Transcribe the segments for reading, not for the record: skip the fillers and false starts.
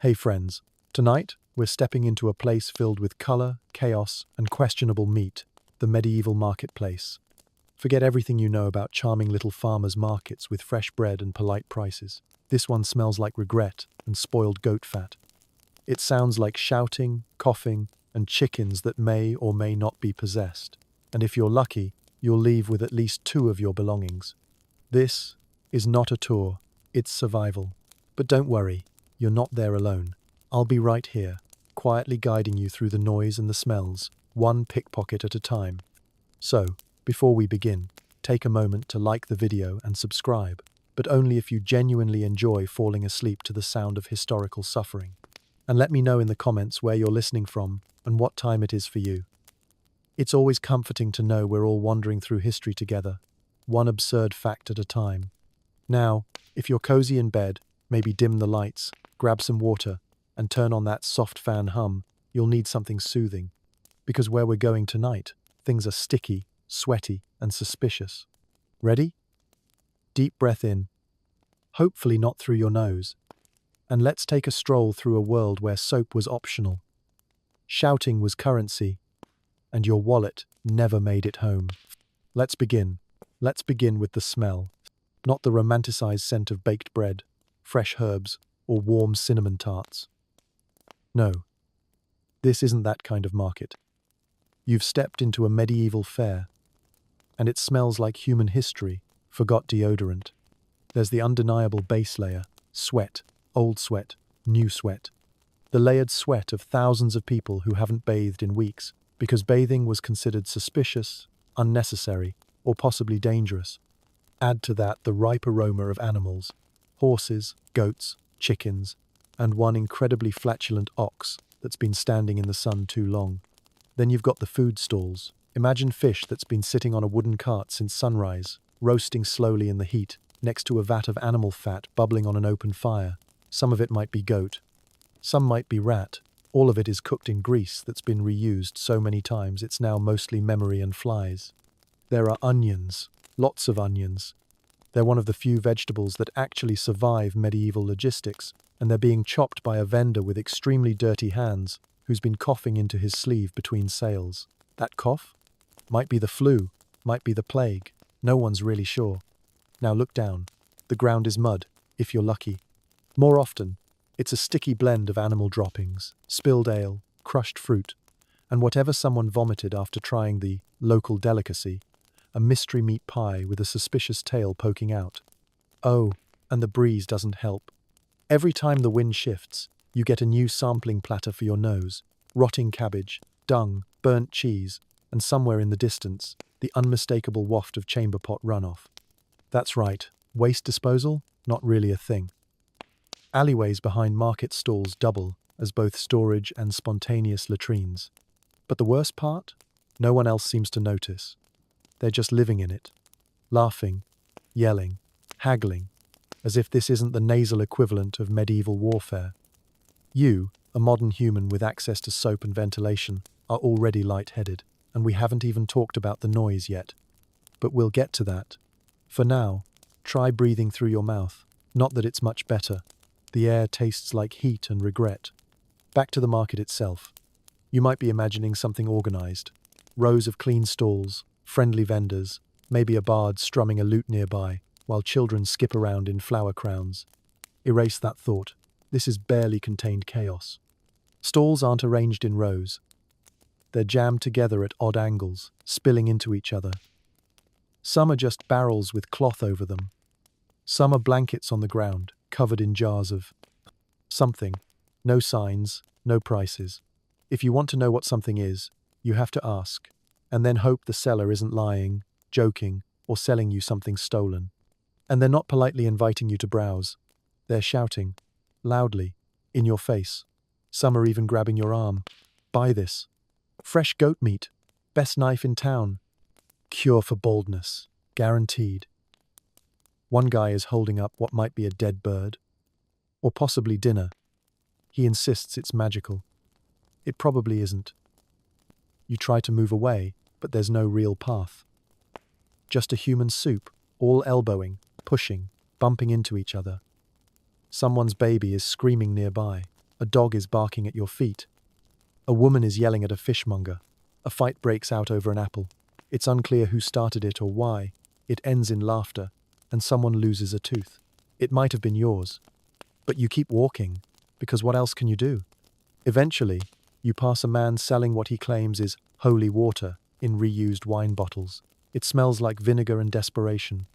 Hey friends, tonight we're stepping into a place filled with color, chaos, and questionable meat, the medieval marketplace. Forget everything you know about charming little farmers' markets with fresh bread and polite prices. This one smells like regret and spoiled goat fat. It sounds like shouting, coughing, and chickens that may or may not be possessed. And if you're lucky, you'll leave with at least 2 of your belongings. This is not a tour, it's survival. But don't worry, you're not there alone. I'll be right here, quietly guiding you through the noise and the smells, one pickpocket at a time. So, before we begin, take a moment to like the video and subscribe, but only if you genuinely enjoy falling asleep to the sound of historical suffering. And let me know in the comments where you're listening from and what time it is for you. It's always comforting to know we're all wandering through history together, one absurd fact at a time. Now, if you're cozy in bed, maybe dim the lights, grab some water, and turn on that soft fan hum, you'll need something soothing. Because where we're going tonight, things are sticky, sweaty, and suspicious. Ready? Deep breath in. Hopefully not through your nose. And let's take a stroll through a world where soap was optional. Shouting was currency, and your wallet never made it home. Let's begin. Let's begin with the smell. Not the romanticized scent of baked bread, fresh herbs, or warm cinnamon tarts. No, this isn't that kind of market. You've stepped into a medieval fair, and it smells like human history, forgot deodorant. There's the undeniable base layer, sweat, old sweat, new sweat. The layered sweat of thousands of people who haven't bathed in weeks, because bathing was considered suspicious, unnecessary, or possibly dangerous. Add to that the ripe aroma of animals, horses, goats, chickens, and one incredibly flatulent ox that's been standing in the sun too long. Then you've got the food stalls. Imagine fish that's been sitting on a wooden cart since sunrise, roasting slowly in the heat, next to a vat of animal fat bubbling on an open fire. Some of it might be goat, some might be rat. All of it is cooked in grease that's been reused so many times it's now mostly memory and flies. There are onions, lots of onions. They're one of the few vegetables that actually survive medieval logistics, and they're being chopped by a vendor with extremely dirty hands who's been coughing into his sleeve between sales. That cough? Might be the flu, might be the plague. No one's really sure. Now look down. The ground is mud, if you're lucky. More often, it's a sticky blend of animal droppings, spilled ale, crushed fruit, and whatever someone vomited after trying the local delicacy, a mystery meat pie with a suspicious tail poking out. Oh, and the breeze doesn't help. Every time the wind shifts, you get a new sampling platter for your nose. Rotting cabbage, dung, burnt cheese, and somewhere in the distance, the unmistakable waft of chamber pot runoff. That's right, waste disposal? Not really a thing. Alleyways behind market stalls double as both storage and spontaneous latrines. But the worst part? No one else seems to notice. They're just living in it, laughing, yelling, haggling, as if this isn't the nasal equivalent of medieval warfare. You, a modern human with access to soap and ventilation, are already lightheaded, and we haven't even talked about the noise yet. But we'll get to that. For now, try breathing through your mouth. Not that it's much better. The air tastes like heat and regret. Back to the market itself. You might be imagining something organized. Rows of clean stalls, friendly vendors, maybe a bard strumming a lute nearby, while children skip around in flower crowns. Erase that thought. This is barely contained chaos. Stalls aren't arranged in rows. They're jammed together at odd angles, spilling into each other. Some are just barrels with cloth over them. Some are blankets on the ground, covered in jars of something. No signs, no prices. If you want to know what something is, you have to ask, and then hope the seller isn't lying, joking, or selling you something stolen. And they're not politely inviting you to browse. They're shouting, loudly, in your face. Some are even grabbing your arm. Buy this. Fresh goat meat. Best knife in town. Cure for baldness. Guaranteed. One guy is holding up what might be a dead bird, or possibly dinner. He insists it's magical. It probably isn't. You try to move away, but there's no real path. Just a human soup, all elbowing, pushing, bumping into each other. Someone's baby is screaming nearby. A dog is barking at your feet. A woman is yelling at a fishmonger. A fight breaks out over an apple. It's unclear who started it or why. It ends in laughter, and someone loses a tooth. It might have been yours. But you keep walking, because what else can you do? Eventually, you pass a man selling what he claims is holy water in reused wine bottles. It smells like vinegar and desperation.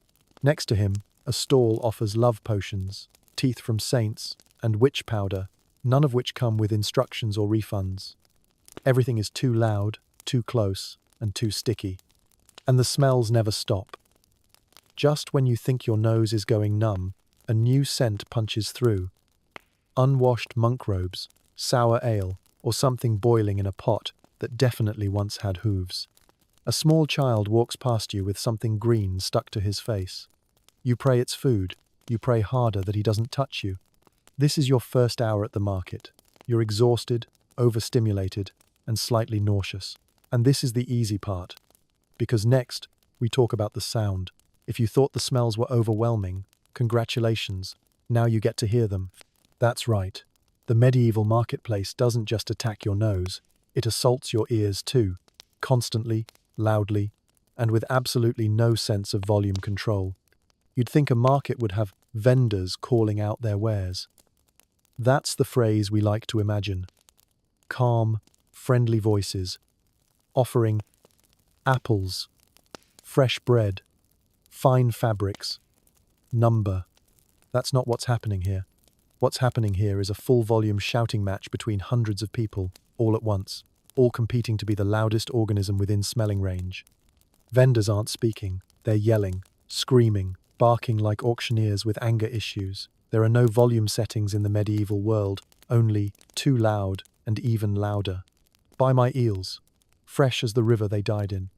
Next to him, a stall offers love potions, teeth from saints, and witch powder, none of which come with instructions or refunds. Everything is too loud, too close, and too sticky. And the smells never stop. Just when you think your nose is going numb, a new scent punches through. Unwashed monk robes, sour ale, or something boiling in a pot that definitely once had hooves. A small child walks past you with something green stuck to his face. You pray it's food. You pray harder that he doesn't touch you. This is your first hour at the market. You're exhausted, overstimulated, and slightly nauseous. And this is the easy part. Because next, we talk about the sound. If you thought the smells were overwhelming, congratulations. Now you get to hear them. That's right. The medieval marketplace doesn't just attack your nose. It assaults your ears too. Constantly, loudly, and with absolutely no sense of volume control. You'd think a market would have vendors calling out their wares. That's the phrase we like to imagine. Calm, friendly voices, offering apples, fresh bread, fine fabrics, number. That's not what's happening here. What's happening here is a full-volume shouting match between hundreds of people, all at once, all competing to be the loudest organism within smelling range. Vendors aren't speaking, they're yelling, screaming, barking like auctioneers with anger issues. There are no volume settings in the medieval world, only too loud and even louder. Buy my eels, fresh as the river they died in.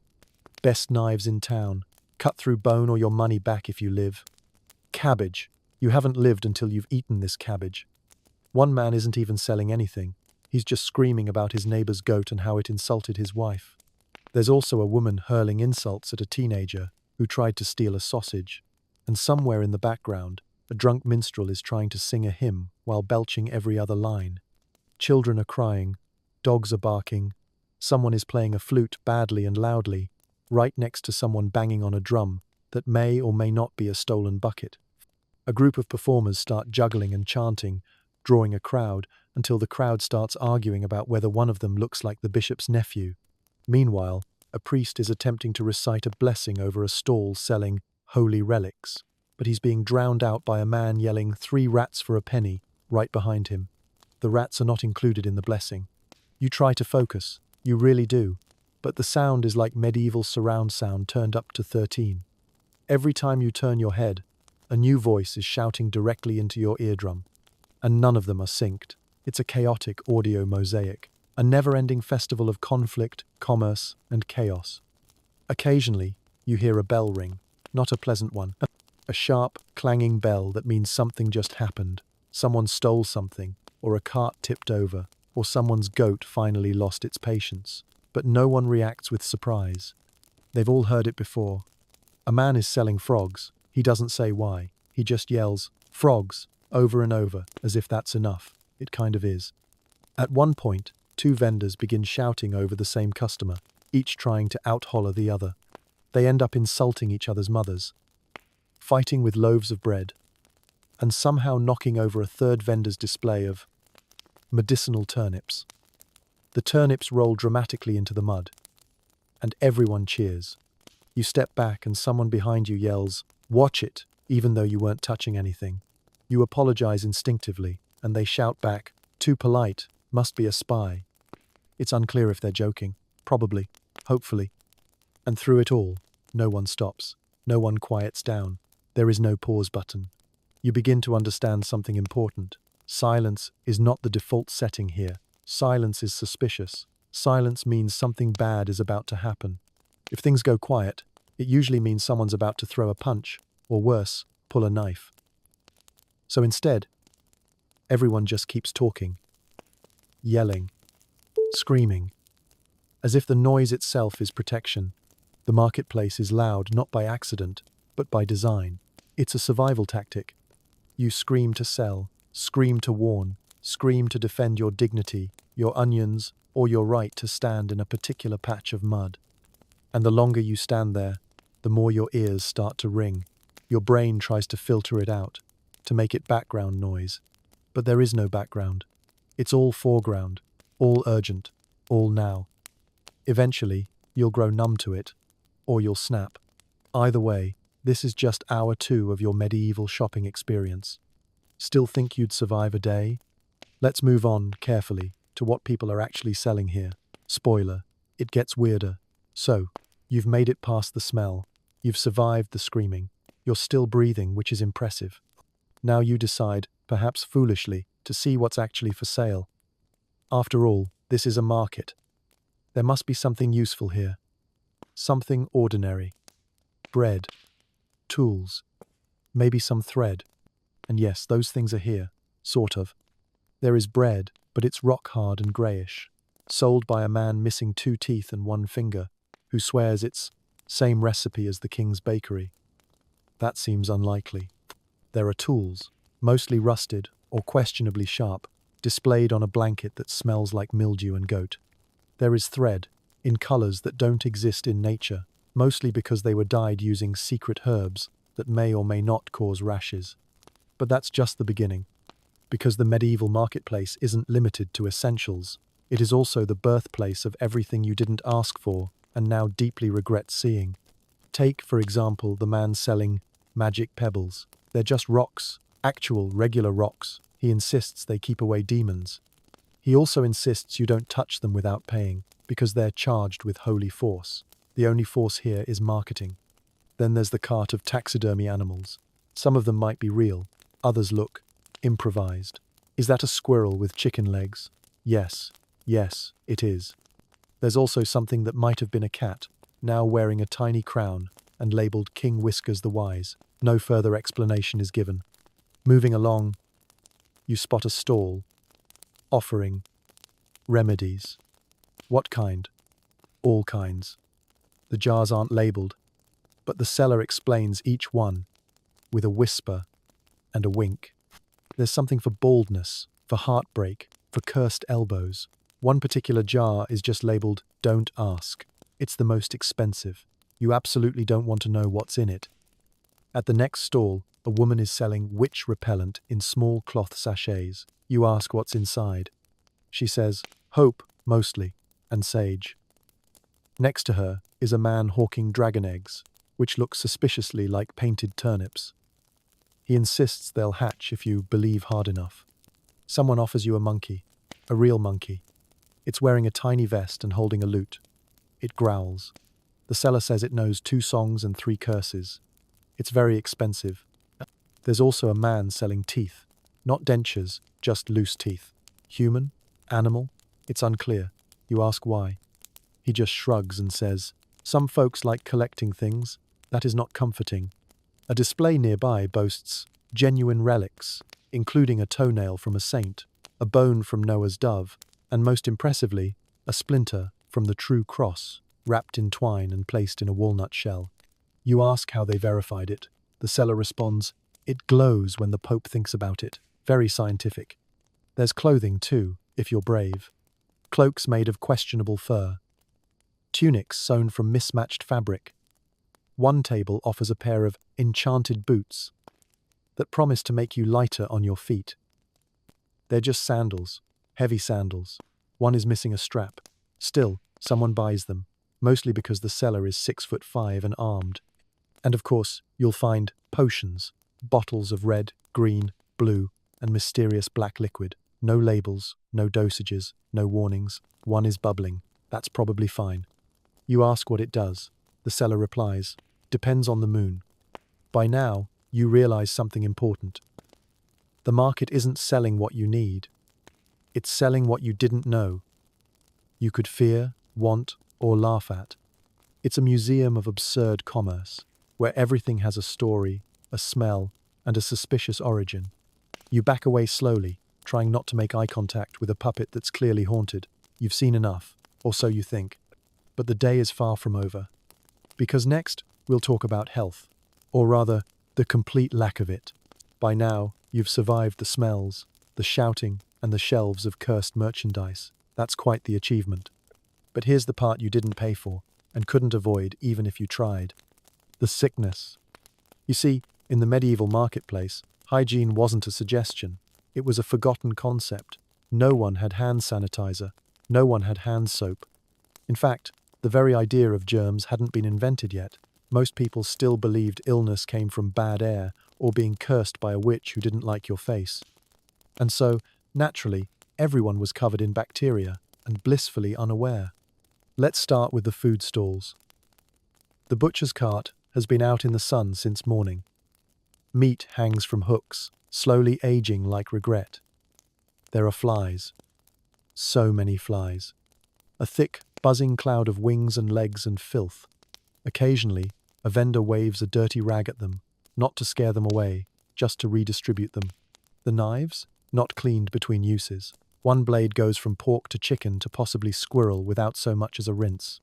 Best knives in town, cut through bone or your money back if you live. Cabbage, you haven't lived until you've eaten this cabbage. One man isn't even selling anything. He's just screaming about his neighbor's goat and how it insulted his wife. There's also a woman hurling insults at a teenager who tried to steal a sausage. And somewhere in the background, a drunk minstrel is trying to sing a hymn while belching every other line. Children are crying, dogs are barking, someone is playing a flute badly and loudly, right next to someone banging on a drum that may or may not be a stolen bucket. A group of performers start juggling and chanting, drawing a crowd, until the crowd starts arguing about whether one of them looks like the bishop's nephew. Meanwhile, a priest is attempting to recite a blessing over a stall selling holy relics, but he's being drowned out by a man yelling 3 rats for a penny right behind him. The rats are not included in the blessing. You try to focus, you really do, but the sound is like medieval surround sound turned up to 13. Every time you turn your head, a new voice is shouting directly into your eardrum, and none of them are synced. It's a chaotic audio mosaic, a never-ending festival of conflict, commerce, and chaos. Occasionally, you hear a bell ring, not a pleasant one. A sharp, clanging bell that means something just happened. Someone stole something, or a cart tipped over, or someone's goat finally lost its patience. But no one reacts with surprise. They've all heard it before. A man is selling frogs. He doesn't say why. He just yells, "Frogs," over and over, as if that's enough. It kind of is. At one point, 2 vendors begin shouting over the same customer, each trying to out-holler the other. They end up insulting each other's mothers, fighting with loaves of bread, and somehow knocking over a third vendor's display of medicinal turnips. The turnips roll dramatically into the mud, and everyone cheers. You step back and someone behind you yells, "Watch it," even though you weren't touching anything. You apologize instinctively, and they shout back, "Too polite, must be a spy." It's unclear if they're joking, probably, hopefully. And through it all, no one stops, no one quiets down. There is no pause button. You begin to understand something important. Silence is not the default setting here. Silence is suspicious. Silence means something bad is about to happen. If things go quiet, it usually means someone's about to throw a punch, or worse, pull a knife. So instead, everyone just keeps talking, yelling, screaming, as if the noise itself is protection. The marketplace is loud not by accident, but by design. It's a survival tactic. You scream to sell, scream to warn, Scream to defend your dignity, your onions, or your right to stand in a particular patch of mud. And the longer you stand there, the more your ears start to ring. Your brain tries to filter it out, to make it background noise. But there is no background. It's all foreground, all urgent, all now. Eventually, you'll grow numb to it, or you'll snap. Either way, this is just hour 2 of your medieval shopping experience. Still think you'd survive a day? Let's move on, carefully, to what people are actually selling here. Spoiler, it gets weirder. So, you've made it past the smell. You've survived the screaming. You're still breathing, which is impressive. Now you decide, perhaps foolishly, to see what's actually for sale. After all, this is a market. There must be something useful here. Something ordinary. Bread. Tools. Maybe some thread. And yes, those things are here. Sort of. There is bread, but it's rock-hard and greyish. Sold by a man missing 2 teeth and 1 finger, who swears it's same recipe as the King's Bakery. That seems unlikely. There are tools, mostly rusted or questionably sharp, displayed on a blanket that smells like mildew and goat. There is thread, in colours that don't exist in nature, mostly because they were dyed using secret herbs that may or may not cause rashes. But that's just the beginning. Because the medieval marketplace isn't limited to essentials, it is also the birthplace of everything you didn't ask for and now deeply regret seeing. Take, for example, the man selling magic pebbles. They're just rocks, actual, regular rocks. He insists they keep away demons. He also insists you don't touch them without paying, because they're charged with holy force. The only force here is marketing. Then there's the cart of taxidermy animals. Some of them might be real, others look improvised. Is that a squirrel with chicken legs? Yes, it is. There's also something that might have been a cat, now wearing a tiny crown and labelled King Whiskers the Wise. No further explanation is given. Moving along, you spot a stall, offering remedies. What kind? All kinds. The jars aren't labelled, but the seller explains each one with a whisper and a wink. There's something for baldness, for heartbreak, for cursed elbows. One particular jar is just labelled, "Don't ask." It's the most expensive. You absolutely don't want to know what's in it. At the next stall, a woman is selling witch repellent in small cloth sachets. You ask what's inside. She says, hope, mostly, and sage. Next to her is a man hawking dragon eggs, which look suspiciously like painted turnips. He insists they'll hatch if you believe hard enough. Someone offers you a monkey, a real monkey. It's wearing a tiny vest and holding a lute. It growls. The seller says it knows 2 songs and 3 curses. It's very expensive. There's also a man selling teeth. Not dentures, just loose teeth. Human? Animal? It's unclear. You ask why. He just shrugs and says, "Some folks like collecting things. That is not comforting." A display nearby boasts genuine relics, including a toenail from a saint, a bone from Noah's dove, and most impressively, a splinter from the true cross, wrapped in twine and placed in a walnut shell. You ask how they verified it. The seller responds, "It glows when the Pope thinks about it." Very scientific. There's clothing too, if you're brave. Cloaks made of questionable fur. Tunics sewn from mismatched fabric. One table offers a pair of enchanted boots that promise to make you lighter on your feet. They're just sandals, heavy sandals. One is missing a strap. Still, someone buys them, mostly because the seller is 6'5" and armed. And of course, you'll find potions, bottles of red, green, blue, and mysterious black liquid. No labels, no dosages, no warnings. One is bubbling. That's probably fine. You ask what it does. The seller replies, "Depends on the moon." By now, you realize something important. The market isn't selling what you need. It's selling what you didn't know. You could fear, want, or laugh at. It's a museum of absurd commerce, where everything has a story, a smell, and a suspicious origin. You back away slowly, trying not to make eye contact with a puppet that's clearly haunted. You've seen enough, or so you think. But the day is far from over. Because next, we'll talk about health. Or rather, the complete lack of it. By now, you've survived the smells, the shouting, and the shelves of cursed merchandise. That's quite the achievement. But here's the part you didn't pay for, and couldn't avoid even if you tried. The sickness. You see, in the medieval marketplace, hygiene wasn't a suggestion. It was a forgotten concept. No one had hand sanitizer. No one had hand soap. In fact, the very idea of germs hadn't been invented yet. Most people still believed illness came from bad air or being cursed by a witch who didn't like your face. And so, naturally, everyone was covered in bacteria and blissfully unaware. Let's start with the food stalls. The butcher's cart has been out in the sun since morning. Meat hangs from hooks, slowly aging like regret. There are flies. So many flies. A thick, buzzing cloud of wings and legs and filth. Occasionally, a vendor waves a dirty rag at them, not to scare them away, just to redistribute them. The knives? Not cleaned between uses. One blade goes from pork to chicken to possibly squirrel without so much as a rinse.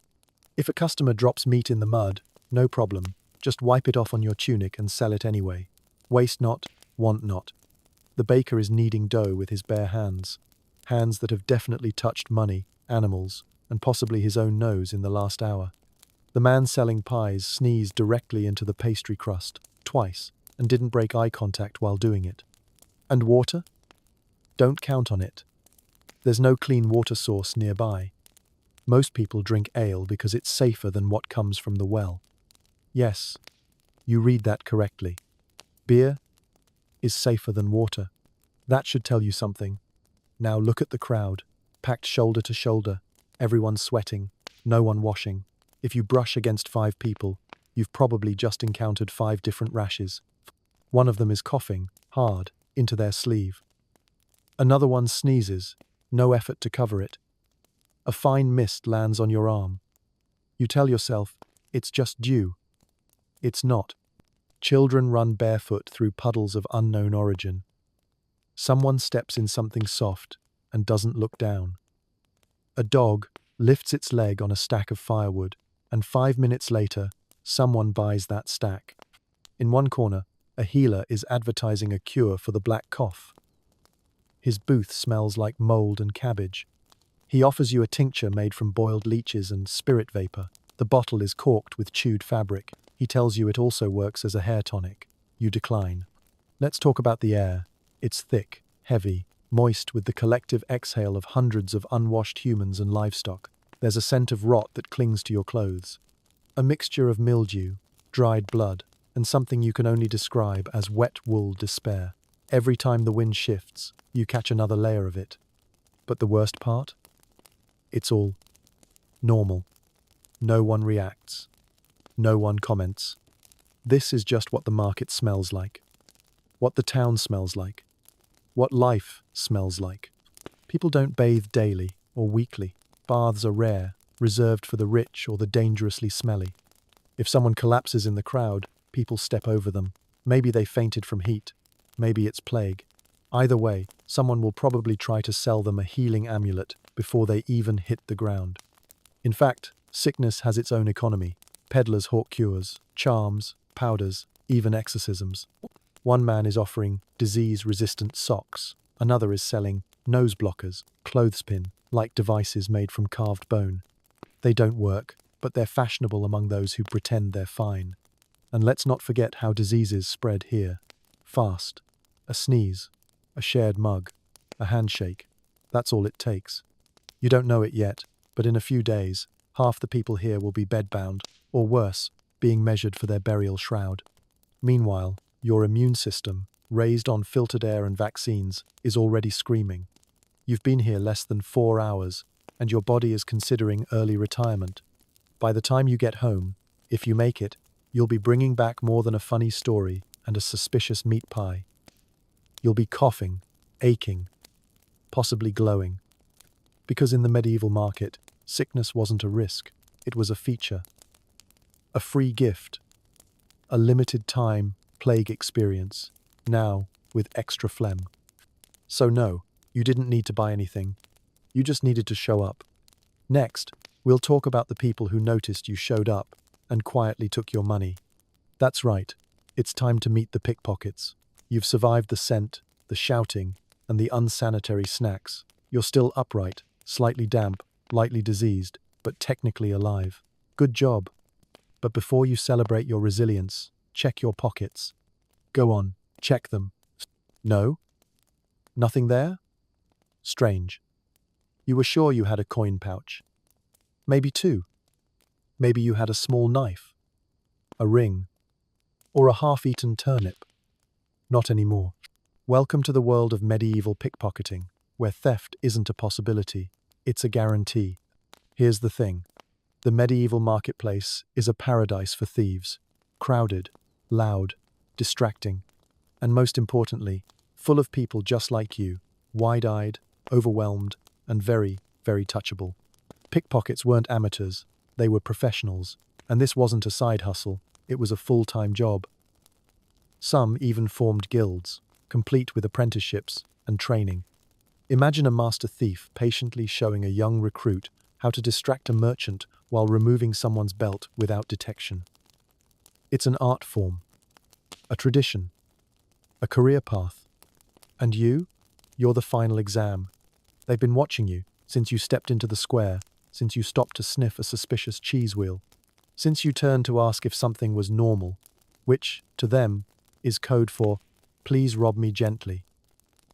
If a customer drops meat in the mud, no problem. Just wipe it off on your tunic and sell it anyway. Waste not, want not. The baker is kneading dough with his bare hands. Hands that have definitely touched money, animals, and possibly his own nose in the last hour. The man selling pies sneezed directly into the pastry crust, twice, and didn't break eye contact while doing it. And water? Don't count on it. There's no clean water source nearby. Most people drink ale because it's safer than what comes from the well. Yes, you read that correctly. Beer is safer than water. That should tell you something. Now look at the crowd, packed shoulder to shoulder, everyone sweating, no one washing. If you brush against 5 people, you've probably just encountered 5 different rashes. One of them is coughing, hard, into their sleeve. Another one sneezes, no effort to cover it. A fine mist lands on your arm. You tell yourself, it's just dew. It's not. Children run barefoot through puddles of unknown origin. Someone steps in something soft and doesn't look down. A dog lifts its leg on a stack of firewood, and 5 minutes later, someone buys that stack. In one corner, a healer is advertising a cure for the black cough. His booth smells like mold and cabbage. He offers you a tincture made from boiled leeches and spirit vapor. The bottle is corked with chewed fabric. He tells you it also works as a hair tonic. You decline. Let's talk about the air. It's thick, heavy, moist with the collective exhale of hundreds of unwashed humans and livestock. There's a scent of rot that clings to your clothes. A mixture of mildew, dried blood, and something you can only describe as wet wool despair. Every time the wind shifts, you catch another layer of it. But the worst part? It's all normal. No one reacts. No one comments. This is just what the market smells like. What the town smells like. What life smells like. People don't bathe daily or weekly. Baths are rare, reserved for the rich or the dangerously smelly. If someone collapses in the crowd, people step over them. Maybe they fainted from heat. Maybe it's plague. Either way, someone will probably try to sell them a healing amulet before they even hit the ground. In fact, sickness has its own economy. Peddlers hawk cures, charms, powders, even exorcisms. One man is offering disease-resistant socks. Another is selling nose blockers, clothespin-like devices made from carved bone. They don't work, but they're fashionable among those who pretend they're fine. And let's not forget how diseases spread here. Fast. A sneeze. A shared mug. A handshake. That's all it takes. You don't know it yet, but in a few days, half the people here will be bedbound, or worse, being measured for their burial shroud. Meanwhile, your immune system, raised on filtered air and vaccines, is already screaming. You've been here less than 4 hours, and your body is considering early retirement. By the time you get home, if you make it, you'll be bringing back more than a funny story and a suspicious meat pie. You'll be coughing, aching, possibly glowing. Because in the medieval market, sickness wasn't a risk, it was a feature. A free gift. A limited time plague experience, now with extra phlegm. So no, you didn't need to buy anything. You just needed to show up. Next, we'll talk about the people who noticed you showed up and quietly took your money. That's right, it's time to meet the pickpockets. You've survived the scent, the shouting, and the unsanitary snacks, you're still upright, slightly damp, lightly diseased, but technically alive. Good job. But before you celebrate your resilience, check your pockets. Go on, check them. No? Nothing there? Strange. You were sure you had a coin pouch. Maybe two. Maybe you had a small knife, a ring, or a half-eaten turnip. Not anymore. Welcome to the world of medieval pickpocketing, where theft isn't a possibility, it's a guarantee. Here's the thing. The medieval marketplace is a paradise for thieves. Crowded, loud, distracting, and most importantly, full of people just like you, wide-eyed, overwhelmed, and very, very touchable. Pickpockets weren't amateurs, they were professionals, and this wasn't a side hustle, it was a full-time job. Some even formed guilds, complete with apprenticeships and training. Imagine a master thief patiently showing a young recruit how to distract a merchant while removing someone's belt without detection. It's an art form, a tradition, a career path. And you're the final exam. They've been watching you since you stepped into the square, since you stopped to sniff a suspicious cheese wheel, since you turned to ask if something was normal, which, to them, is code for, please rob me gently.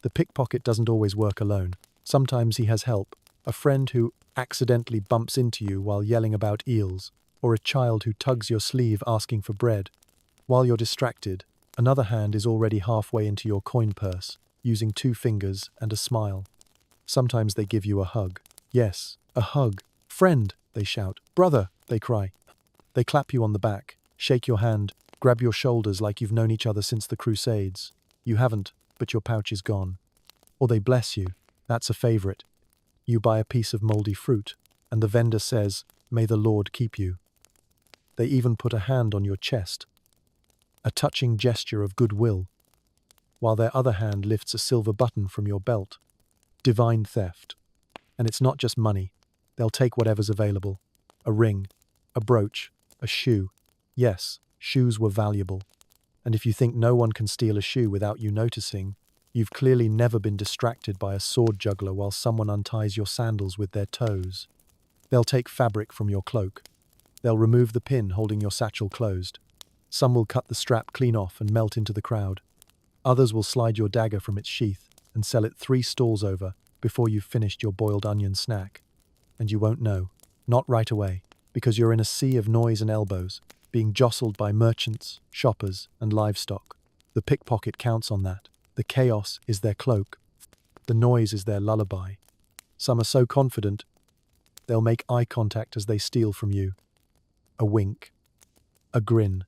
The pickpocket doesn't always work alone. Sometimes he has help, a friend who accidentally bumps into you while yelling about eels, or a child who tugs your sleeve asking for bread. While you're distracted, another hand is already halfway into your coin purse, using 2 fingers and a smile. Sometimes they give you a hug. Yes, a hug. Friend, they shout. Brother, they cry. They clap you on the back, shake your hand, grab your shoulders like you've known each other since the Crusades. You haven't, but your pouch is gone. Or they bless you. That's a favorite. You buy a piece of moldy fruit, and the vendor says, "May the Lord keep you." They even put a hand on your chest, a touching gesture of goodwill, while their other hand lifts a silver button from your belt. Divine theft. And it's not just money. They'll take whatever's available. A ring, a brooch, a shoe. Yes, shoes were valuable. And if you think no one can steal a shoe without you noticing, you've clearly never been distracted by a sword juggler while someone unties your sandals with their toes. They'll take fabric from your cloak. They'll remove the pin holding your satchel closed. Some will cut the strap clean off and melt into the crowd. Others will slide your dagger from its sheath and sell it 3 stalls over before you've finished your boiled onion snack. And you won't know. Not right away, because you're in a sea of noise and elbows, being jostled by merchants, shoppers, and livestock. The pickpocket counts on that. The chaos is their cloak. The noise is their lullaby. Some are so confident, they'll make eye contact as they steal from you. A wink. A grin.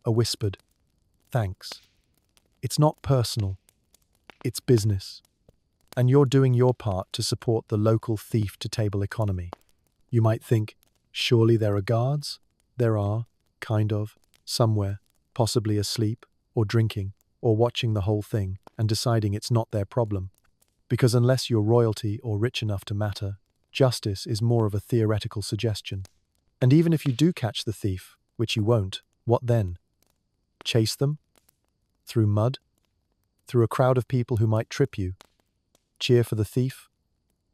A whispered, "Thanks." It's not personal. It's business. And you're doing your part to support the local thief-to-table economy. You might think, surely there are guards? There are, kind of, somewhere, possibly asleep, or drinking, or watching the whole thing, and deciding it's not their problem. Because unless you're royalty or rich enough to matter, justice is more of a theoretical suggestion. And even if you do catch the thief, which you won't, what then? Chase them? Through mud? Through a crowd of people who might trip you? Cheer for the thief?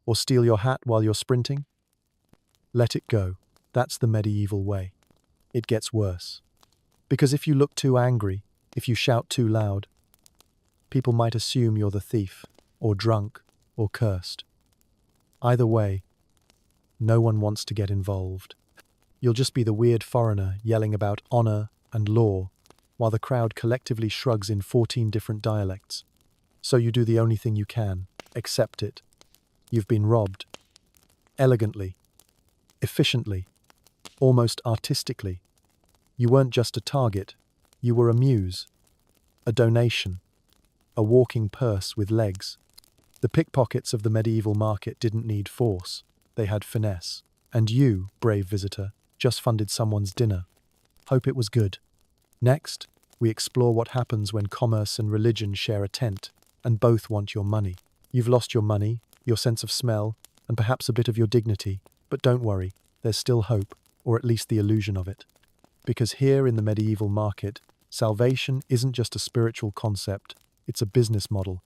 Or steal your hat while you're sprinting? Let it go. That's the medieval way. It gets worse. Because if you look too angry, if you shout too loud, people might assume you're the thief, or drunk, or cursed. Either way, no one wants to get involved. You'll just be the weird foreigner yelling about honor and law, while the crowd collectively shrugs in 14 different dialects. So you do the only thing you can, accept it. You've been robbed. Elegantly. Efficiently. Almost artistically. You weren't just a target, you were a muse. A donation. A walking purse with legs. The pickpockets of the medieval market didn't need force, they had finesse. And you, brave visitor, just funded someone's dinner. Hope it was good. Next, we explore what happens when commerce and religion share a tent, and both want your money. You've lost your money, your sense of smell, and perhaps a bit of your dignity, but don't worry, there's still hope, or at least the illusion of it. Because here in the medieval market, salvation isn't just a spiritual concept, it's a business model.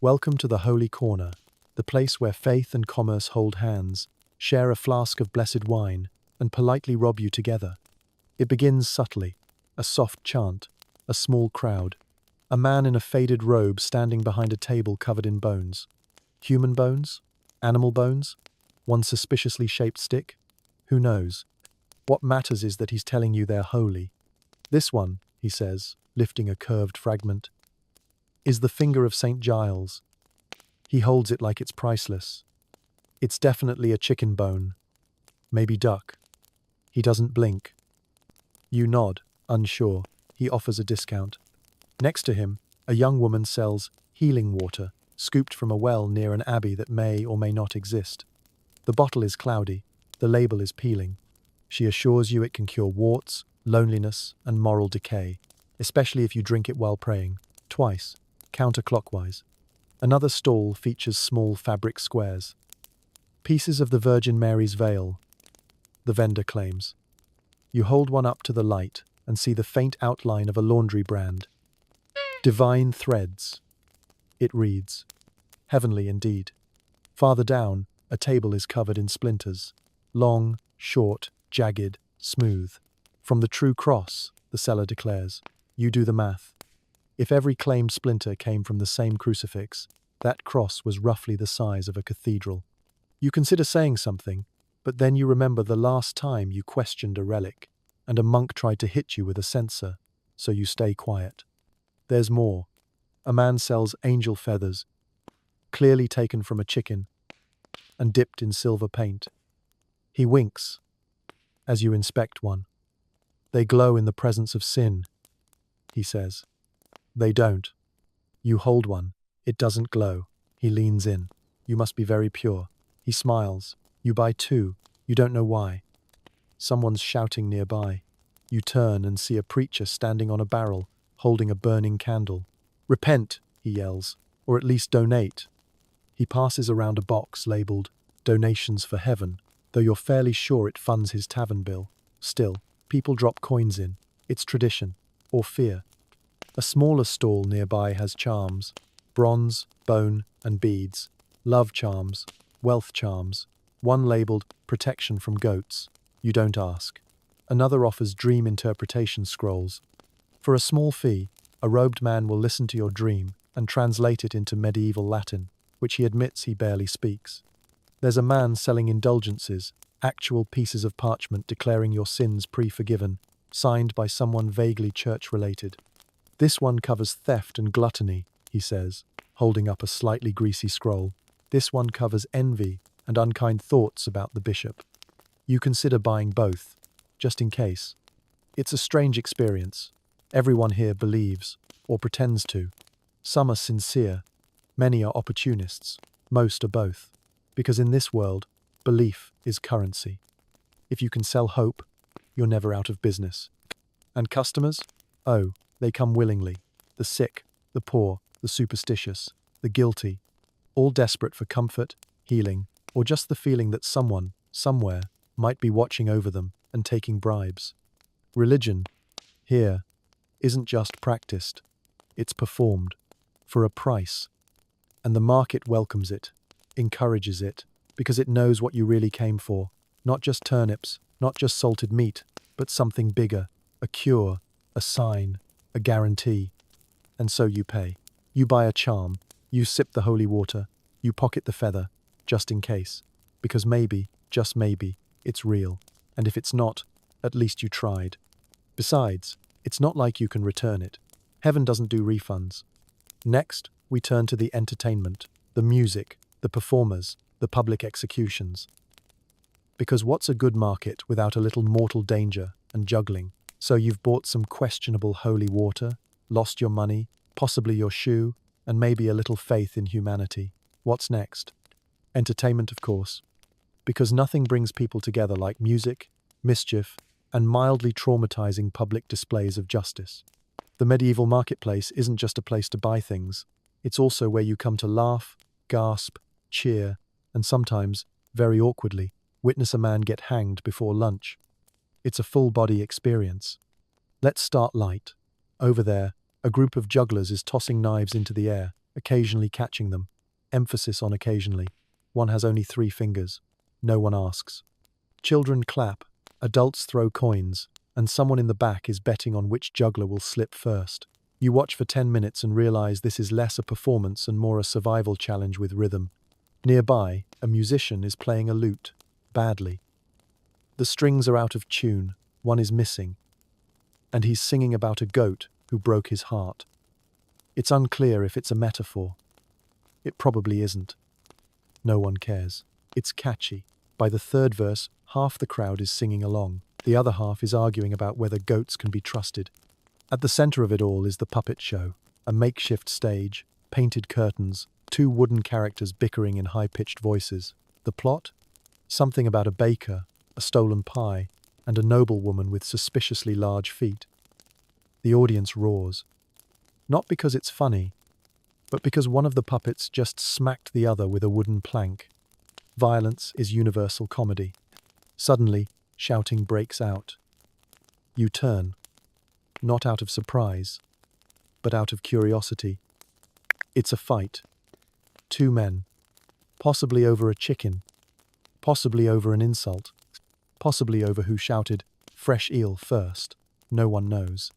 Welcome to the Holy Corner, the place where faith and commerce hold hands, share a flask of blessed wine, and politely rob you together. It begins subtly, a soft chant, a small crowd, a man in a faded robe standing behind a table covered in bones. Human bones? Animal bones? One suspiciously shaped stick? Who knows? What matters is that he's telling you they're holy. This one, he says, lifting a curved fragment, is the finger of St. Giles. He holds it like it's priceless. It's definitely a chicken bone. Maybe duck. He doesn't blink. You nod, unsure. He offers a discount. Next to him, a young woman sells healing water, scooped from a well near an abbey that may or may not exist. The bottle is cloudy. The label is peeling. She assures you it can cure warts, loneliness, and moral decay, especially if you drink it while praying, twice, counterclockwise. Another stall features small fabric squares. Pieces of the Virgin Mary's veil, the vendor claims. You hold one up to the light and see the faint outline of a laundry brand. Divine Threads. It reads. Heavenly indeed. Farther down, a table is covered in splinters. Long, short, jagged, smooth. From the true cross, the seller declares. You do the math. If every claimed splinter came from the same crucifix, that cross was roughly the size of a cathedral. You consider saying something, but then you remember the last time you questioned a relic, and a monk tried to hit you with a censer, so you stay quiet. There's more. A man sells angel feathers, clearly taken from a chicken, and dipped in silver paint. He winks as you inspect one. They glow in the presence of sin, he says. They don't. You hold one. It doesn't glow. He leans in. You must be very pure. He smiles. You buy two. You don't know why. Someone's shouting nearby. You turn and see a preacher standing on a barrel, holding a burning candle. Repent, he yells, or at least donate. He passes around a box labeled Donations for Heaven, though you're fairly sure it funds his tavern bill. Still, people drop coins in. It's tradition, or fear. A smaller stall nearby has charms, bronze, bone, and beads, love charms, wealth charms, one labeled Protection from Goats. You don't ask. Another offers dream interpretation scrolls. For a small fee, a robed man will listen to your dream and translate it into medieval Latin, which he admits he barely speaks. There's a man selling indulgences, actual pieces of parchment declaring your sins pre-forgiven, signed by someone vaguely church-related. This one covers theft and gluttony, he says, holding up a slightly greasy scroll. This one covers envy and unkind thoughts about the bishop. You consider buying both, just in case. It's a strange experience. Everyone here believes, or pretends to. Some are sincere. Many are opportunists. Most are both. Because in this world, belief is currency. If you can sell hope, you're never out of business. And customers? Oh, they come willingly. The sick, the poor, the superstitious, the guilty, all desperate for comfort, healing, or just the feeling that someone, somewhere, might be watching over them and taking bribes. Religion, here, isn't just practiced, it's performed, for a price. And the market welcomes it, encourages it, because it knows what you really came for. Not just turnips, not just salted meat, but something bigger, a cure, a sign, a guarantee. And so you pay. You buy a charm, you sip the holy water, you pocket the feather, just in case. Because maybe, just maybe, it's real. And if it's not, at least you tried. Besides, it's not like you can return it. Heaven doesn't do refunds. Next, we turn to the entertainment, the music, the performers, the public executions. Because what's a good market without a little mortal danger and juggling? So you've bought some questionable holy water, lost your money, possibly your shoe, and maybe a little faith in humanity. What's next? Entertainment, of course. Because nothing brings people together like music, mischief, and mildly traumatizing public displays of justice. The medieval marketplace isn't just a place to buy things. It's also where you come to laugh, gasp, cheer, and sometimes, very awkwardly, witness a man get hanged before lunch. It's a full-body experience. Let's start light. Over there, a group of jugglers is tossing knives into the air, occasionally catching them. Emphasis on occasionally. One has only 3 fingers. No one asks. Children clap, adults throw coins, and someone in the back is betting on which juggler will slip first. You watch for 10 minutes and realize this is less a performance and more a survival challenge with rhythm. Nearby, a musician is playing a lute, badly. The strings are out of tune, one is missing, and he's singing about a goat who broke his heart. It's unclear if it's a metaphor. It probably isn't. No one cares. It's catchy. By the 3rd verse, half the crowd is singing along. The other half is arguing about whether goats can be trusted. At the center of it all is the puppet show, a makeshift stage, painted curtains, 2 wooden characters bickering in high-pitched voices. The plot? Something about a baker, a stolen pie, and a noblewoman with suspiciously large feet. The audience roars. Not because it's funny, but because one of the puppets just smacked the other with a wooden plank. Violence is universal comedy. Suddenly, shouting breaks out. You turn, not out of surprise, but out of curiosity. It's a fight. 2 men, possibly over a chicken, possibly over an insult, possibly over who shouted, "Fresh eel first." No one knows.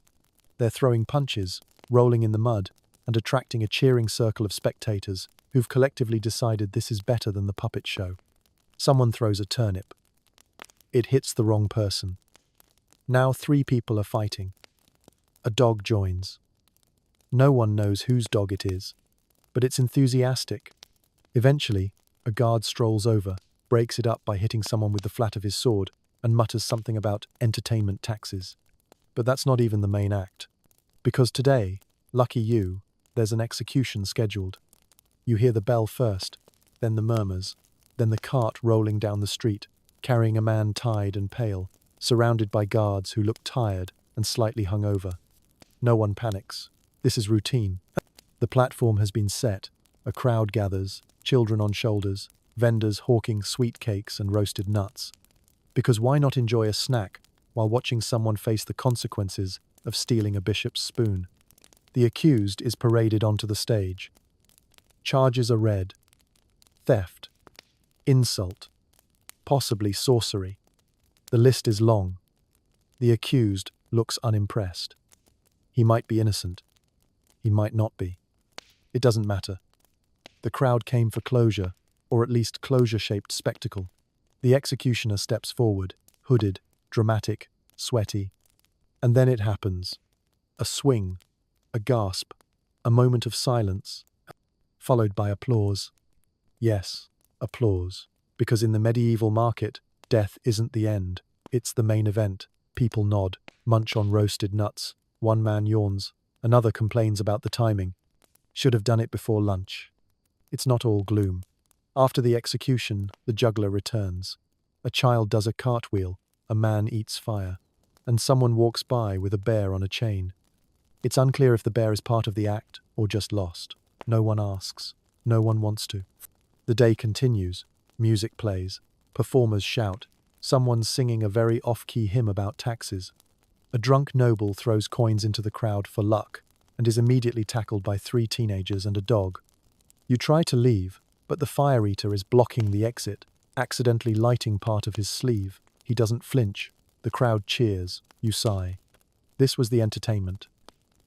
They're throwing punches, rolling in the mud, and attracting a cheering circle of spectators who've collectively decided this is better than the puppet show. Someone throws a turnip. It hits the wrong person. Now 3 people are fighting. A dog joins. No one knows whose dog it is, but it's enthusiastic. Eventually, a guard strolls over, breaks it up by hitting someone with the flat of his sword, and mutters something about entertainment taxes. But that's not even the main act. Because today, lucky you, there's an execution scheduled. You hear the bell first, then the murmurs, then the cart rolling down the street, carrying a man tied and pale, surrounded by guards who look tired and slightly hungover. No one panics. This is routine. The platform has been set. A crowd gathers, children on shoulders, vendors hawking sweet cakes and roasted nuts. Because why not enjoy a snack while watching someone face the consequences of stealing a bishop's spoon? The accused is paraded onto the stage. Charges are read. Theft, insult, possibly sorcery. The list is long. The accused looks unimpressed. He might be innocent. He might not be. It doesn't matter. The crowd came for closure, or at least closure-shaped spectacle. The executioner steps forward, hooded, dramatic, sweaty. And then it happens. A swing, a gasp, a moment of silence, followed by applause. Yes, applause. Because in the medieval market, death isn't the end. It's the main event. People nod, munch on roasted nuts. One man yawns. Another complains about the timing. Should have done it before lunch. It's not all gloom. After the execution, the juggler returns. A child does a cartwheel. A man eats fire. And someone walks by with a bear on a chain. It's unclear if the bear is part of the act or just lost. No one asks. No one wants to. The day continues. Music plays. Performers shout. Someone's singing a very off-key hymn about taxes. A drunk noble throws coins into the crowd for luck and is immediately tackled by 3 teenagers and a dog. You try to leave, but the fire eater is blocking the exit, accidentally lighting part of his sleeve. He doesn't flinch. The crowd cheers. You sigh. This was the entertainment.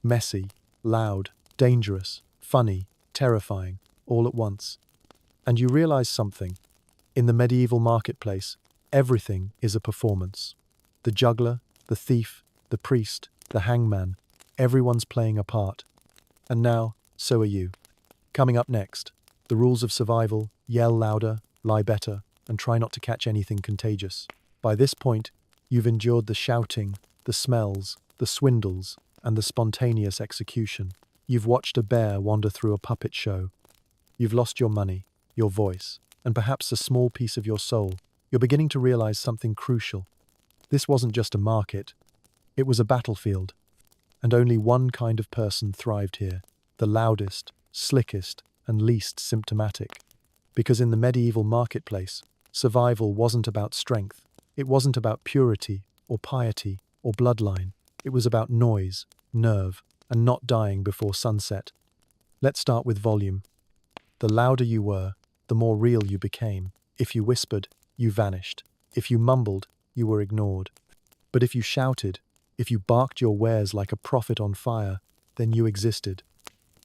Messy, loud, dangerous, funny, terrifying, all at once. And you realize something. In the medieval marketplace, everything is a performance. The juggler, the thief, the priest, the hangman, everyone's playing a part. And now, so are you. Coming up next, the rules of survival: yell louder, lie better, and try not to catch anything contagious. By this point, you've endured the shouting, the smells, the swindles, and the spontaneous execution. You've watched a bear wander through a puppet show. You've lost your money, your voice, and perhaps a small piece of your soul. You're beginning to realize something crucial. This wasn't just a market. It was a battlefield. And only one kind of person thrived here: the loudest, slickest, and least symptomatic. Because in the medieval marketplace, survival wasn't about strength. It wasn't about purity, or piety, or bloodline. It was about noise, nerve, and not dying before sunset. Let's start with volume. The louder you were, the more real you became. If you whispered, you vanished. If you mumbled, you were ignored. But if you shouted, if you barked your wares like a prophet on fire, then you existed.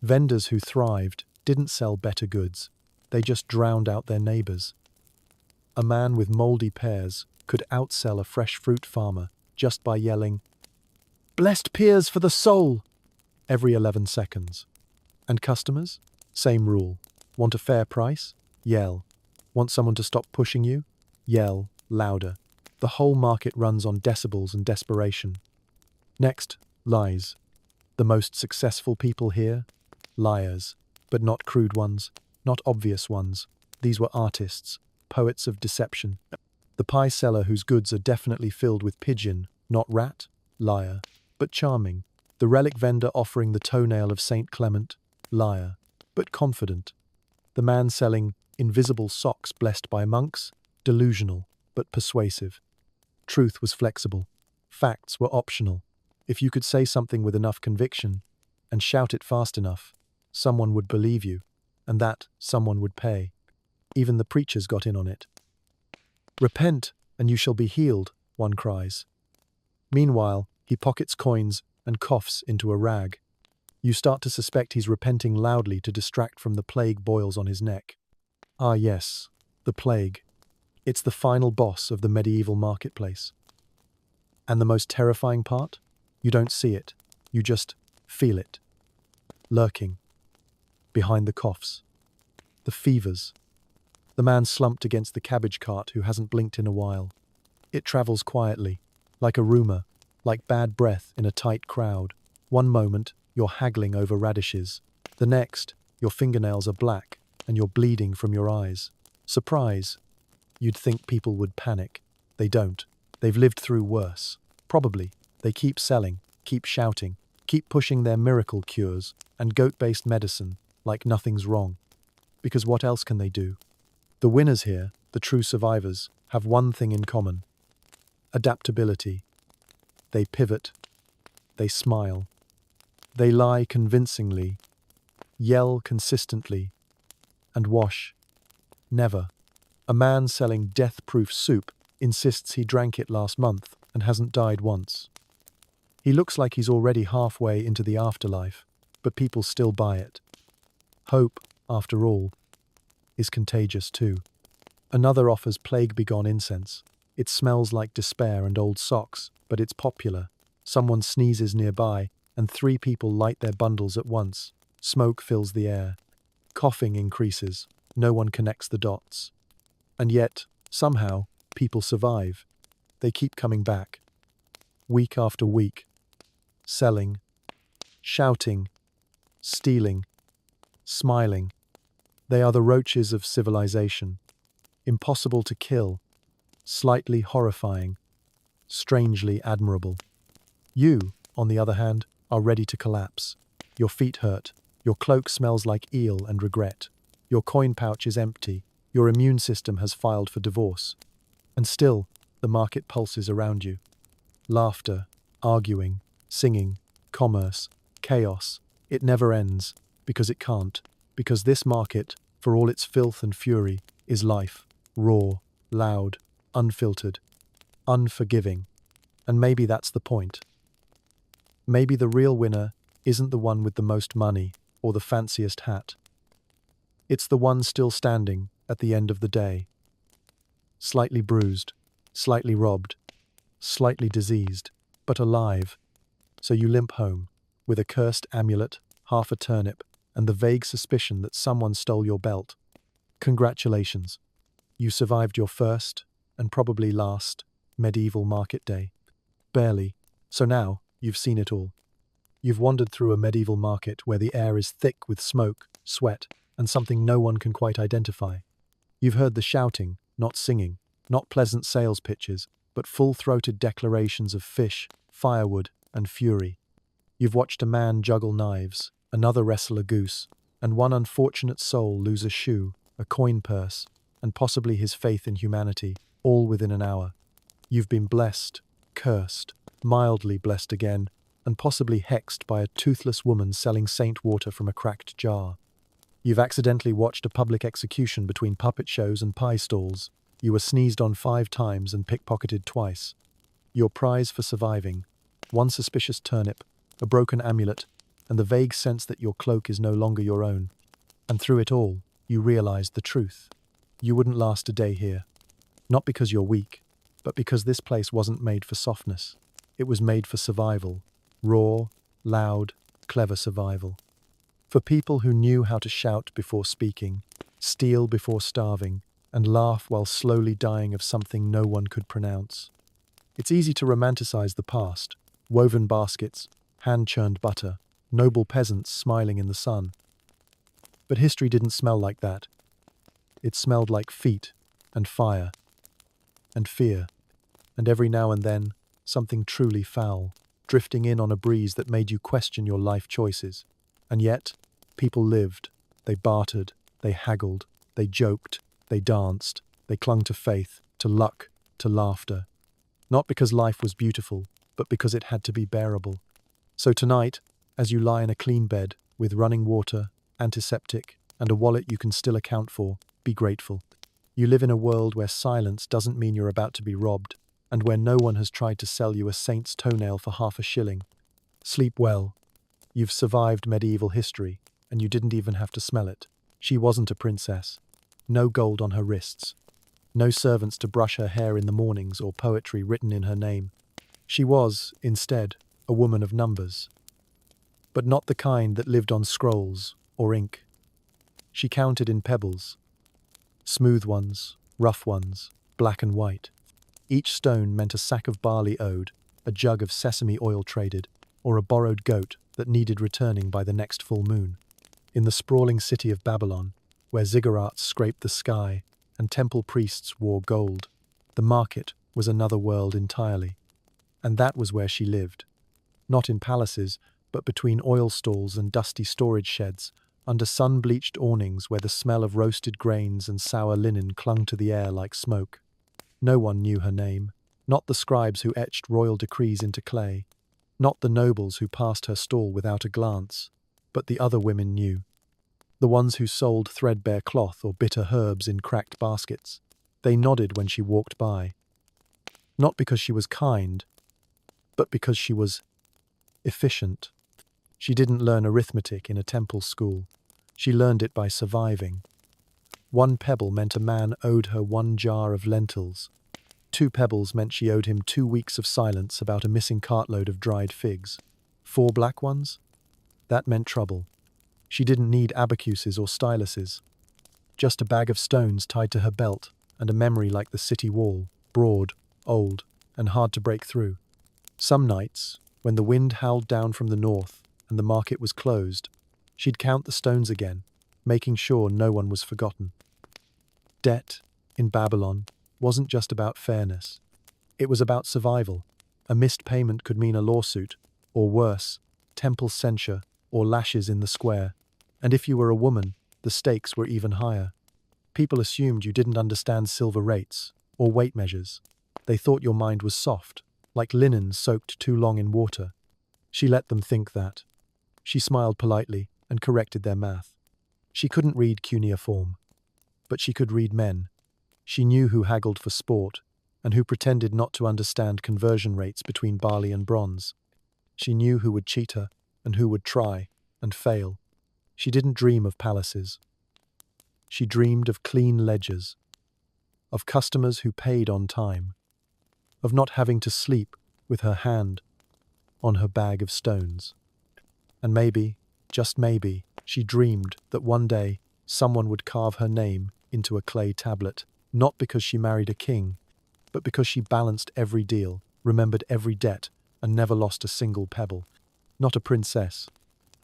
Vendors who thrived didn't sell better goods. They just drowned out their neighbors. A man with moldy pears could outsell a fresh fruit farmer just by yelling, "Blessed pears for the soul!" every 11 seconds. And customers? Same rule. Want a fair price? Yell. Want someone to stop pushing you? Yell louder. The whole market runs on decibels and desperation. Next, lies. The most successful people here? Liars. But not crude ones, not obvious ones. These were artists, poets of deception. The pie seller whose goods are definitely filled with pigeon, not rat? Liar. But charming. The relic vendor offering the toenail of Saint Clement? Liar. But confident. The man selling invisible socks blessed by monks? Delusional, but persuasive. Truth was flexible. Facts were optional. If you could say something with enough conviction and shout it fast enough, someone would believe you, and that someone would pay. Even the preachers got in on it. "Repent, and you shall be healed," one cries. Meanwhile, he pockets coins and coughs into a rag. You start to suspect he's repenting loudly to distract from the plague boils on his neck. Ah yes, the plague. It's the final boss of the medieval marketplace. And the most terrifying part? You don't see it. You just feel it. Lurking. Behind the coughs. The fevers. The man slumped against the cabbage cart who hasn't blinked in a while. It travels quietly, like a rumor, like bad breath in a tight crowd. One moment, you're haggling over radishes. The next, your fingernails are black and you're bleeding from your eyes. Surprise. You'd think people would panic. They don't. They've lived through worse. Probably. They keep selling, keep shouting, keep pushing their miracle cures and goat-based medicine like nothing's wrong. Because what else can they do? The winners here, the true survivors, have one thing in common. Adaptability. They pivot. They smile. They lie convincingly, yell consistently, and wash. Never. A man selling death-proof soup insists he drank it last month and hasn't died once. He looks like he's already halfway into the afterlife, but people still buy it. Hope, after all, is contagious too. Another offers plague-begone incense. It smells like despair and old socks, but it's popular. Someone sneezes nearby, and 3 people light their bundles at once. Smoke fills the air. Coughing increases. No one connects the dots. And yet, somehow, people survive. They keep coming back. Week after week. Selling. Shouting. Stealing. Smiling. They are the roaches of civilization. Impossible to kill. Slightly horrifying. Strangely admirable. You, on the other hand, are ready to collapse. Your feet hurt. Your cloak smells like eel and regret. Your coin pouch is empty. Your immune system has filed for divorce. And still, the market pulses around you. Laughter, arguing, singing, commerce, chaos. It never ends, because it can't. Because this market, for all its filth and fury, is life. Raw, loud, unfiltered, unforgiving. And maybe that's the point. Maybe the real winner isn't the one with the most money or the fanciest hat. It's the one still standing at the end of the day. Slightly bruised, slightly robbed, slightly diseased, but alive. So you limp home, with a cursed amulet, half a turnip, and the vague suspicion that someone stole your belt. Congratulations. You survived your first, and probably last, medieval market day. Barely. So now, you've seen it all. You've wandered through a medieval market where the air is thick with smoke, sweat, and something no one can quite identify. You've heard the shouting, not singing, not pleasant sales pitches, but full-throated declarations of fish, firewood, and fury. You've watched a man juggle knives, another wrestle a goose, and one unfortunate soul lose a shoe, a coin purse, and possibly his faith in humanity, all within an hour. You've been blessed, cursed, mildly blessed again, and possibly hexed by a toothless woman selling saint water from a cracked jar. You've accidentally watched a public execution between puppet shows and pie stalls. You were sneezed on 5 times and pickpocketed twice. Your prize for surviving: one suspicious turnip, a broken amulet, and the vague sense that your cloak is no longer your own. And through it all, you realized the truth. You wouldn't last a day here. Not because you're weak, but because this place wasn't made for softness. It was made for survival. Raw, loud, clever survival. For people who knew how to shout before speaking, steal before starving, and laugh while slowly dying of something no one could pronounce. It's easy to romanticize the past: woven baskets, hand-churned butter, noble peasants smiling in the sun. But history didn't smell like that. It smelled like feet, and fire, and fear, and every now and then, something truly foul, drifting in on a breeze that made you question your life choices. And yet, people lived, they bartered, they haggled, they joked, they danced, they clung to faith, to luck, to laughter. Not because life was beautiful, but because it had to be bearable. So tonight, as you lie in a clean bed, with running water, antiseptic, and a wallet you can still account for, be grateful. You live in a world where silence doesn't mean you're about to be robbed, and where no one has tried to sell you a saint's toenail for half a shilling. Sleep well. You've survived medieval history, and you didn't even have to smell it. She wasn't a princess. No gold on her wrists. No servants to brush her hair in the mornings or poetry written in her name. She was, instead, a woman of numbers. But not the kind that lived on scrolls or ink. She counted in pebbles. Smooth ones, rough ones, black and white. Each stone meant a sack of barley owed, a jug of sesame oil traded, or a borrowed goat that needed returning by the next full moon. In the sprawling city of Babylon, where ziggurats scraped the sky and temple priests wore gold, the market was another world entirely. And that was where she lived. Not in palaces, but between oil stalls and dusty storage sheds, under sun-bleached awnings where the smell of roasted grains and sour linen clung to the air like smoke. No one knew her name, not the scribes who etched royal decrees into clay, not the nobles who passed her stall without a glance, but the other women knew. The ones who sold threadbare cloth or bitter herbs in cracked baskets. They nodded when she walked by. Not because she was kind, but because she was efficient. She didn't learn arithmetic in a temple school. She learned it by surviving. 1 pebble meant a man owed her 1 jar of lentils. 2 pebbles meant she owed him 2 weeks of silence about a missing cartload of dried figs. 4 black ones? That meant trouble. She didn't need abacuses or styluses. Just a bag of stones tied to her belt and a memory like the city wall, broad, old, and hard to break through. Some nights, when the wind howled down from the north and the market was closed, she'd count the stones again, making sure no one was forgotten. Debt, in Babylon, wasn't just about fairness. It was about survival. A missed payment could mean a lawsuit, or worse, temple censure or lashes in the square. And if you were a woman, the stakes were even higher. People assumed you didn't understand silver rates or weight measures. They thought your mind was soft, like linen soaked too long in water. She let them think that. She smiled politely and corrected their math. She couldn't read cuneiform, but she could read men. She knew who haggled for sport and who pretended not to understand conversion rates between barley and bronze. She knew who would cheat her and who would try and fail. She didn't dream of palaces. She dreamed of clean ledgers, of customers who paid on time, of not having to sleep with her hand on her bag of stones. And maybe, just maybe, she dreamed that one day someone would carve her name into a clay tablet, not because she married a king, but because she balanced every deal, remembered every debt, and never lost a single pebble. Not a princess,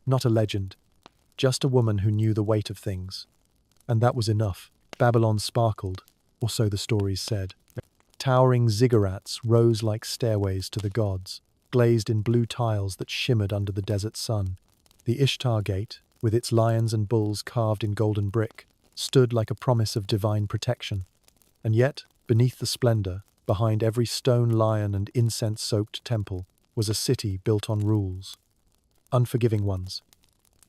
not a legend, just a woman who knew the weight of things. And that was enough. Babylon sparkled, or so the stories said. Towering ziggurats rose like stairways to the gods, glazed in blue tiles that shimmered under the desert sun. The Ishtar Gate, with its lions and bulls carved in golden brick, stood like a promise of divine protection. And yet, beneath the splendor, behind every stone lion and incense-soaked temple, was a city built on rules, unforgiving ones.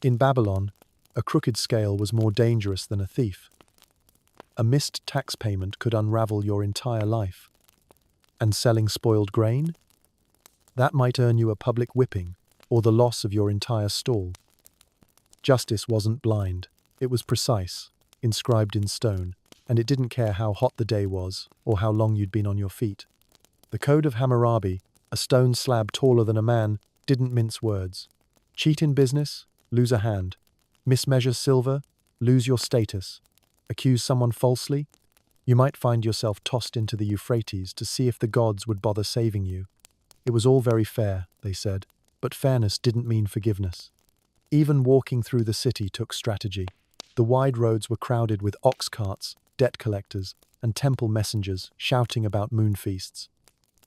In Babylon, a crooked scale was more dangerous than a thief. A missed tax payment could unravel your entire life. And selling spoiled grain? That might earn you a public whipping or the loss of your entire stall. Justice wasn't blind. It was precise, inscribed in stone, and it didn't care how hot the day was or how long you'd been on your feet. The Code of Hammurabi, a stone slab taller than a man, didn't mince words. Cheat in business? Lose a hand. Mismeasure silver? Lose your status. Accuse someone falsely? You might find yourself tossed into the Euphrates to see if the gods would bother saving you. It was all very fair, they said, but fairness didn't mean forgiveness. Even walking through the city took strategy. The wide roads were crowded with ox carts, debt collectors, and temple messengers shouting about moon feasts.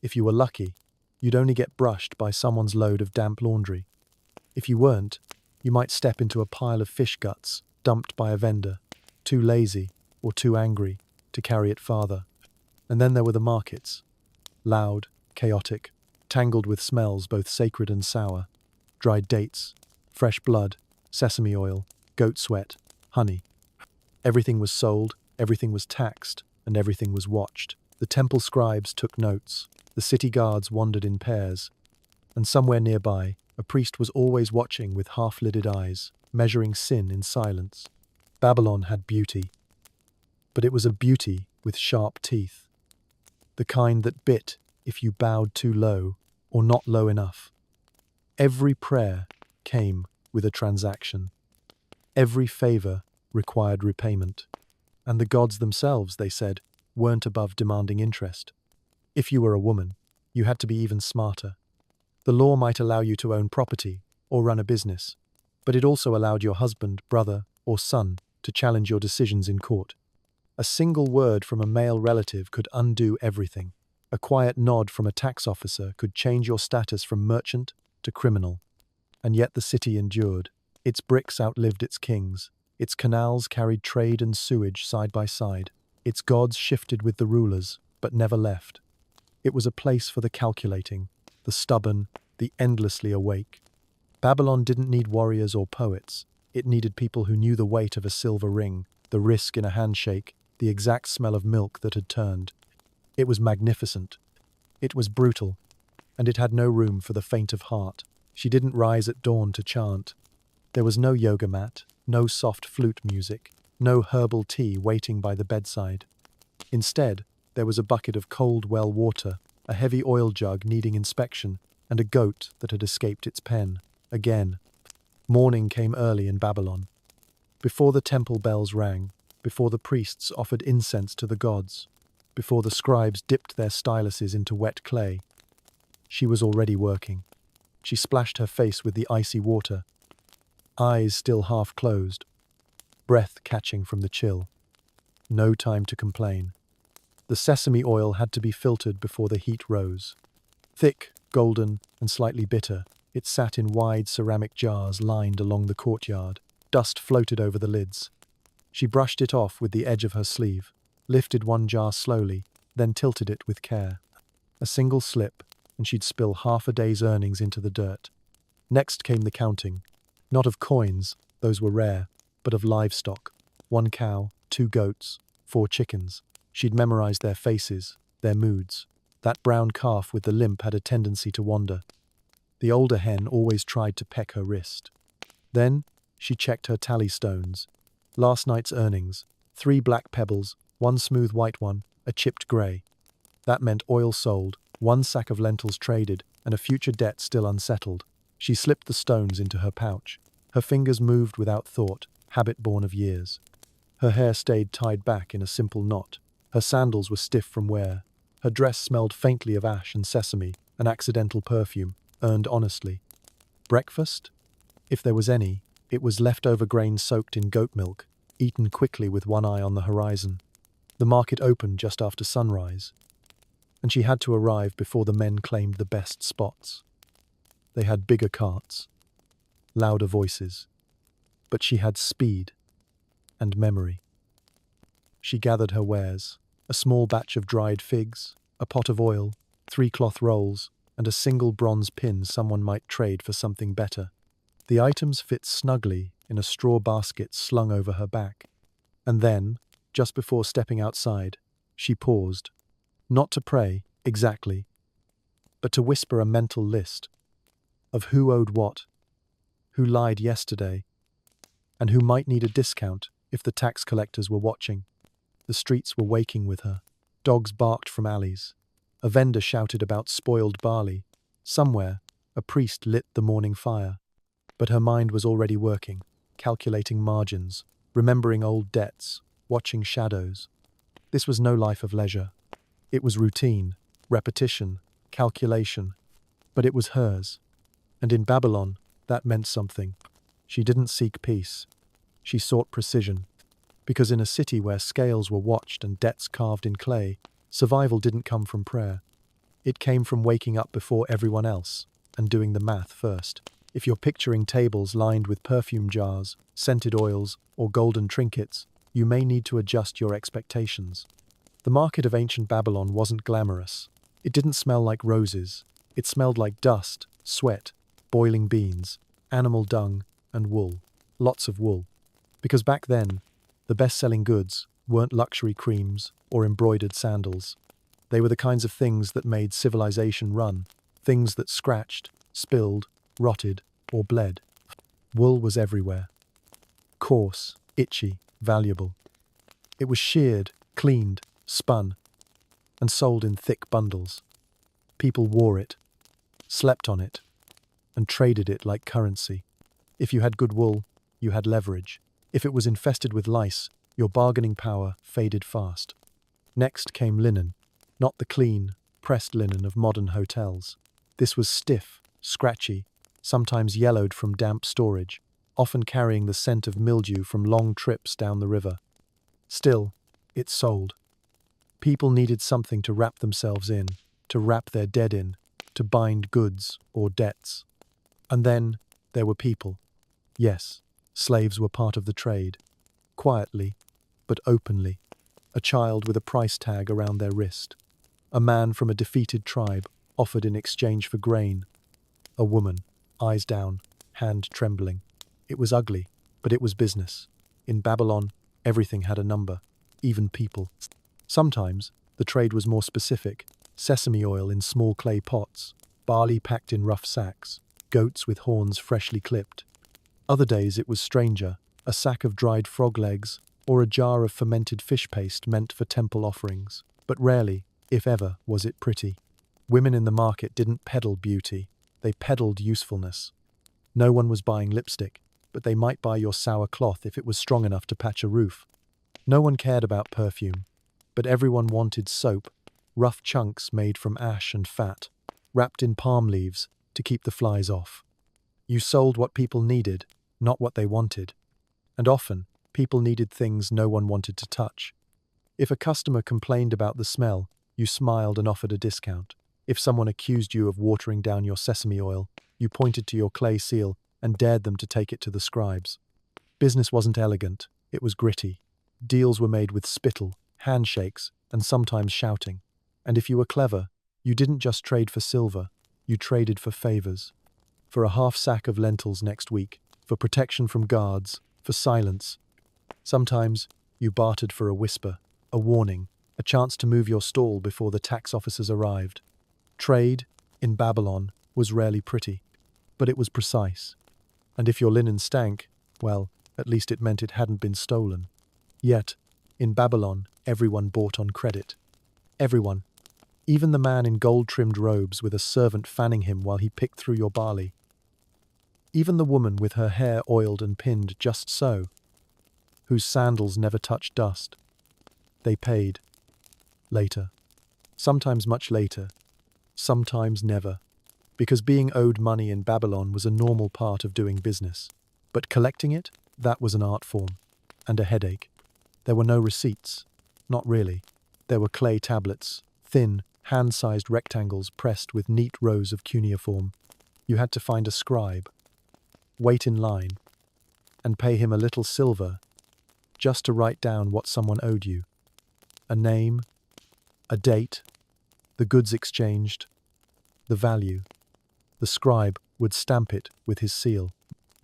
If you were lucky, you'd only get brushed by someone's load of damp laundry. If you weren't, you might step into a pile of fish guts dumped by a vendor, too lazy or too angry to carry it farther. And then there were the markets. Loud, chaotic, tangled with smells both sacred and sour. Dried dates, fresh blood, sesame oil, goat sweat, honey. Everything was sold, everything was taxed, and everything was watched. The temple scribes took notes, the city guards wandered in pairs, and somewhere nearby, a priest was always watching with half-lidded eyes, measuring sin in silence. Babylon had beauty, but it was a beauty with sharp teeth. The kind that bit if you bowed too low or not low enough. Every prayer came with a transaction. Every favor required repayment. And the gods themselves, they said, weren't above demanding interest. If you were a woman, you had to be even smarter. The law might allow you to own property or run a business, but it also allowed your husband, brother, or son to challenge your decisions in court. A single word from a male relative could undo everything. A quiet nod from a tax officer could change your status from merchant to criminal. And yet the city endured. Its bricks outlived its kings. Its canals carried trade and sewage side by side. Its gods shifted with the rulers, but never left. It was a place for the calculating, the stubborn, the endlessly awake. Babylon didn't need warriors or poets. It needed people who knew the weight of a silver ring, the risk in a handshake, the exact smell of milk that had turned. It was magnificent. It was brutal. And it had no room for the faint of heart. She didn't rise at dawn to chant. There was no yoga mat, no soft flute music, no herbal tea waiting by the bedside. Instead, there was a bucket of cold well water, a heavy oil jug needing inspection, and a goat that had escaped its pen. Again. Morning came early in Babylon. Before the temple bells rang, before the priests offered incense to the gods, before the scribes dipped their styluses into wet clay, she was already working. She splashed her face with the icy water, eyes still half closed, breath catching from the chill. No time to complain. The sesame oil had to be filtered before the heat rose. Thick, golden, and slightly bitter, it sat in wide ceramic jars lined along the courtyard. Dust floated over the lids. She brushed it off with the edge of her sleeve, lifted one jar slowly, then tilted it with care. A single slip, and she'd spill half a day's earnings into the dirt. Next came the counting. Not of coins, those were rare, but of livestock. 1 cow, 2 goats, 4 chickens. She'd memorized their faces, their moods. That brown calf with the limp had a tendency to wander. The older hen always tried to peck her wrist. Then she checked her tally stones. Last night's earnings, 3 black pebbles, 1 smooth white one, a chipped grey. That meant oil sold, 1 sack of lentils traded, and a future debt still unsettled. She slipped the stones into her pouch. Her fingers moved without thought, habit born of years. Her hair stayed tied back in a simple knot. Her sandals were stiff from wear. Her dress smelled faintly of ash and sesame, an accidental perfume, earned honestly. Breakfast? If there was any, it was leftover grain soaked in goat milk, eaten quickly with one eye on the horizon. The market opened just after sunrise, and she had to arrive before the men claimed the best spots. They had bigger carts, louder voices, but she had speed and memory. She gathered her wares, a small batch of dried figs, a pot of oil, 3 cloth rolls, and a single bronze pin someone might trade for something better. The items fit snugly in a straw basket slung over her back. And then, just before stepping outside, she paused, not to pray, exactly, but to whisper a mental list of who owed what, who lied yesterday, and who might need a discount if the tax collectors were watching. The streets were waking with her. Dogs barked from alleys. A vendor shouted about spoiled barley. Somewhere, a priest lit the morning fire. But her mind was already working, calculating margins, remembering old debts, watching shadows. This was no life of leisure. It was routine, repetition, calculation. But it was hers. And in Babylon, that meant something. She didn't seek peace. She sought precision. Because in a city where scales were watched and debts carved in clay, survival didn't come from prayer. It came from waking up before everyone else and doing the math first. If you're picturing tables lined with perfume jars, scented oils, or golden trinkets, you may need to adjust your expectations. The market of ancient Babylon wasn't glamorous. It didn't smell like roses. It smelled like dust, sweat, boiling beans, animal dung, and wool. Lots of wool. Because back then, the best-selling goods weren't luxury creams or embroidered sandals. They were the kinds of things that made civilization run, things that scratched, spilled, rotted, or bled. Wool was everywhere. Coarse, itchy, valuable. It was sheared, cleaned, spun, and sold in thick bundles. People wore it, slept on it, and traded it like currency. If you had good wool, you had leverage. If it was infested with lice, your bargaining power faded fast. Next came linen, not the clean, pressed linen of modern hotels. This was stiff, scratchy, sometimes yellowed from damp storage, often carrying the scent of mildew from long trips down the river. Still, it sold. People needed something to wrap themselves in, to wrap their dead in, to bind goods or debts. And then there were people. Yes, slaves were part of the trade. Quietly, but openly. A child with a price tag around their wrist. A man from a defeated tribe offered in exchange for grain. A woman, eyes down, hand trembling. It was ugly, but it was business. In Babylon, everything had a number, even people. Sometimes, the trade was more specific. Sesame oil in small clay pots, barley packed in rough sacks, goats with horns freshly clipped. Other days it was stranger, a sack of dried frog legs, or a jar of fermented fish paste meant for temple offerings. But rarely, if ever, was it pretty. Women in the market didn't peddle beauty, they peddled usefulness. No one was buying lipstick, but they might buy your sour cloth if it was strong enough to patch a roof. No one cared about perfume, but everyone wanted soap, rough chunks made from ash and fat, wrapped in palm leaves to keep the flies off. You sold what people needed, not what they wanted. And often, people needed things no one wanted to touch. If a customer complained about the smell, you smiled and offered a discount. If someone accused you of watering down your sesame oil, you pointed to your clay seal and dared them to take it to the scribes. Business wasn't elegant, it was gritty. Deals were made with spittle, handshakes, and sometimes shouting. And if you were clever, you didn't just trade for silver, you traded for favors. For a half sack of lentils next week, for protection from guards, for silence. Sometimes, you bartered for a whisper, a warning, a chance to move your stall before the tax officers arrived. Trade, in Babylon, was rarely pretty, but it was precise. And if your linen stank, well, at least it meant it hadn't been stolen. Yet, in Babylon, everyone bought on credit. Everyone. Even the man in gold-trimmed robes with a servant fanning him while he picked through your barley. Even the woman with her hair oiled and pinned just so, whose sandals never touched dust. They paid. Later. Sometimes much later. Sometimes never. Because being owed money in Babylon was a normal part of doing business. But collecting it, that was an art form. And a headache. There were no receipts. Not really. There were clay tablets, thin, hand-sized rectangles pressed with neat rows of cuneiform. You had to find a scribe, wait in line, and pay him a little silver just to write down what someone owed you. A name, a date, the goods exchanged, the value. The scribe would stamp it with his seal.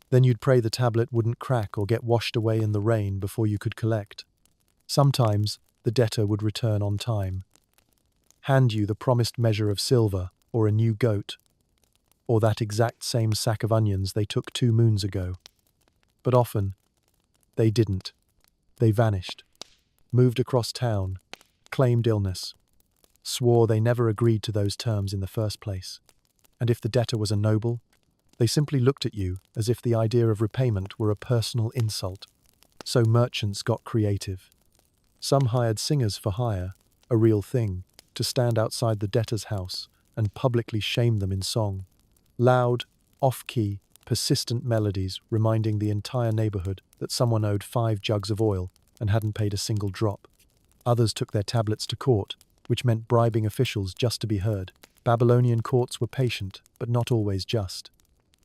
Then you'd pray the tablet wouldn't crack or get washed away in the rain before you could collect. Sometimes the debtor would return on time, hand you the promised measure of silver or a new goat, or that exact same sack of onions they took 2 moons ago. But often, they didn't. They vanished, moved across town, claimed illness, swore they never agreed to those terms in the first place. And if the debtor was a noble, they simply looked at you as if the idea of repayment were a personal insult. So merchants got creative. Some hired singers for hire, a real thing, to stand outside the debtor's house and publicly shame them in song. Loud, off-key, persistent melodies reminding the entire neighborhood that someone owed 5 jugs of oil and hadn't paid a single drop. Others took their tablets to court, which meant bribing officials just to be heard. Babylonian courts were patient, but not always just.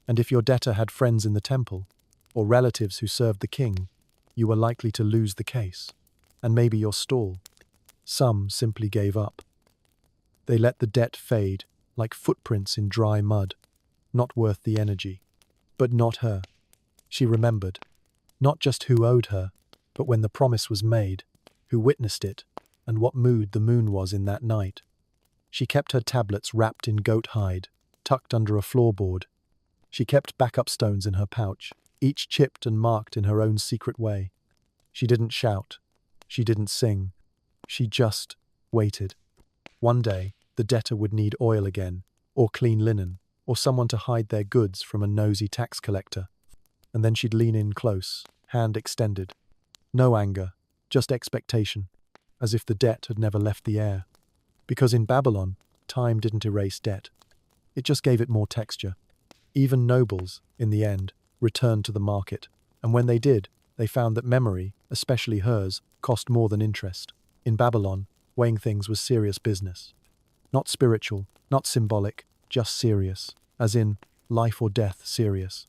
And if your debtor had friends in the temple, or relatives who served the king, you were likely to lose the case, and maybe your stall. Some simply gave up. They let the debt fade, like footprints in dry mud, not worth the energy. But not her. She remembered, not just who owed her, but when the promise was made, who witnessed it, and what mood the moon was in that night. She kept her tablets wrapped in goat hide, tucked under a floorboard. She kept backup stones in her pouch, each chipped and marked in her own secret way. She didn't shout. She didn't sing. She just waited. One day, the debtor would need oil again, or clean linen, or someone to hide their goods from a nosy tax collector. And then she'd lean in close, hand extended. No anger, just expectation, as if the debt had never left the air. Because in Babylon, time didn't erase debt. It just gave it more texture. Even nobles, in the end, returned to the market, and when they did, they found that memory, especially hers, cost more than interest. In Babylon, weighing things was serious business. Not spiritual, not symbolic, just serious, as in life or death serious.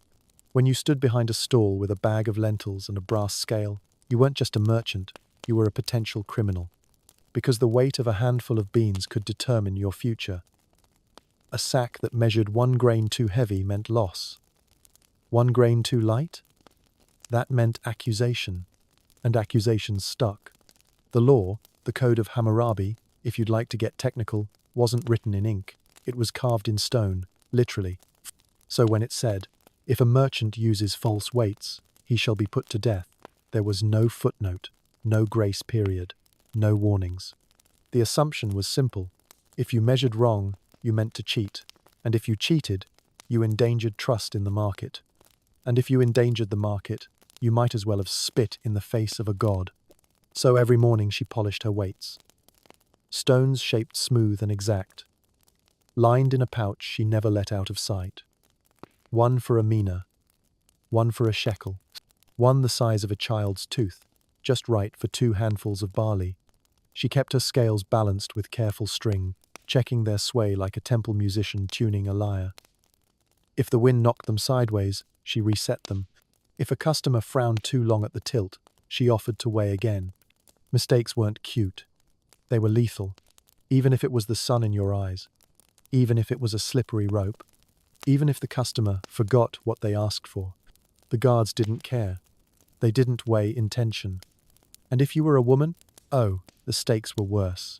When you stood behind a stall with a bag of lentils and a brass scale, you weren't just a merchant, you were a potential criminal. Because the weight of a handful of beans could determine your future. A sack that measured 1 grain too heavy meant loss. 1 grain too light? That meant accusation, and accusations stuck. The law, the Code of Hammurabi, if you'd like to get technical, wasn't written in ink. It was carved in stone, literally. So when it said, if a merchant uses false weights, he shall be put to death, there was no footnote, no grace period, no warnings. The assumption was simple. If you measured wrong, you meant to cheat. And if you cheated, you endangered trust in the market. And if you endangered the market, you might as well have spit in the face of a god. So every morning she polished her weights. Stones shaped smooth and exact. Lined in a pouch she never let out of sight. 1 for a mina, 1 for a shekel, 1 the size of a child's tooth, just right for 2 handfuls of barley. She kept her scales balanced with careful string, checking their sway like a temple musician tuning a lyre. If the wind knocked them sideways, she reset them. If a customer frowned too long at the tilt, she offered to weigh again. Mistakes weren't cute. They were lethal, even if it was the sun in your eyes, even if it was a slippery rope, even if the customer forgot what they asked for. The guards didn't care. They didn't weigh intention. And if you were a woman, oh, the stakes were worse.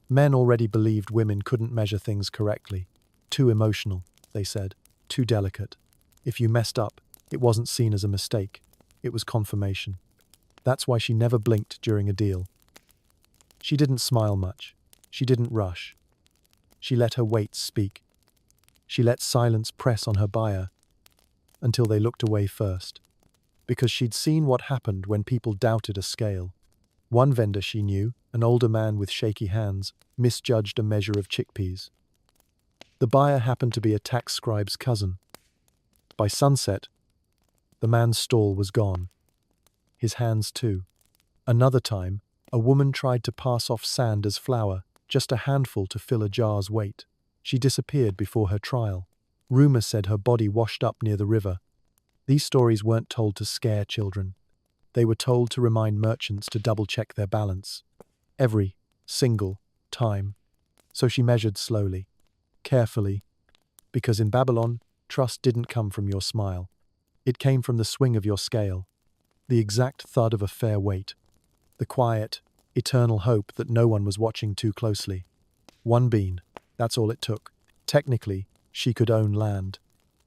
Men already believed women couldn't measure things correctly. Too emotional, they said, too delicate. If you messed up, it wasn't seen as a mistake. It was confirmation. That's why she never blinked during a deal. She didn't smile much. She didn't rush. She let her weights speak. She let silence press on her buyer until they looked away first. Because she'd seen what happened when people doubted a scale. One vendor she knew, an older man with shaky hands, misjudged a measure of chickpeas. The buyer happened to be a tax scribe's cousin. By sunset, the man's stall was gone. His hands too. Another time, a woman tried to pass off sand as flour, just a handful to fill a jar's weight. She disappeared before her trial. Rumor said her body washed up near the river. These stories weren't told to scare children. They were told to remind merchants to double-check their balance. Every single time. So she measured slowly, carefully, Because in Babylon, trust didn't come from your smile. It came from the swing of your scale, the exact thud of a fair weight, the quiet, eternal hope that no one was watching too closely. One bean, that's all it took. Technically, she could own land.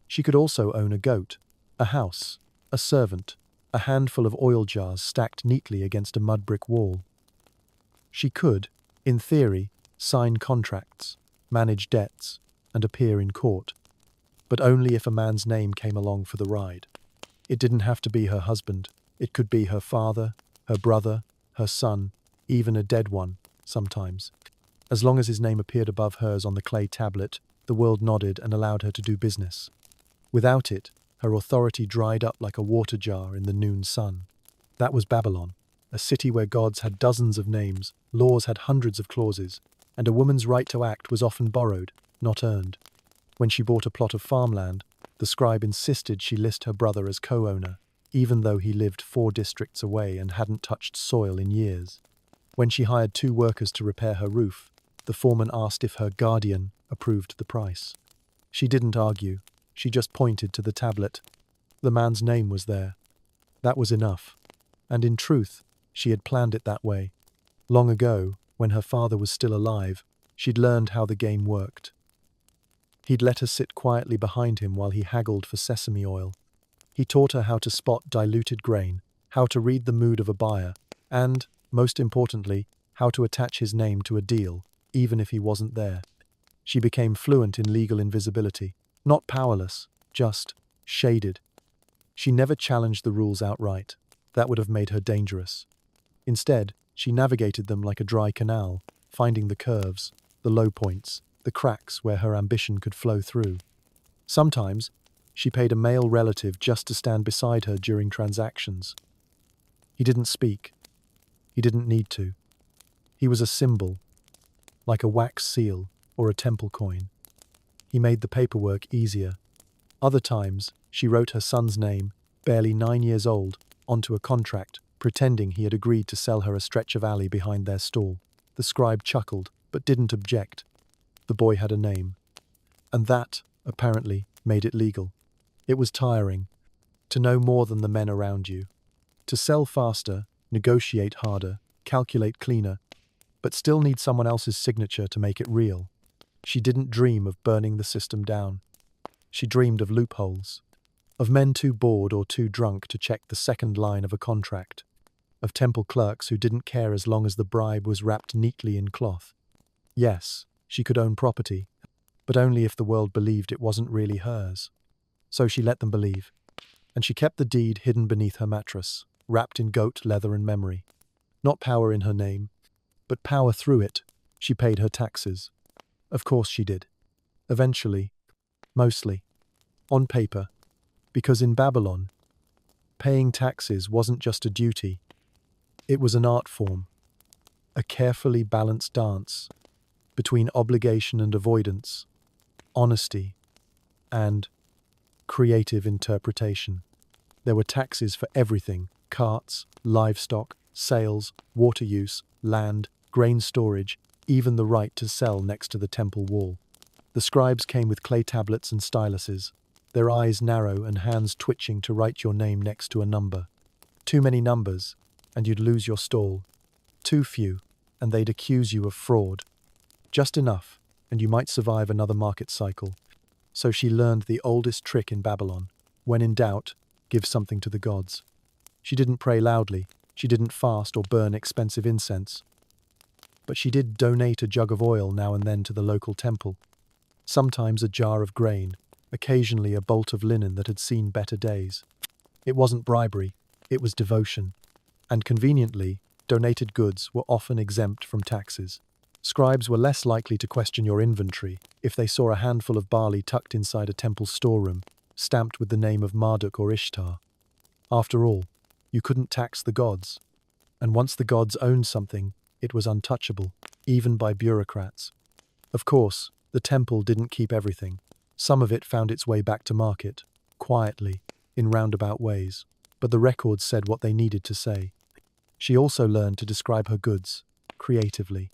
She could also own a goat, a house, a servant, a handful of oil jars stacked neatly against a mud brick wall. She could, in theory, sign contracts, manage debts, and appear in court. But only if a man's name came along for the ride. It didn't have to be her husband. It could be her father, her brother, her son, even a dead one, sometimes. As long as his name appeared above hers on the clay tablet, the world nodded and allowed her to do business. Without it, her authority dried up like a water jar in the noon sun. That was Babylon, a city where gods had dozens of names, laws had hundreds of clauses, and a woman's right to act was often borrowed, not earned. When she bought a plot of farmland, the scribe insisted she list her brother as co-owner, even though he lived 4 districts away and hadn't touched soil in years. When she hired 2 workers to repair her roof, the foreman asked if her guardian approved the price. She didn't argue. She just pointed to the tablet. The man's name was there. That was enough. And in truth, she had planned it that way. Long ago, when her father was still alive, she'd learned how the game worked. He'd let her sit quietly behind him while he haggled for sesame oil. He taught her how to spot diluted grain, how to read the mood of a buyer, and, most importantly, how to attach his name to a deal, even if he wasn't there. She became fluent in legal invisibility, not powerless, just shaded. She never challenged the rules outright. That would have made her dangerous. Instead, she navigated them like a dry canal, finding the curves, the low points, the cracks where her ambition could flow through. Sometimes, she paid a male relative just to stand beside her during transactions. He didn't speak. He didn't need to. He was a symbol, like a wax seal or a temple coin. He made the paperwork easier. Other times, she wrote her son's name, barely 9 years old, onto a contract, pretending he had agreed to sell her a stretch of alley behind their stall. The scribe chuckled, but didn't object. The boy had a name. And that, apparently, made it legal. It was tiring. To know more than the men around you. To sell faster, negotiate harder, calculate cleaner, but still need someone else's signature to make it real. She didn't dream of burning the system down. She dreamed of loopholes. Of men too bored or too drunk to check the second line of a contract. Of temple clerks who didn't care as long as the bribe was wrapped neatly in cloth. Yes, she could own property, but only if the world believed it wasn't really hers. So she let them believe. And she kept the deed hidden beneath her mattress, wrapped in goat leather and memory. Not power in her name, but power through it. She paid her taxes. Of course she did. Eventually. Mostly. On paper. Because in Babylon, paying taxes wasn't just a duty. It was an art form. A carefully balanced dance between obligation and avoidance, honesty, and creative interpretation. There were taxes for everything: carts, livestock, sales, water use, land, grain storage, even the right to sell next to the temple wall. The scribes came with clay tablets and styluses, their eyes narrow and hands twitching to write your name next to a number. Too many numbers, and you'd lose your stall. Too few, and they'd accuse you of fraud. Just enough, and you might survive another market cycle. So she learned the oldest trick in Babylon. When in doubt, give something to the gods. She didn't pray loudly. She didn't fast or burn expensive incense. But she did donate a jug of oil now and then to the local temple. Sometimes a jar of grain, occasionally a bolt of linen that had seen better days. It wasn't bribery, it was devotion. And conveniently, donated goods were often exempt from taxes. Scribes were less likely to question your inventory if they saw a handful of barley tucked inside a temple storeroom, stamped with the name of Marduk or Ishtar. After all, you couldn't tax the gods. And once the gods owned something, it was untouchable, even by bureaucrats. Of course, the temple didn't keep everything. Some of it found its way back to market, quietly, in roundabout ways, but the records said what they needed to say. She also learned to describe her goods, creatively.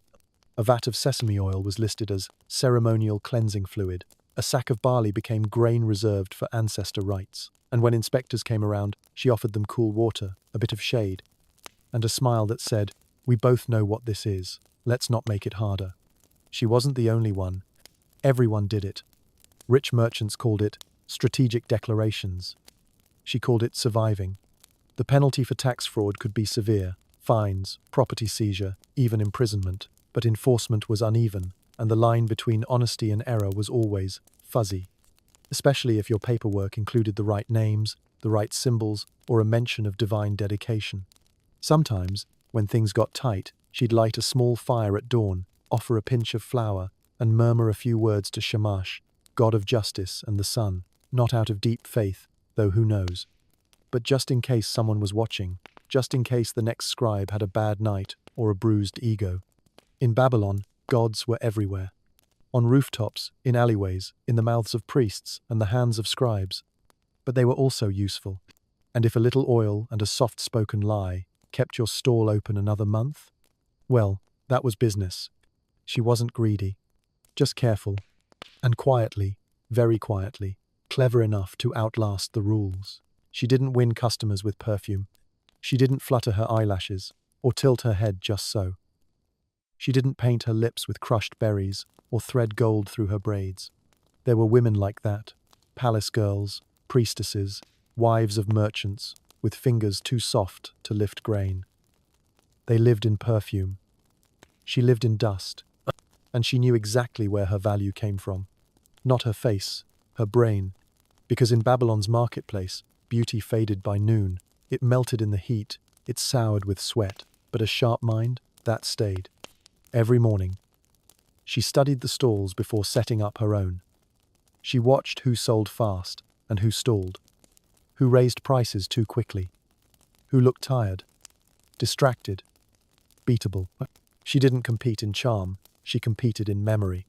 A vat of sesame oil was listed as ceremonial cleansing fluid, a A sack of barley became grain reserved for ancestor rites, and when inspectors came around, she offered them cool water, a bit of shade, and a smile that said, "We both know what this is. Let's not make it harder." She wasn't the only one. Everyone did it. Rich merchants called it strategic declarations. She called it surviving. The penalty for tax fraud could be severe: fines, property seizure, even imprisonment. But enforcement was uneven, and the line between honesty and error was always fuzzy, especially if your paperwork included the right names, the right symbols, or a mention of divine dedication. Sometimes, when things got tight, she'd light a small fire at dawn, offer a pinch of flour, and murmur a few words to Shamash, god of justice and the sun, not out of deep faith, though who knows. But just in case someone was watching, just in case the next scribe had a bad night or a bruised ego. In Babylon, gods were everywhere. On rooftops, in alleyways, in the mouths of priests and the hands of scribes. But they were also useful. And if a little oil and a soft-spoken lie kept your stall open another month, well, that was business. She wasn't greedy, just careful, and quietly, very quietly, clever enough to outlast the rules. She didn't win customers with perfume. She didn't flutter her eyelashes or tilt her head just so. She didn't paint her lips with crushed berries or thread gold through her braids. There were women like that, palace girls, priestesses, wives of merchants, with fingers too soft to lift grain. They lived in perfume. She lived in dust, and she knew exactly where her value came from. Not her face, her brain, because in Babylon's marketplace, beauty faded by noon. It melted in the heat, it soured with sweat, but a sharp mind, that stayed. Every morning, she studied the stalls before setting up her own. She watched who sold fast and who stalled, who raised prices too quickly, who looked tired, distracted, beatable. She didn't compete in charm, she competed in memory.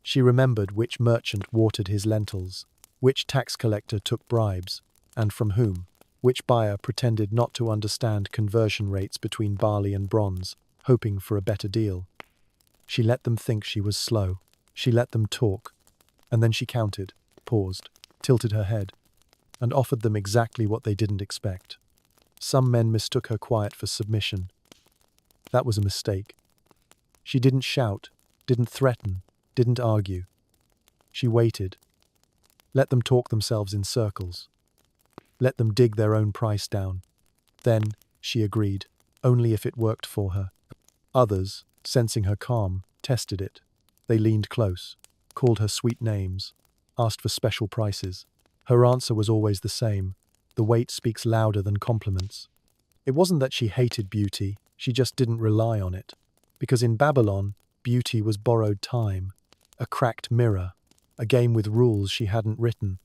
She remembered which merchant watered his lentils, which tax collector took bribes, and from whom, which buyer pretended not to understand conversion rates between barley and bronze, hoping for a better deal. She let them think she was slow. She let them talk. And then she counted, paused, tilted her head, and offered them exactly what they didn't expect. Some men mistook her quiet for submission. That was a mistake. She didn't shout, didn't threaten, didn't argue. She waited. Let them talk themselves in circles. Let them dig their own price down. Then, she agreed, only if it worked for her. Others, sensing her calm, tested it. They leaned close, called her sweet names, asked for special prices. Her answer was always the same: the weight speaks louder than compliments. It wasn't that she hated beauty, she just didn't rely on it. Because in Babylon, beauty was borrowed time, a cracked mirror, a game with rules she hadn't written.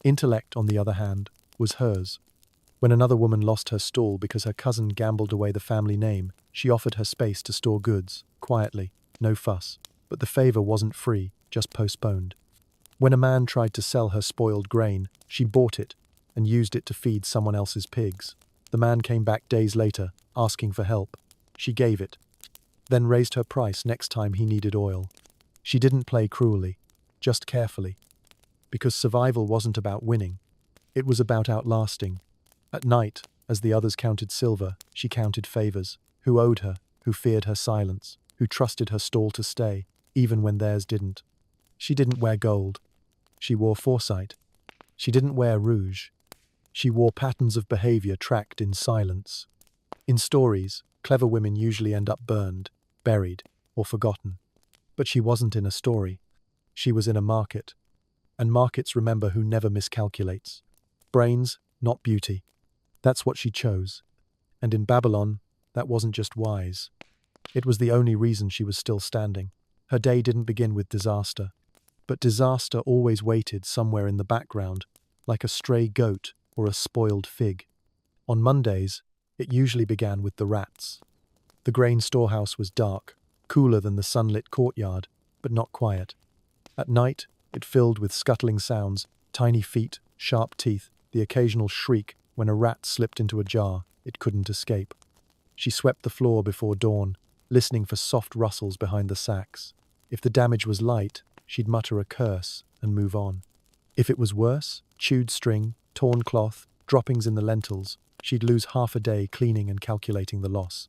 Intellect, on the other hand, was hers. When another woman lost her stall because her cousin gambled away the family name, she offered her space to store goods, quietly, no fuss. But the favor wasn't free, just postponed. When a man tried to sell her spoiled grain, she bought it and used it to feed someone else's pigs. The man came back days later, asking for help. She gave it, then raised her price next time he needed oil. She didn't play cruelly, just carefully. Because survival wasn't about winning, it was about outlasting. At night, as the others counted silver, she counted favors. Who owed her, who feared her silence, who trusted her stall to stay, even when theirs didn't. She didn't wear gold. She wore foresight. She didn't wear rouge. She wore patterns of behavior tracked in silence. In stories, clever women usually end up burned, buried, or forgotten. But she wasn't in a story. She was in a market. And markets remember who never miscalculates. Brains, not beauty. That's what she chose. And in Babylon, that wasn't just wise. It was the only reason she was still standing. Her day didn't begin with disaster. But disaster always waited somewhere in the background, like a stray goat or a spoiled fig. On Mondays, it usually began with the rats. The grain storehouse was dark, cooler than the sunlit courtyard, but not quiet. At night, it filled with scuttling sounds, tiny feet, sharp teeth, the occasional shriek when a rat slipped into a jar it couldn't escape. She swept the floor before dawn, listening for soft rustles behind the sacks. If the damage was light, she'd mutter a curse and move on. If it was worse, chewed string, torn cloth, droppings in the lentils, she'd lose half a day cleaning and calculating the loss.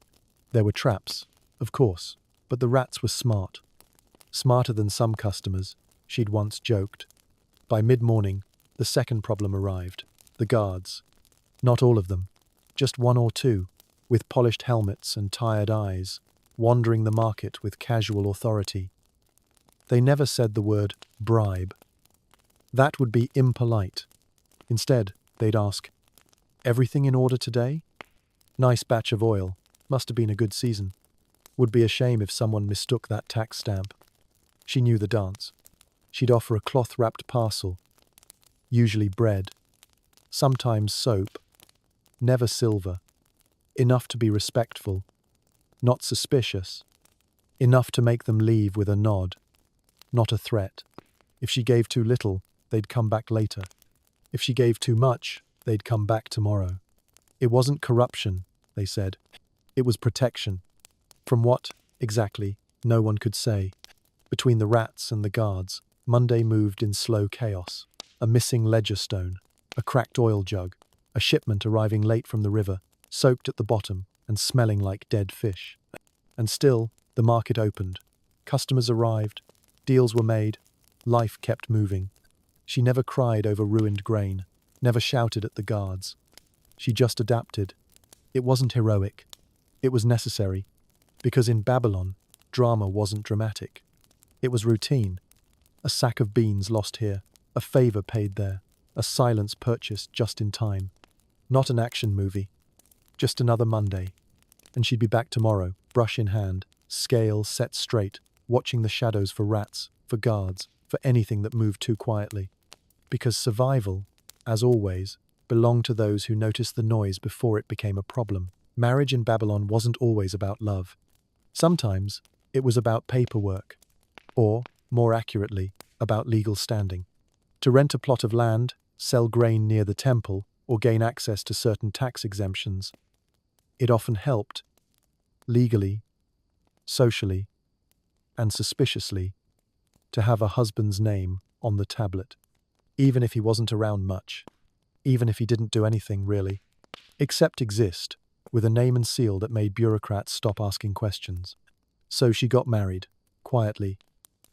There were traps, of course, but the rats were smart. Smarter than some customers, she'd once joked. By mid-morning, the second problem arrived. The guards. Not all of them, just one or two, with polished helmets and tired eyes, wandering the market with casual authority. They never said the word bribe. That would be impolite. Instead, they'd ask, "Everything in order today? Nice batch of oil. Must have been a good season. Would be a shame if someone mistook that tax stamp." She knew the dance. She'd offer a cloth-wrapped parcel, usually bread, sometimes soap, never silver, enough to be respectful, not suspicious, enough to make them leave with a nod, not a threat. If she gave too little, they'd come back later. If she gave too much, they'd come back tomorrow. It wasn't corruption, they said. It was protection. From what, exactly, no one could say. Between the rats and the guards, Monday moved in slow chaos. A missing ledger stone, a cracked oil jug, a shipment arriving late from the river, soaked at the bottom and smelling like dead fish. And still, the market opened. Customers arrived, deals were made, life kept moving. She never cried over ruined grain, never shouted at the guards. She just adapted. It wasn't heroic. It was necessary, because in Babylon, drama wasn't dramatic. It was routine. A sack of beans lost here, a favor paid there, a silence purchased just in time. Not an action movie, just another Monday. And she'd be back tomorrow, brush in hand, scale set straight, watching the shadows for rats, for guards, for anything that moved too quietly. Because survival, as always, belonged to those who noticed the noise before it became a problem. Marriage in Babylon wasn't always about love. Sometimes it was about paperwork, or, more accurately, about legal standing. To rent a plot of land, sell grain near the temple, or gain access to certain tax exemptions. It often helped, legally, socially, and suspiciously, to have a husband's name on the tablet, even if he wasn't around much, even if he didn't do anything really, except exist, with a name and seal that made bureaucrats stop asking questions. So she got married, quietly,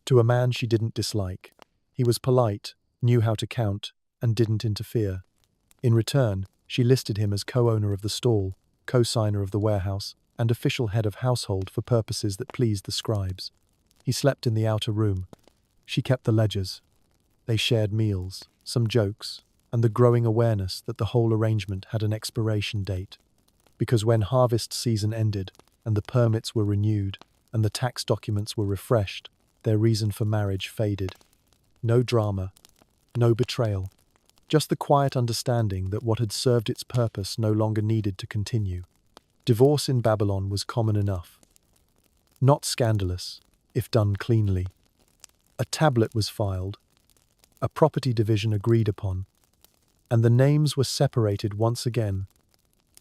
to a man she didn't dislike. He was polite, knew how to count, and didn't interfere. In return, she listed him as co-owner of the stall, co-signer of the warehouse, and official head of household for purposes that pleased the scribes. He slept in the outer room. She kept the ledgers. They shared meals, some jokes, and the growing awareness that the whole arrangement had an expiration date. Because when harvest season ended, and the permits were renewed, and the tax documents were refreshed, their reason for marriage faded. No drama, no betrayal, just the quiet understanding that what had served its purpose no longer needed to continue. Divorce in Babylon was common enough. Not scandalous, if done cleanly. A tablet was filed, a property division agreed upon, and the names were separated once again,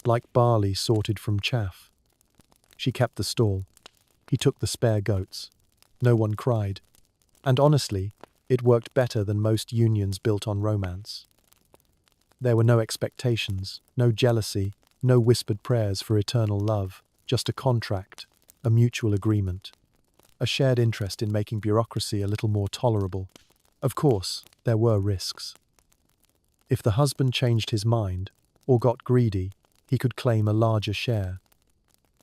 like barley sorted from chaff. She kept the stall. He took the spare goats. No one cried. And honestly, it worked better than most unions built on romance. There were no expectations, no jealousy, no whispered prayers for eternal love, just a contract, a mutual agreement, a shared interest in making bureaucracy a little more tolerable. Of course, there were risks. If the husband changed his mind, or got greedy, he could claim a larger share.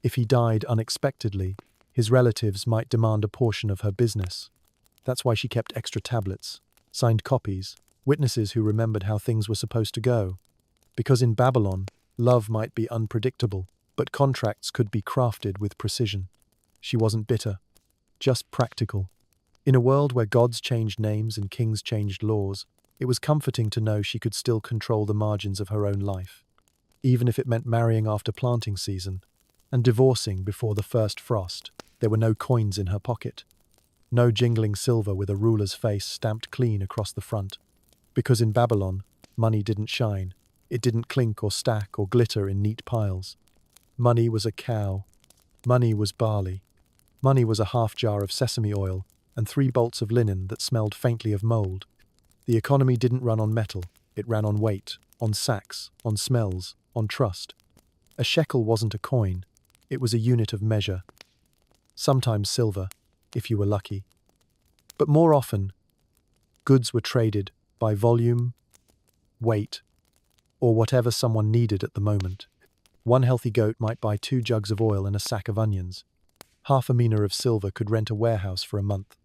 If he died unexpectedly, his relatives might demand a portion of her business. That's why she kept extra tablets, signed copies, witnesses who remembered how things were supposed to go. Because in Babylon, love might be unpredictable, but contracts could be crafted with precision. She wasn't bitter, just practical. In a world where gods changed names and kings changed laws, it was comforting to know she could still control the margins of her own life, even if it meant marrying after planting season and divorcing before the first frost. There were no coins in her pocket, no jingling silver with a ruler's face stamped clean across the front. Because in Babylon, money didn't shine. It didn't clink or stack or glitter in neat piles. Money was a cow. Money was barley. Money was a half jar of sesame oil, and 3 bolts of linen that smelled faintly of mold. The economy didn't run on metal, it ran on weight, on sacks, on smells, on trust. A shekel wasn't a coin, it was a unit of measure. Sometimes silver, if you were lucky. But more often, goods were traded by volume, weight, or whatever someone needed at the moment. One healthy goat might buy 2 jugs of oil and a sack of onions. Half a mina of silver could rent a warehouse for a month.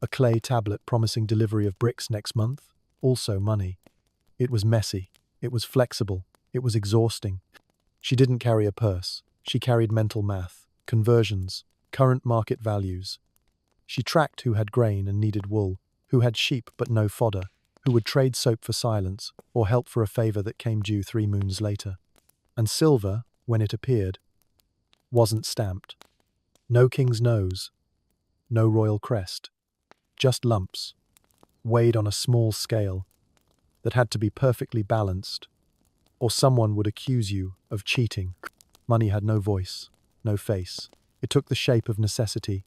A clay tablet promising delivery of bricks next month, also money. It was messy, it was flexible, it was exhausting. She didn't carry a purse, she carried mental math, conversions, current market values. She tracked who had grain and needed wool, who had sheep but no fodder, who would trade soap for silence, or help for a favor that came due 3 moons later. And silver, when it appeared, wasn't stamped. No king's nose, no royal crest, just lumps, weighed on a small scale, that had to be perfectly balanced, or someone would accuse you of cheating. Money had no voice, no face. It took the shape of necessity.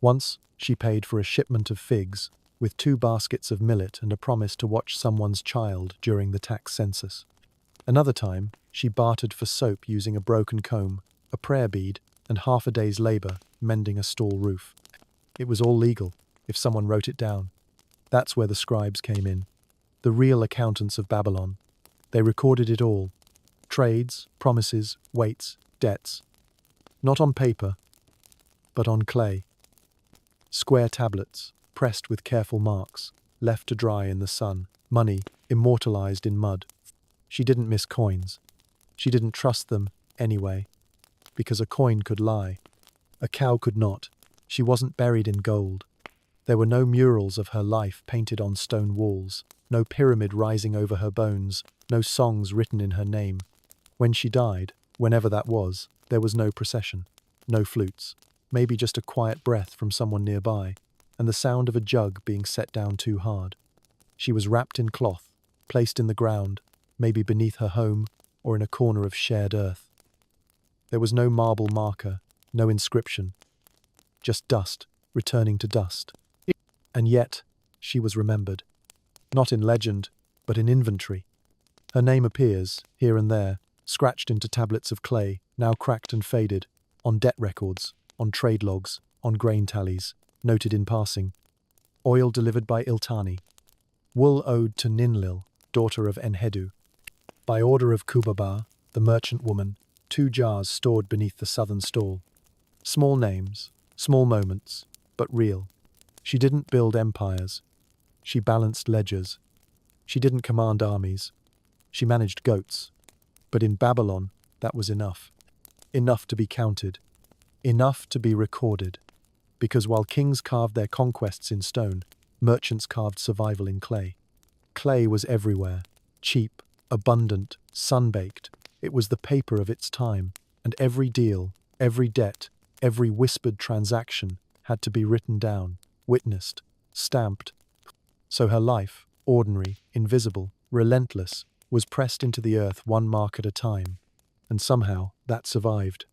Once, she paid for a shipment of figs, with 2 baskets of millet and a promise to watch someone's child during the tax census. Another time, she bartered for soap using a broken comb, a prayer bead, and half a day's labor mending a stall roof. It was all legal, if someone wrote it down. That's where the scribes came in. The real accountants of Babylon. They recorded it all. Trades, promises, weights, debts. Not on paper, but on clay. Square tablets, pressed with careful marks, left to dry in the sun, money immortalized in mud. She didn't miss coins. She didn't trust them anyway, because a coin could lie. A cow could not. She wasn't buried in gold. There were no murals of her life painted on stone walls, no pyramid rising over her bones, no songs written in her name. When she died, whenever that was, there was no procession, no flutes, maybe just a quiet breath from someone nearby, and the sound of a jug being set down too hard. She was wrapped in cloth, placed in the ground, maybe beneath her home or in a corner of shared earth. There was no marble marker, no inscription, just dust returning to dust. And yet, she was remembered. Not in legend, but in inventory. Her name appears, here and there, scratched into tablets of clay, now cracked and faded, on debt records, on trade logs, on grain tallies, noted in passing. Oil delivered by Iltani. Wool owed to Ninlil, daughter of Enhedu. By order of Kubaba, the merchant woman, 2 jars stored beneath the southern stall. Small names, small moments, but real. She didn't build empires. She balanced ledgers. She didn't command armies. She managed goats. But in Babylon, that was enough. Enough to be counted. Enough to be recorded. Because while kings carved their conquests in stone, merchants carved survival in clay. Clay was everywhere. Cheap, abundant, sun-baked. It was the paper of its time, and every deal, every debt, every whispered transaction had to be written down, witnessed, stamped. So her life, ordinary, invisible, relentless, was pressed into the earth 1 mark at a time. And somehow that survived.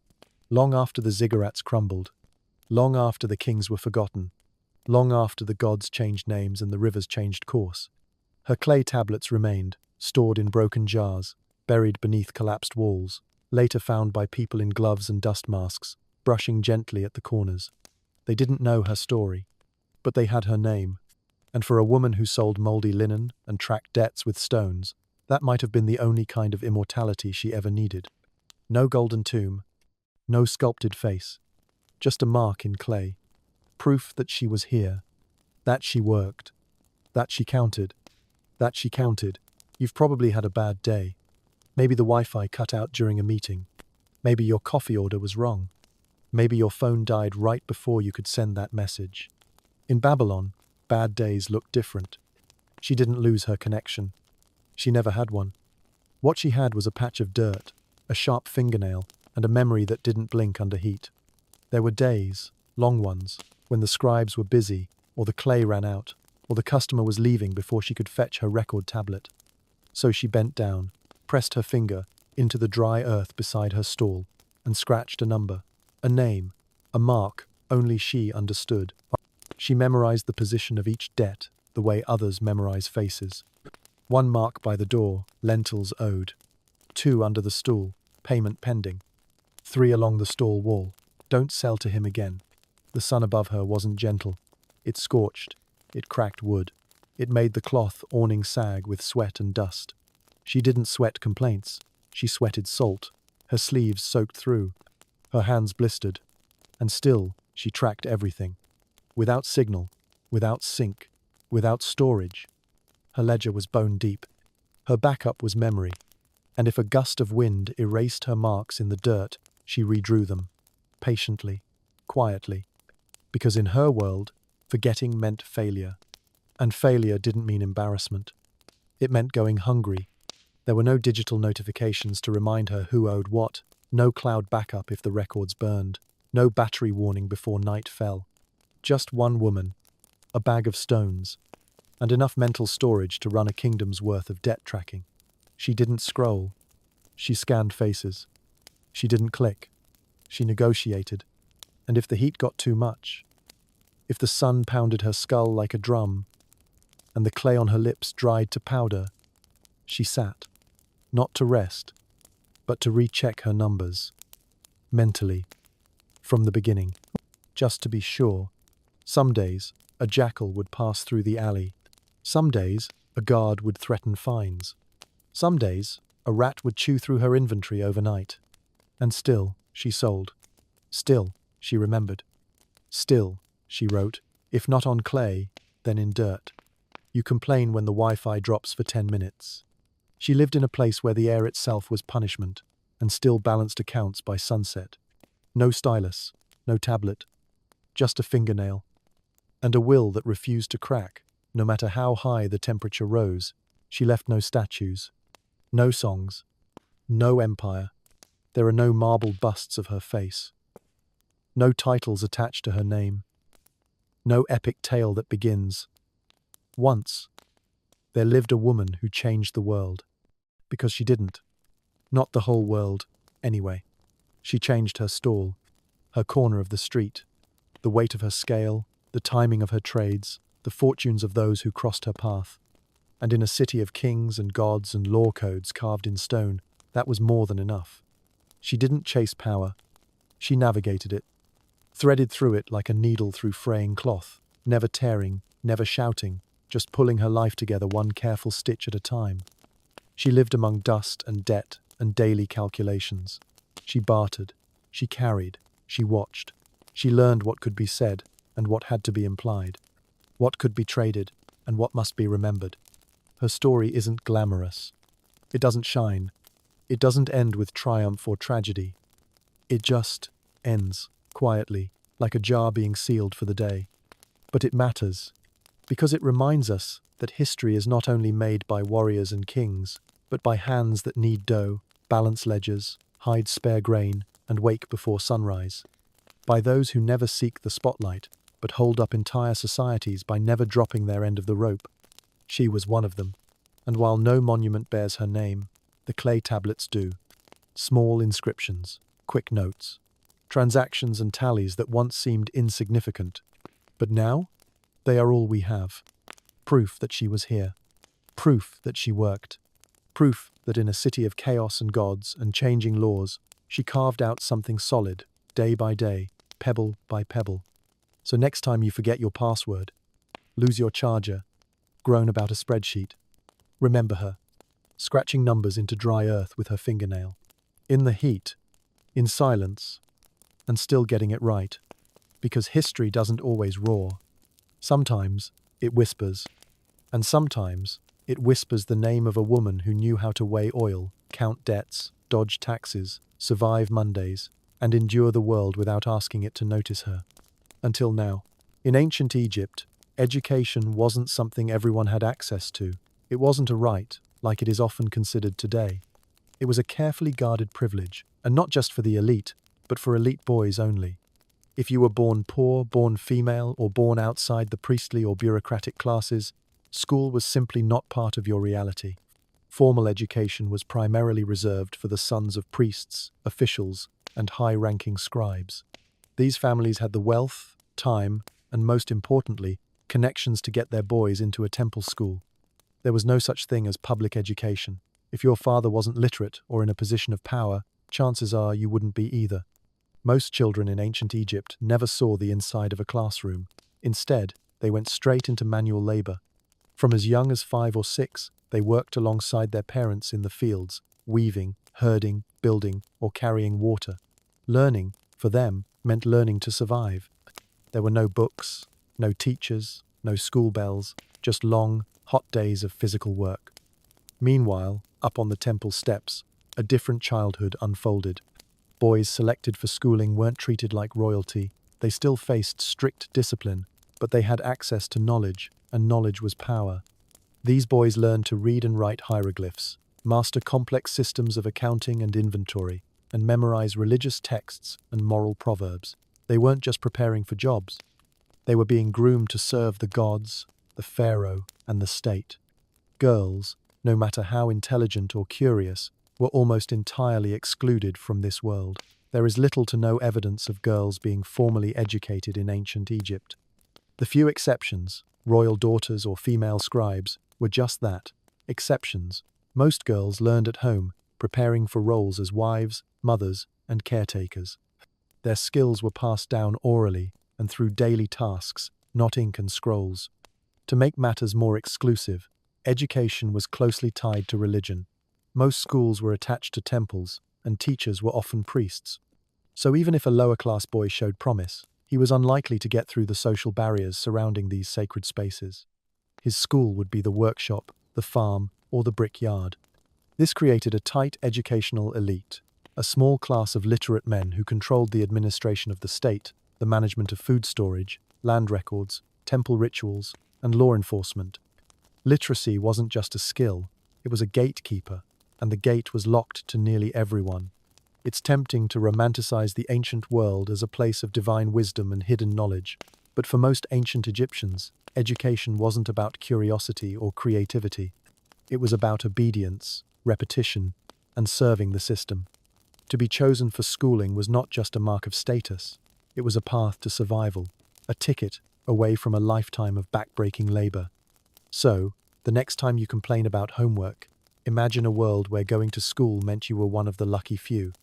Long after the ziggurats crumbled, long after the kings were forgotten, long after the gods changed names and the rivers changed course, her clay tablets remained, stored in broken jars, buried beneath collapsed walls, later found by people in gloves and dust masks, brushing gently at the corners. They didn't know her story, but they had her name, and for a woman who sold moldy linen and tracked debts with stones, that might have been the only kind of immortality she ever needed. No golden tomb, no sculpted face, just a mark in clay, proof that she was here, that she worked, that she counted, that she counted. You've probably had a bad day. Maybe the Wi-Fi cut out during a meeting. Maybe your coffee order was wrong. Maybe your phone died right before you could send that message. In Babylon, bad days looked different. She didn't lose her connection. She never had one. What she had was a patch of dirt, a sharp fingernail, and a memory that didn't blink under heat. There were days, long ones, when the scribes were busy, or the clay ran out, or the customer was leaving before she could fetch her record tablet. So she bent down, pressed her finger into the dry earth beside her stall, and scratched a number, a name, a mark only she understood. She memorized the position of each debt, the way others memorize faces. 1 mark by the door, lentils owed. 2 under the stool, payment pending. 3 along the stall wall, don't sell to him again. The sun above her wasn't gentle. It scorched. It cracked wood. It made the cloth awning sag with sweat and dust. She didn't sweat complaints. She sweated salt. Her sleeves soaked through. Her hands blistered. And still, she tracked everything. Without signal, without sync, without storage. Her ledger was bone deep. Her backup was memory. And if a gust of wind erased her marks in the dirt, she redrew them. Patiently, quietly. Because in her world, forgetting meant failure. And failure didn't mean embarrassment. It meant going hungry. There were no digital notifications to remind her who owed what, no cloud backup if the records burned, no battery warning before night fell. Just one woman, a bag of stones, and enough mental storage to run a kingdom's worth of debt tracking. She didn't scroll. She scanned faces. She didn't click. She negotiated. And if the heat got too much, if the sun pounded her skull like a drum, and the clay on her lips dried to powder, she sat, not to rest, but to recheck her numbers, mentally, from the beginning, just to be sure. Some days, a jackal would pass through the alley. Some days, a guard would threaten fines. Some days, a rat would chew through her inventory overnight. And still, she sold. Still, she remembered. Still, she wrote, if not on clay, then in dirt. You complain when the Wi-Fi drops for 10 minutes. She lived in a place where the air itself was punishment, and still balanced accounts by sunset. No stylus, no tablet, just a fingernail, and a will that refused to crack, no matter how high the temperature rose. She left no statues, no songs, no empire. There are no marble busts of her face, no titles attached to her name, no epic tale that begins. Once, there lived a woman who changed the world. Because she didn't. Not the whole world, anyway. She changed her stall, her corner of the street, the weight of her scale, the timing of her trades, the fortunes of those who crossed her path. And in a city of kings and gods and law codes carved in stone, that was more than enough. She didn't chase power. She navigated it, threaded through it like a needle through fraying cloth, never tearing, never shouting, just pulling her life together one careful stitch at a time. She lived among dust and debt and daily calculations. She bartered, she carried, she watched. She learned what could be said and what had to be implied, what could be traded and what must be remembered. Her story isn't glamorous. It doesn't shine. It doesn't end with triumph or tragedy. It just ends, quietly, like a jar being sealed for the day. But it matters, because it reminds us that history is not only made by warriors and kings, but by hands that knead dough, balance ledgers, hide spare grain, and wake before sunrise. By those who never seek the spotlight, but hold up entire societies by never dropping their end of the rope. She was one of them, and while no monument bears her name, the clay tablets do. Small inscriptions, quick notes, transactions and tallies that once seemed insignificant. But now, they are all we have. Proof that she was here. Proof that she worked. Proof that in a city of chaos and gods and changing laws, she carved out something solid, day by day, pebble by pebble. So next time you forget your password, lose your charger, groan about a spreadsheet, remember her, scratching numbers into dry earth with her fingernail. In the heat, in silence, and still getting it right. Because history doesn't always roar. Sometimes it whispers, and sometimes it whispers the name of a woman who knew how to weigh oil, count debts, dodge taxes, survive Mondays, and endure the world without asking it to notice her. Until now. In ancient Egypt, education wasn't something everyone had access to. It wasn't a right, like it is often considered today. It was a carefully guarded privilege, and not just for the elite, but for elite boys only. If you were born poor, born female, or born outside the priestly or bureaucratic classes, school was simply not part of your reality. Formal education was primarily reserved for the sons of priests, officials, and high-ranking scribes. These families had the wealth, time, and most importantly, connections to get their boys into a temple school. There was no such thing as public education. If your father wasn't literate or in a position of power, chances are you wouldn't be either. Most children in ancient Egypt never saw the inside of a classroom. Instead, they went straight into manual labor. From as young as 5 or 6, they worked alongside their parents in the fields, weaving, herding, building, or carrying water. Learning, for them, meant learning to survive. There were no books, no teachers, no school bells, just long, hot days of physical work. Meanwhile, up on the temple steps, a different childhood unfolded. Boys selected for schooling weren't treated like royalty. They still faced strict discipline, but they had access to knowledge, and knowledge was power. These boys learned to read and write hieroglyphs, master complex systems of accounting and inventory, and memorize religious texts and moral proverbs. They weren't just preparing for jobs. They were being groomed to serve the gods, the pharaoh, and the state. Girls, no matter how intelligent or curious, were almost entirely excluded from this world. There is little to no evidence of girls being formally educated in ancient Egypt. The few exceptions, royal daughters or female scribes, were just that, exceptions. Most girls learned at home, preparing for roles as wives, mothers, and caretakers. Their skills were passed down orally and through daily tasks, not ink and scrolls. To make matters more exclusive, education was closely tied to religion. Most schools were attached to temples, and teachers were often priests. So even if a lower-class boy showed promise, he was unlikely to get through the social barriers surrounding these sacred spaces. His school would be the workshop, the farm, or the brickyard. This created a tight educational elite, a small class of literate men who controlled the administration of the state, the management of food storage, land records, temple rituals, and law enforcement. Literacy wasn't just a skill, it was a gatekeeper, and the gate was locked to nearly everyone. It's tempting to romanticize the ancient world as a place of divine wisdom and hidden knowledge, but for most ancient Egyptians, education wasn't about curiosity or creativity. It was about obedience, repetition, and serving the system. To be chosen for schooling was not just a mark of status, it was a path to survival, a ticket away from a lifetime of backbreaking labor. So, the next time you complain about homework, imagine a world where going to school meant you were one of the lucky few.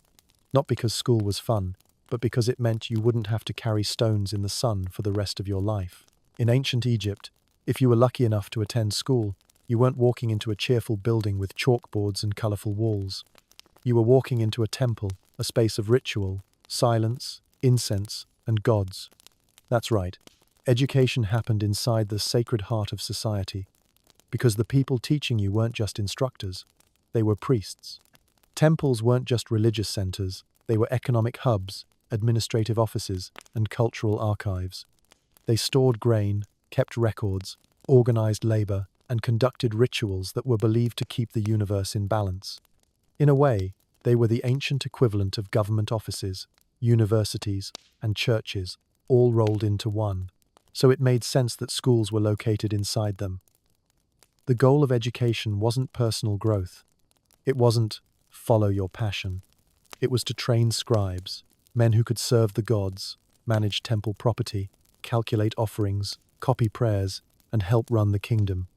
Not because school was fun, but because it meant you wouldn't have to carry stones in the sun for the rest of your life. In ancient Egypt, if you were lucky enough to attend school, you weren't walking into a cheerful building with chalkboards and colorful walls. You were walking into a temple, a space of ritual, silence, incense, and gods. That's right. Education happened inside the sacred heart of society, because the people teaching you weren't just instructors, they were priests. Temples weren't just religious centers, they were economic hubs, administrative offices, and cultural archives. They stored grain, kept records, organized labor, and conducted rituals that were believed to keep the universe in balance. In a way, they were the ancient equivalent of government offices, universities, and churches, all rolled into one. So it made sense that schools were located inside them. The goal of education wasn't personal growth. It wasn't follow your passion. It was to train scribes, men who could serve the gods, manage temple property, calculate offerings, copy prayers, and help run the kingdom.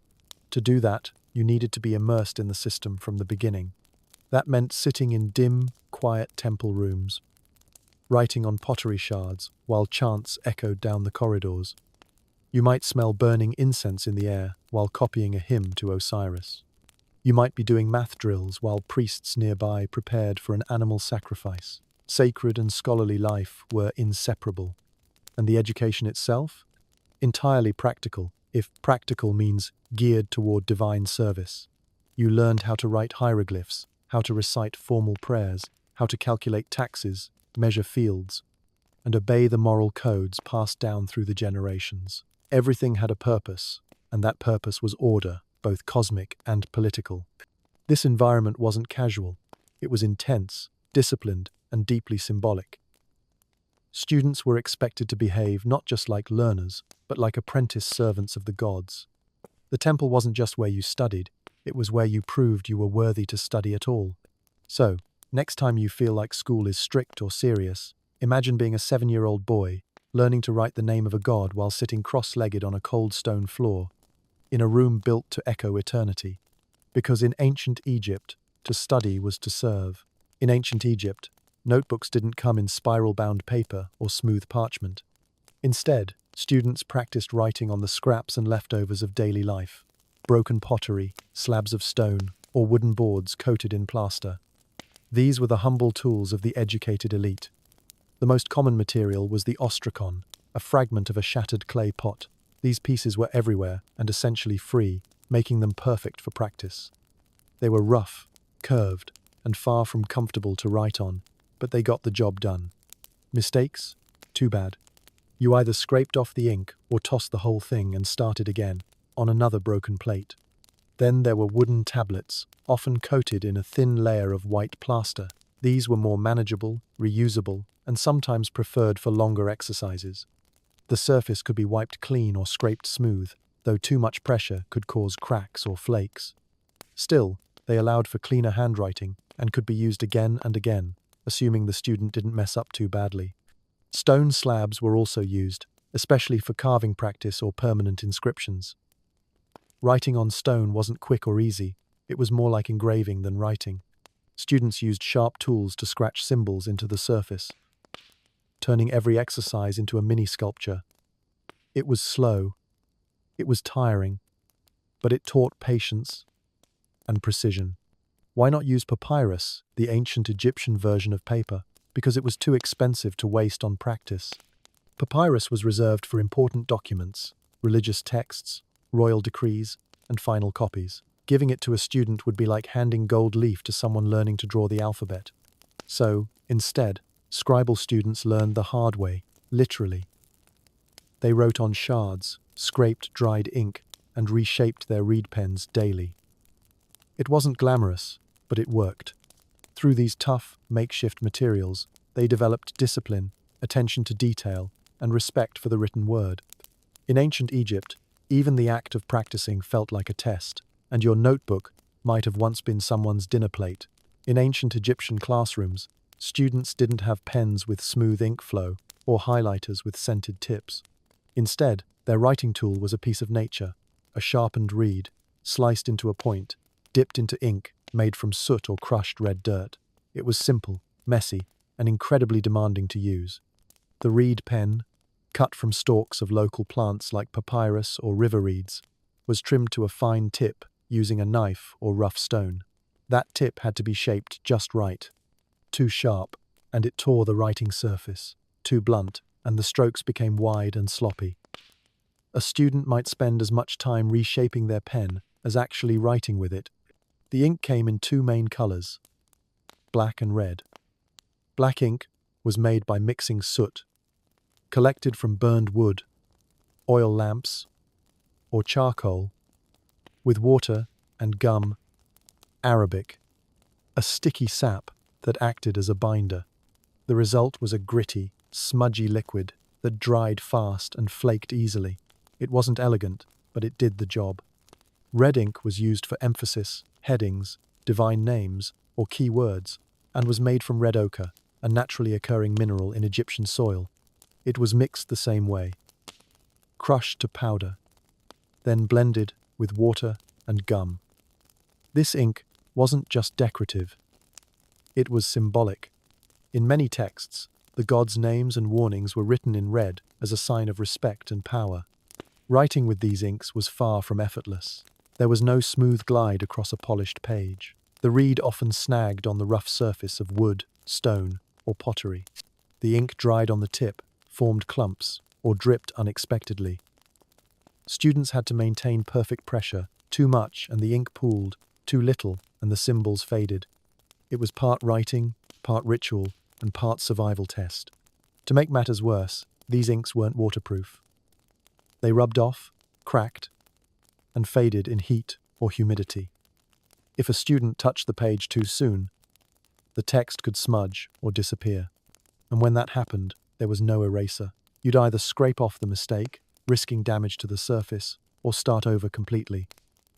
To do that, you needed to be immersed in the system from the beginning. That meant sitting in dim, quiet temple rooms, writing on pottery shards while chants echoed down the corridors. You might smell burning incense in the air while copying a hymn to Osiris. You might be doing math drills while priests nearby prepared for an animal sacrifice. Sacred and scholarly life were inseparable. And the education itself? Entirely practical, if practical means geared toward divine service. You learned how to write hieroglyphs, how to recite formal prayers, how to calculate taxes, measure fields, and obey the moral codes passed down through the generations. Everything had a purpose, and that purpose was order, both cosmic and political. This environment wasn't casual. It was intense, disciplined, and deeply symbolic. Students were expected to behave not just like learners, but like apprentice servants of the gods. The temple wasn't just where you studied, it was where you proved you were worthy to study at all. So, next time you feel like school is strict or serious, imagine being a 7-year-old boy, learning to write the name of a god while sitting cross-legged on a cold stone floor, in a room built to echo eternity. Because in ancient Egypt, to study was to serve. In ancient Egypt, notebooks didn't come in spiral-bound paper or smooth parchment. Instead, students practiced writing on the scraps and leftovers of daily life, broken pottery, slabs of stone, or wooden boards coated in plaster. These were the humble tools of the educated elite. The most common material was the ostracon, a fragment of a shattered clay pot. These pieces were everywhere and essentially free, making them perfect for practice. They were rough, curved, and far from comfortable to write on, but they got the job done. Mistakes? Too bad. You either scraped off the ink or tossed the whole thing and started again, on another broken plate. Then there were wooden tablets, often coated in a thin layer of white plaster. These were more manageable, reusable, and sometimes preferred for longer exercises. The surface could be wiped clean or scraped smooth, though too much pressure could cause cracks or flakes. Still, they allowed for cleaner handwriting and could be used again and again, assuming the student didn't mess up too badly. Stone slabs were also used, especially for carving practice or permanent inscriptions. Writing on stone wasn't quick or easy, it was more like engraving than writing. Students used sharp tools to scratch symbols into the surface, turning every exercise into a mini-sculpture. It was slow, it was tiring, but it taught patience and precision. Why not use papyrus, the ancient Egyptian version of paper? Because it was too expensive to waste on practice. Papyrus was reserved for important documents, religious texts, royal decrees, and final copies. Giving it to a student would be like handing gold leaf to someone learning to draw the alphabet. So, instead, scribal students learned the hard way, literally. They wrote on shards, scraped dried ink, and reshaped their reed pens daily. It wasn't glamorous, but it worked. Through these tough, makeshift materials, they developed discipline, attention to detail, and respect for the written word. In ancient Egypt, even the act of practicing felt like a test, and your notebook might have once been someone's dinner plate. In ancient Egyptian classrooms, students didn't have pens with smooth ink flow or highlighters with scented tips. Instead, their writing tool was a piece of nature, a sharpened reed, sliced into a point, dipped into ink, made from soot or crushed red dirt. It was simple, messy, and incredibly demanding to use. The reed pen, cut from stalks of local plants like papyrus or river reeds, was trimmed to a fine tip using a knife or rough stone. That tip had to be shaped just right. Too sharp, and it tore the writing surface. Too blunt, and the strokes became wide and sloppy. A student might spend as much time reshaping their pen as actually writing with it. The ink came in two main colors, black and red. Black ink was made by mixing soot, collected from burned wood, oil lamps, or charcoal, with water and gum, Arabic, a sticky sap that acted as a binder. The result was a gritty, smudgy liquid that dried fast and flaked easily. It wasn't elegant, but it did the job. Red ink was used for emphasis, headings, divine names, or key words, and was made from red ochre, a naturally occurring mineral in Egyptian soil. It was mixed the same way, crushed to powder, then blended with water and gum. This ink wasn't just decorative, it was symbolic. In many texts, the gods' names and warnings were written in red as a sign of respect and power. Writing with these inks was far from effortless. There was no smooth glide across a polished page. The reed often snagged on the rough surface of wood, stone, or pottery. The ink dried on the tip, formed clumps, or dripped unexpectedly. Students had to maintain perfect pressure. Too much and the ink pooled, too little and the symbols faded. It was part writing, part ritual, and part survival test. To make matters worse, these inks weren't waterproof. They rubbed off, cracked, and faded in heat or humidity. If a student touched the page too soon, the text could smudge or disappear. And when that happened, there was no eraser. You'd either scrape off the mistake, risking damage to the surface, or start over completely.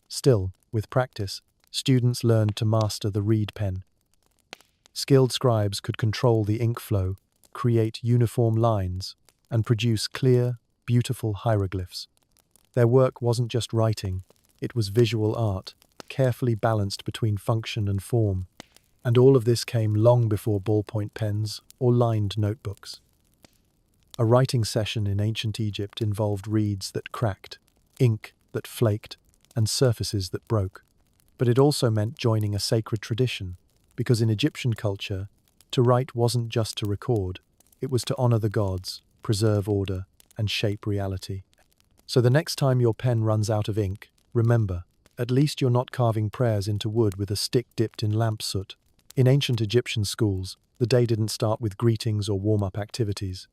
Still, with practice, students learned to master the reed pen. Skilled scribes could control the ink flow, create uniform lines, and produce clear, beautiful hieroglyphs. Their work wasn't just writing, it was visual art, carefully balanced between function and form. And all of this came long before ballpoint pens or lined notebooks. A writing session in ancient Egypt involved reeds that cracked, ink that flaked, and surfaces that broke. But it also meant joining a sacred tradition, because in Egyptian culture, to write wasn't just to record, it was to honor the gods, preserve order, and shape reality. So the next time your pen runs out of ink, remember, at least you're not carving prayers into wood with a stick dipped in lamp soot. In ancient Egyptian schools, the day didn't start with greetings or warm-up activities.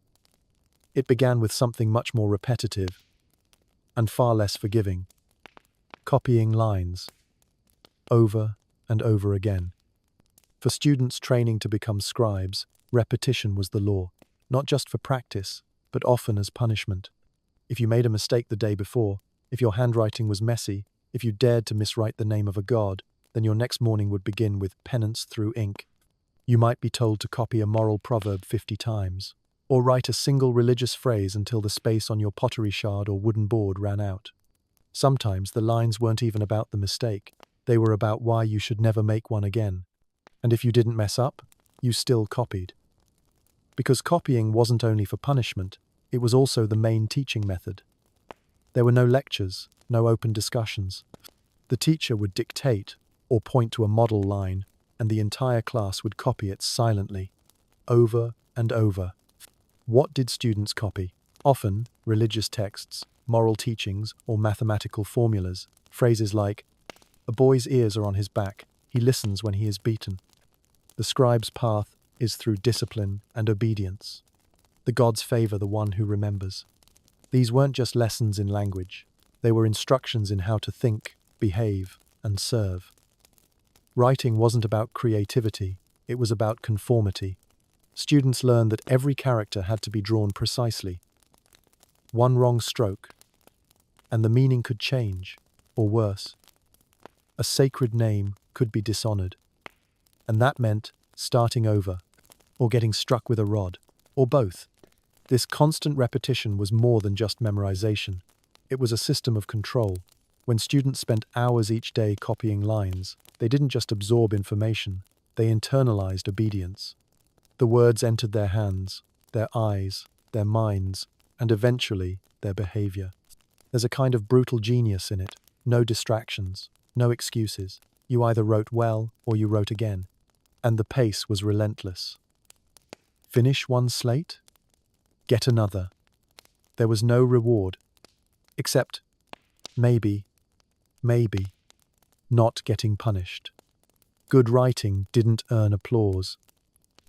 It began with something much more repetitive and far less forgiving: copying lines, over and over again. For students training to become scribes, repetition was the law, not just for practice, but often as punishment. If you made a mistake the day before, if your handwriting was messy, if you dared to miswrite the name of a god, then your next morning would begin with penance through ink. You might be told to copy a moral proverb 50 times, or write a single religious phrase until the space on your pottery shard or wooden board ran out. Sometimes the lines weren't even about the mistake, they were about why you should never make one again. And if you didn't mess up, you still copied. Because copying wasn't only for punishment, it was also the main teaching method. There were no lectures, no open discussions. The teacher would dictate or point to a model line, and the entire class would copy it silently, over and over. What did students copy? Often, religious texts, moral teachings, or mathematical formulas. Phrases like, "A boy's ears are on his back, he listens when he is beaten." "The scribe's path is through discipline and obedience. The gods favor the one who remembers." These weren't just lessons in language, they were instructions in how to think, behave, and serve. Writing wasn't about creativity, it was about conformity. Students learned that every character had to be drawn precisely. One wrong stroke, and the meaning could change, or worse, a sacred name could be dishonored. And that meant starting over, or getting struck with a rod, or both. This constant repetition was more than just memorization. It was a system of control. When students spent hours each day copying lines, they didn't just absorb information, they internalized obedience. The words entered their hands, their eyes, their minds, and eventually their behavior. There's a kind of brutal genius in it. No distractions, no excuses. You either wrote well or you wrote again. And the pace was relentless. Finish one slate? Get another. There was no reward. Except, maybe, not getting punished. Good writing didn't earn applause.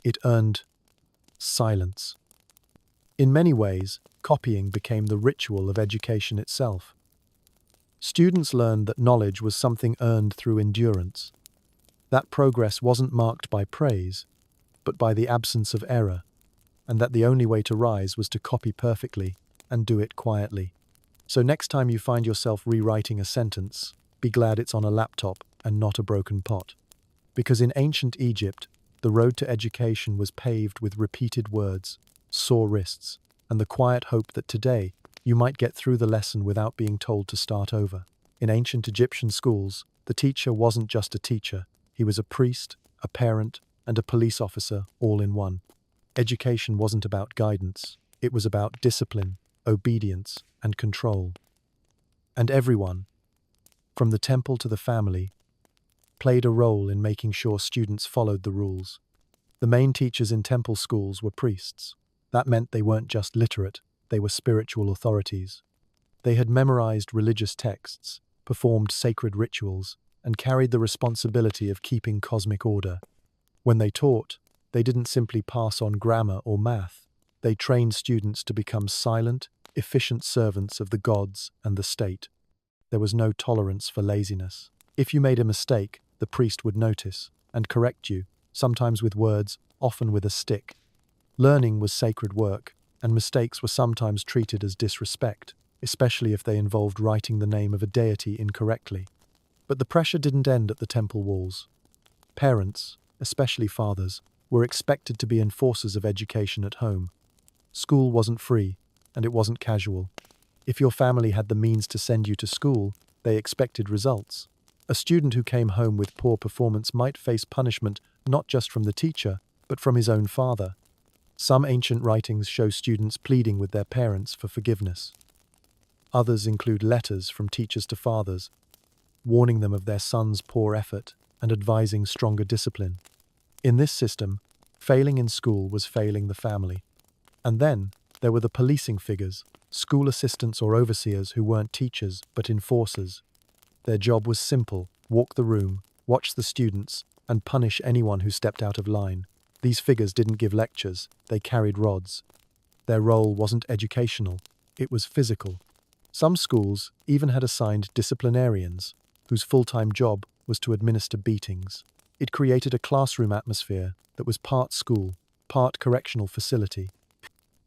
It earned silence. In many ways, copying became the ritual of education itself. Students learned that knowledge was something earned through endurance. That progress wasn't marked by praise, but by the absence of error, and that the only way to rise was to copy perfectly and do it quietly. So next time you find yourself rewriting a sentence, be glad it's on a laptop and not a broken pot. Because in ancient Egypt, the road to education was paved with repeated words, sore wrists, and the quiet hope that today you might get through the lesson without being told to start over. In ancient Egyptian schools, the teacher wasn't just a teacher, he was a priest, a parent, and a police officer all in one. Education wasn't about guidance, it was about discipline, obedience, and control. And everyone, from the temple to the family, played a role in making sure students followed the rules. The main teachers in temple schools were priests. That meant they weren't just literate, they were spiritual authorities. They had memorized religious texts, performed sacred rituals, and carried the responsibility of keeping cosmic order. When they taught, they didn't simply pass on grammar or math. They trained students to become silent, efficient servants of the gods and the state. There was no tolerance for laziness. If you made a mistake, the priest would notice and correct you, sometimes with words, often with a stick. Learning was sacred work, and mistakes were sometimes treated as disrespect, especially if they involved writing the name of a deity incorrectly. But the pressure didn't end at the temple walls. Parents, especially fathers, were expected to be enforcers of education at home. School wasn't free, and it wasn't casual. If your family had the means to send you to school, they expected results. A student who came home with poor performance might face punishment not just from the teacher, but from his own father. Some ancient writings show students pleading with their parents for forgiveness. Others include letters from teachers to fathers, warning them of their son's poor effort and advising stronger discipline. In this system, failing in school was failing the family. And then there were the policing figures, school assistants or overseers who weren't teachers but enforcers. Their job was simple: walk the room, watch the students, and punish anyone who stepped out of line. These figures didn't give lectures, they carried rods. Their role wasn't educational, it was physical. Some schools even had assigned disciplinarians, whose full-time job was to administer beatings. It created a classroom atmosphere that was part school, part correctional facility.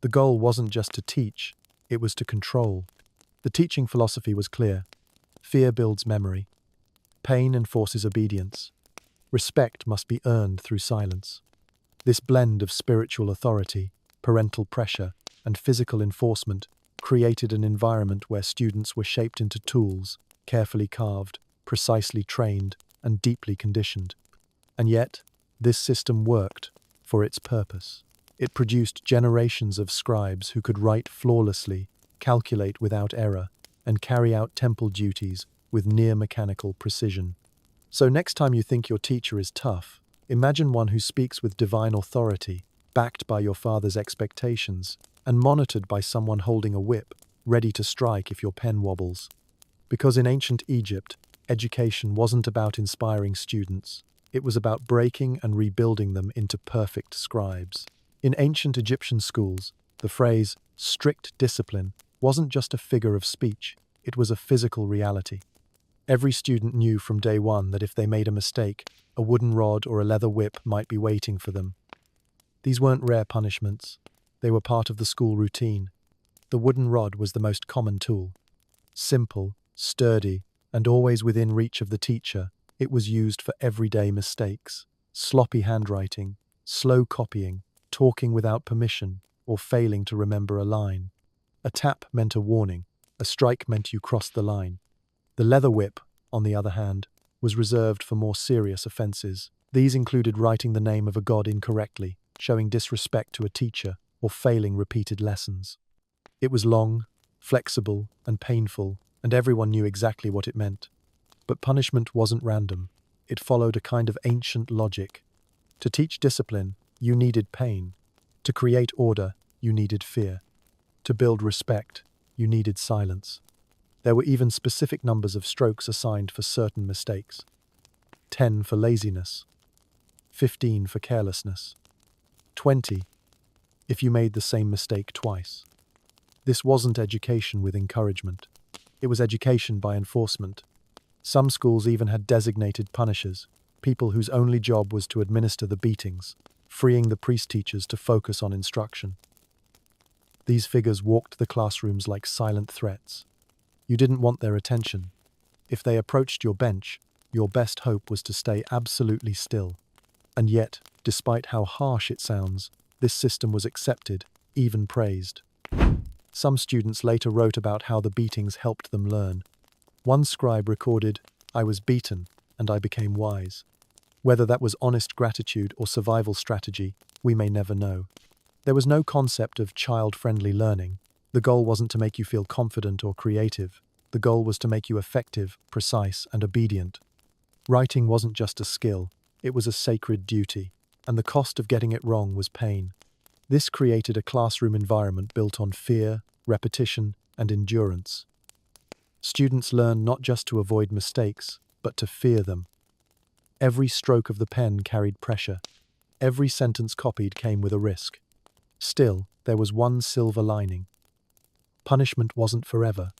The goal wasn't just to teach, it was to control. The teaching philosophy was clear. Fear builds memory. Pain enforces obedience. Respect must be earned through silence. This blend of spiritual authority, parental pressure, and physical enforcement created an environment where students were shaped into tools, carefully carved, precisely trained, and deeply conditioned. And yet, this system worked for its purpose. It produced generations of scribes who could write flawlessly, calculate without error, and carry out temple duties with near-mechanical precision. So next time you think your teacher is tough, imagine one who speaks with divine authority, backed by your father's expectations, and monitored by someone holding a whip, ready to strike if your pen wobbles. Because in ancient Egypt, education wasn't about inspiring students, it was about breaking and rebuilding them into perfect scribes. In ancient Egyptian schools, the phrase strict discipline wasn't just a figure of speech, it was a physical reality. Every student knew from day one that if they made a mistake, a wooden rod or a leather whip might be waiting for them. These weren't rare punishments, they were part of the school routine. The wooden rod was the most common tool. Simple, sturdy, and always within reach of the teacher, it was used for everyday mistakes: sloppy handwriting, slow copying, talking without permission, or failing to remember a line. A tap meant a warning, a strike meant you crossed the line. The leather whip, on the other hand, was reserved for more serious offences. These included writing the name of a god incorrectly, showing disrespect to a teacher, or failing repeated lessons. It was long, flexible, and painful, and everyone knew exactly what it meant. But punishment wasn't random. It followed a kind of ancient logic. To teach discipline, you needed pain. To create order, you needed fear. To build respect, you needed silence. There were even specific numbers of strokes assigned for certain mistakes. 10 for laziness, 15 for carelessness, 20 if you made the same mistake twice. This wasn't education with encouragement. It was education by enforcement. Some schools even had designated punishers, people whose only job was to administer the beatings, freeing the priest-teachers to focus on instruction. These figures walked the classrooms like silent threats. You didn't want their attention. If they approached your bench, your best hope was to stay absolutely still. And yet, despite how harsh it sounds, this system was accepted, even praised. Some students later wrote about how the beatings helped them learn. One scribe recorded, "I was beaten, and I became wise." Whether that was honest gratitude or survival strategy, we may never know. There was no concept of child-friendly learning. The goal wasn't to make you feel confident or creative. The goal was to make you effective, precise, and obedient. Writing wasn't just a skill, it was a sacred duty, and the cost of getting it wrong was pain. This created a classroom environment built on fear, repetition, and endurance. Students learned not just to avoid mistakes, but to fear them. Every stroke of the pen carried pressure. Every sentence copied came with a risk. Still, there was one silver lining. Punishment wasn't forever.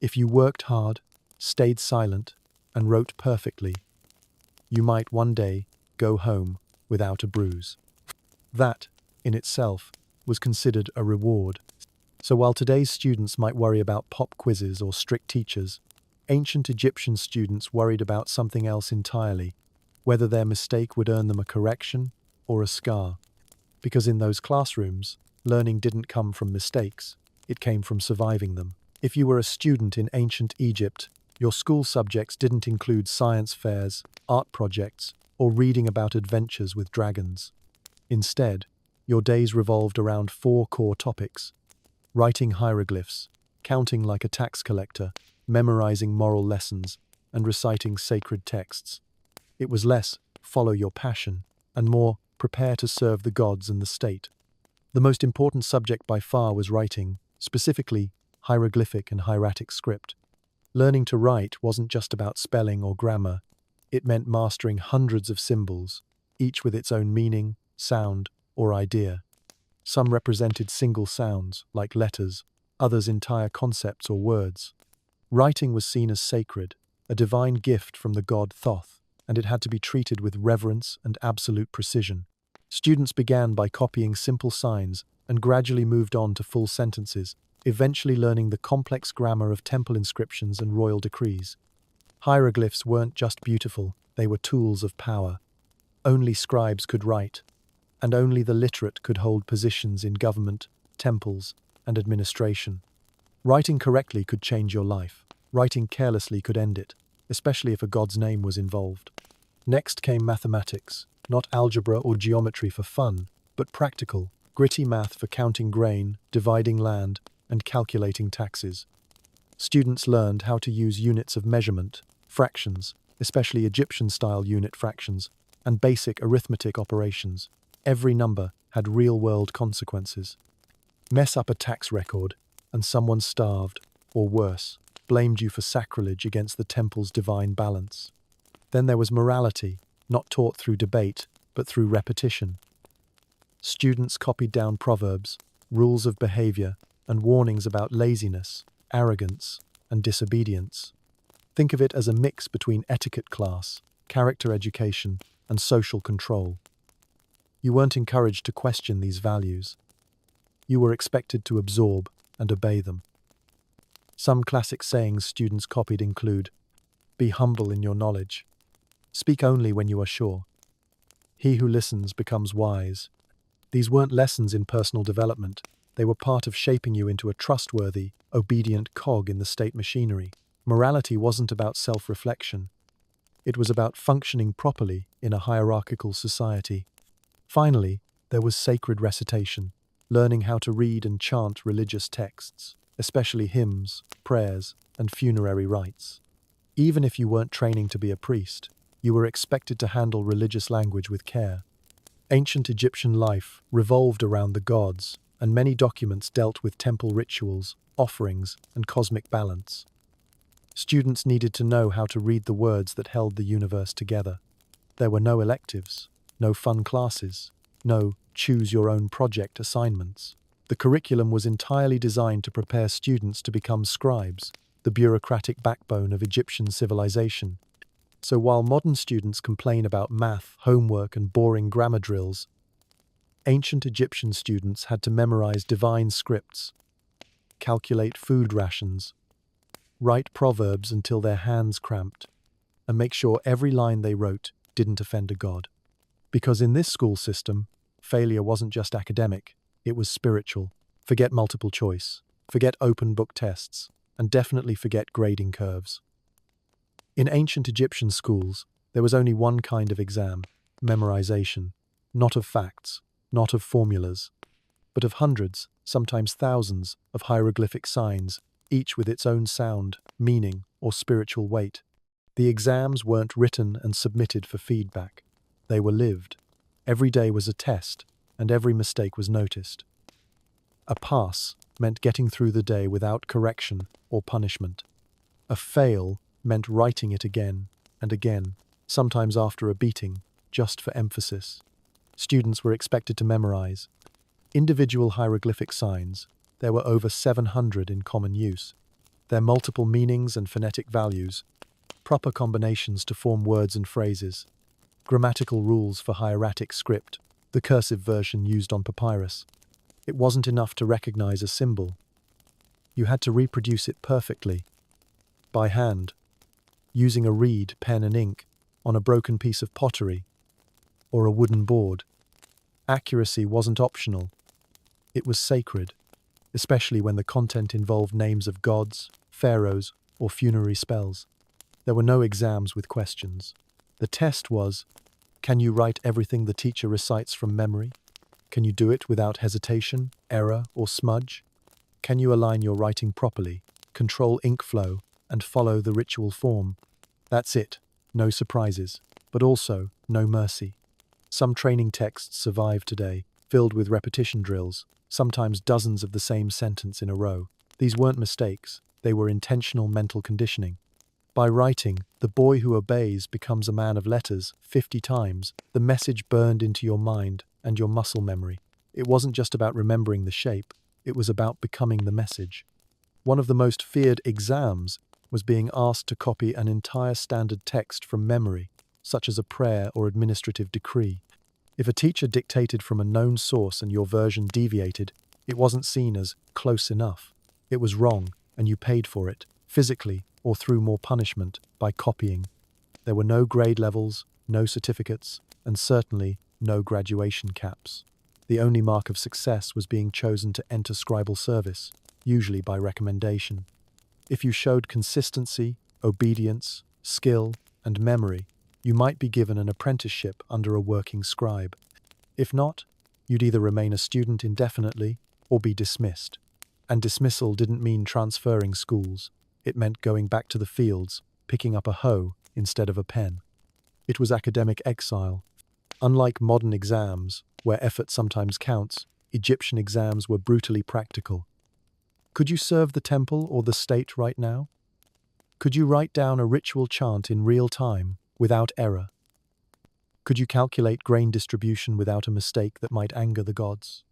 If you worked hard, stayed silent, and wrote perfectly, you might one day go home without a bruise. That, in itself, was considered a reward. So while today's students might worry about pop quizzes or strict teachers, ancient Egyptian students worried about something else entirely, whether their mistake would earn them a correction or a scar. Because in those classrooms, learning didn't come from mistakes, it came from surviving them. If you were a student in ancient Egypt, your school subjects didn't include science fairs, art projects, or reading about adventures with dragons. Instead, your days revolved around 4 core topics: writing hieroglyphs, counting like a tax collector, memorizing moral lessons, and reciting sacred texts. It was less, follow your passion, and more, prepare to serve the gods and the state. The most important subject by far was writing, specifically hieroglyphic and hieratic script. Learning to write wasn't just about spelling or grammar, it meant mastering hundreds of symbols, each with its own meaning, sound, or idea. Some represented single sounds, like letters, others entire concepts or words. Writing was seen as sacred, a divine gift from the god Thoth, and it had to be treated with reverence and absolute precision. Students began by copying simple signs and gradually moved on to full sentences, eventually learning the complex grammar of temple inscriptions and royal decrees. Hieroglyphs weren't just beautiful, they were tools of power. Only scribes could write, and only the literate could hold positions in government, temples, and administration. Writing correctly could change your life. Writing carelessly could end it, especially if a god's name was involved. Next came mathematics, not algebra or geometry for fun, but practical, gritty math for counting grain, dividing land, and calculating taxes. Students learned how to use units of measurement, fractions, especially Egyptian-style unit fractions, and basic arithmetic operations. Every number had real-world consequences. Mess up a tax record, and someone starved, or worse, blamed you for sacrilege against the temple's divine balance. Then there was morality, not taught through debate, but through repetition. Students copied down proverbs, rules of behavior, and warnings about laziness, arrogance, and disobedience. Think of it as a mix between etiquette class, character education, and social control. You weren't encouraged to question these values. You were expected to absorb and obey them. Some classic sayings students copied include, "Be humble in your knowledge. Speak only when you are sure. He who listens becomes wise." These weren't lessons in personal development. They were part of shaping you into a trustworthy, obedient cog in the state machinery. Morality wasn't about self-reflection. It was about functioning properly in a hierarchical society. Finally, there was sacred recitation, learning how to read and chant religious texts, especially hymns, prayers, and funerary rites. Even if you weren't training to be a priest, you were expected to handle religious language with care. Ancient Egyptian life revolved around the gods, and many documents dealt with temple rituals, offerings, and cosmic balance. Students needed to know how to read the words that held the universe together. There were no electives, no fun classes, no choose-your-own-project assignments. The curriculum was entirely designed to prepare students to become scribes, the bureaucratic backbone of Egyptian civilization. So while modern students complain about math, homework, and boring grammar drills, ancient Egyptian students had to memorize divine scripts, calculate food rations, write proverbs until their hands cramped, and make sure every line they wrote didn't offend a god. Because in this school system, failure wasn't just academic, it was spiritual. Forget multiple choice, forget open book tests, and definitely forget grading curves. In ancient Egyptian schools, there was only one kind of exam, memorization, not of facts, not of formulas, but of hundreds, sometimes thousands, of hieroglyphic signs, each with its own sound, meaning, or spiritual weight. The exams weren't written and submitted for feedback. They were lived. Every day was a test, and every mistake was noticed. A pass meant getting through the day without correction or punishment. A fail meant writing it again and again, sometimes after a beating, just for emphasis. Students were expected to memorize individual hieroglyphic signs. There were over 700 in common use. Their multiple meanings and phonetic values, proper combinations to form words and phrases, grammatical rules for hieratic script, the cursive version used on papyrus. It wasn't enough to recognize a symbol. You had to reproduce it perfectly, by hand, using a reed, pen and ink, on a broken piece of pottery, or a wooden board. Accuracy wasn't optional. It was sacred, especially when the content involved names of gods, pharaohs, or funerary spells. There were no exams with questions. The test was, can you write everything the teacher recites from memory? Can you do it without hesitation, error, or smudge? Can you align your writing properly, control ink flow, and follow the ritual form? That's it. No surprises, but also no mercy. Some training texts survive today, filled with repetition drills, sometimes dozens of the same sentence in a row. These weren't mistakes, they were intentional mental conditioning. By writing, the boy who obeys becomes a man of letters 50 times, the message burned into your mind and your muscle memory. It wasn't just about remembering the shape, it was about becoming the message. One of the most feared exams was being asked to copy an entire standard text from memory, such as a prayer or administrative decree. If a teacher dictated from a known source and your version deviated, it wasn't seen as close enough. It was wrong, and you paid for it, physically or through more punishment, by copying. There were no grade levels, no certificates, and certainly no graduation caps. The only mark of success was being chosen to enter scribal service, usually by recommendation. If you showed consistency, obedience, skill, and memory, you might be given an apprenticeship under a working scribe. If not, you'd either remain a student indefinitely or be dismissed. And dismissal didn't mean transferring schools. It meant going back to the fields, picking up a hoe instead of a pen. It was academic exile. Unlike modern exams, where effort sometimes counts, Egyptian exams were brutally practical. Could you serve the temple or the state right now? Could you write down a ritual chant in real time, without error? Could you calculate grain distribution without a mistake that might anger the gods?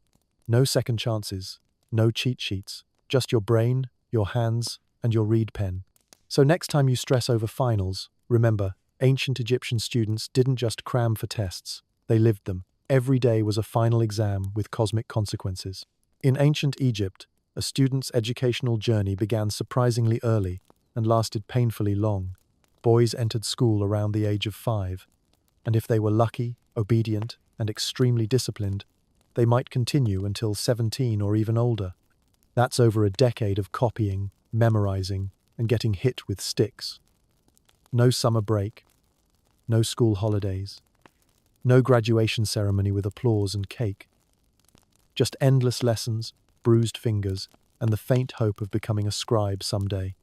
No second chances, no cheat sheets, just your brain, your hands, and your reed pen. So next time you stress over finals, remember, ancient Egyptian students didn't just cram for tests, they lived them. Every day was a final exam with cosmic consequences. In ancient Egypt, a student's educational journey began surprisingly early and lasted painfully long. Boys entered school around the age of 5, and if they were lucky, obedient, and extremely disciplined, they might continue until 17 or even older. That's over a decade of copying, memorizing, and getting hit with sticks. No summer break, no school holidays, no graduation ceremony with applause and cake. Just endless lessons, bruised fingers, and the faint hope of becoming a scribe someday.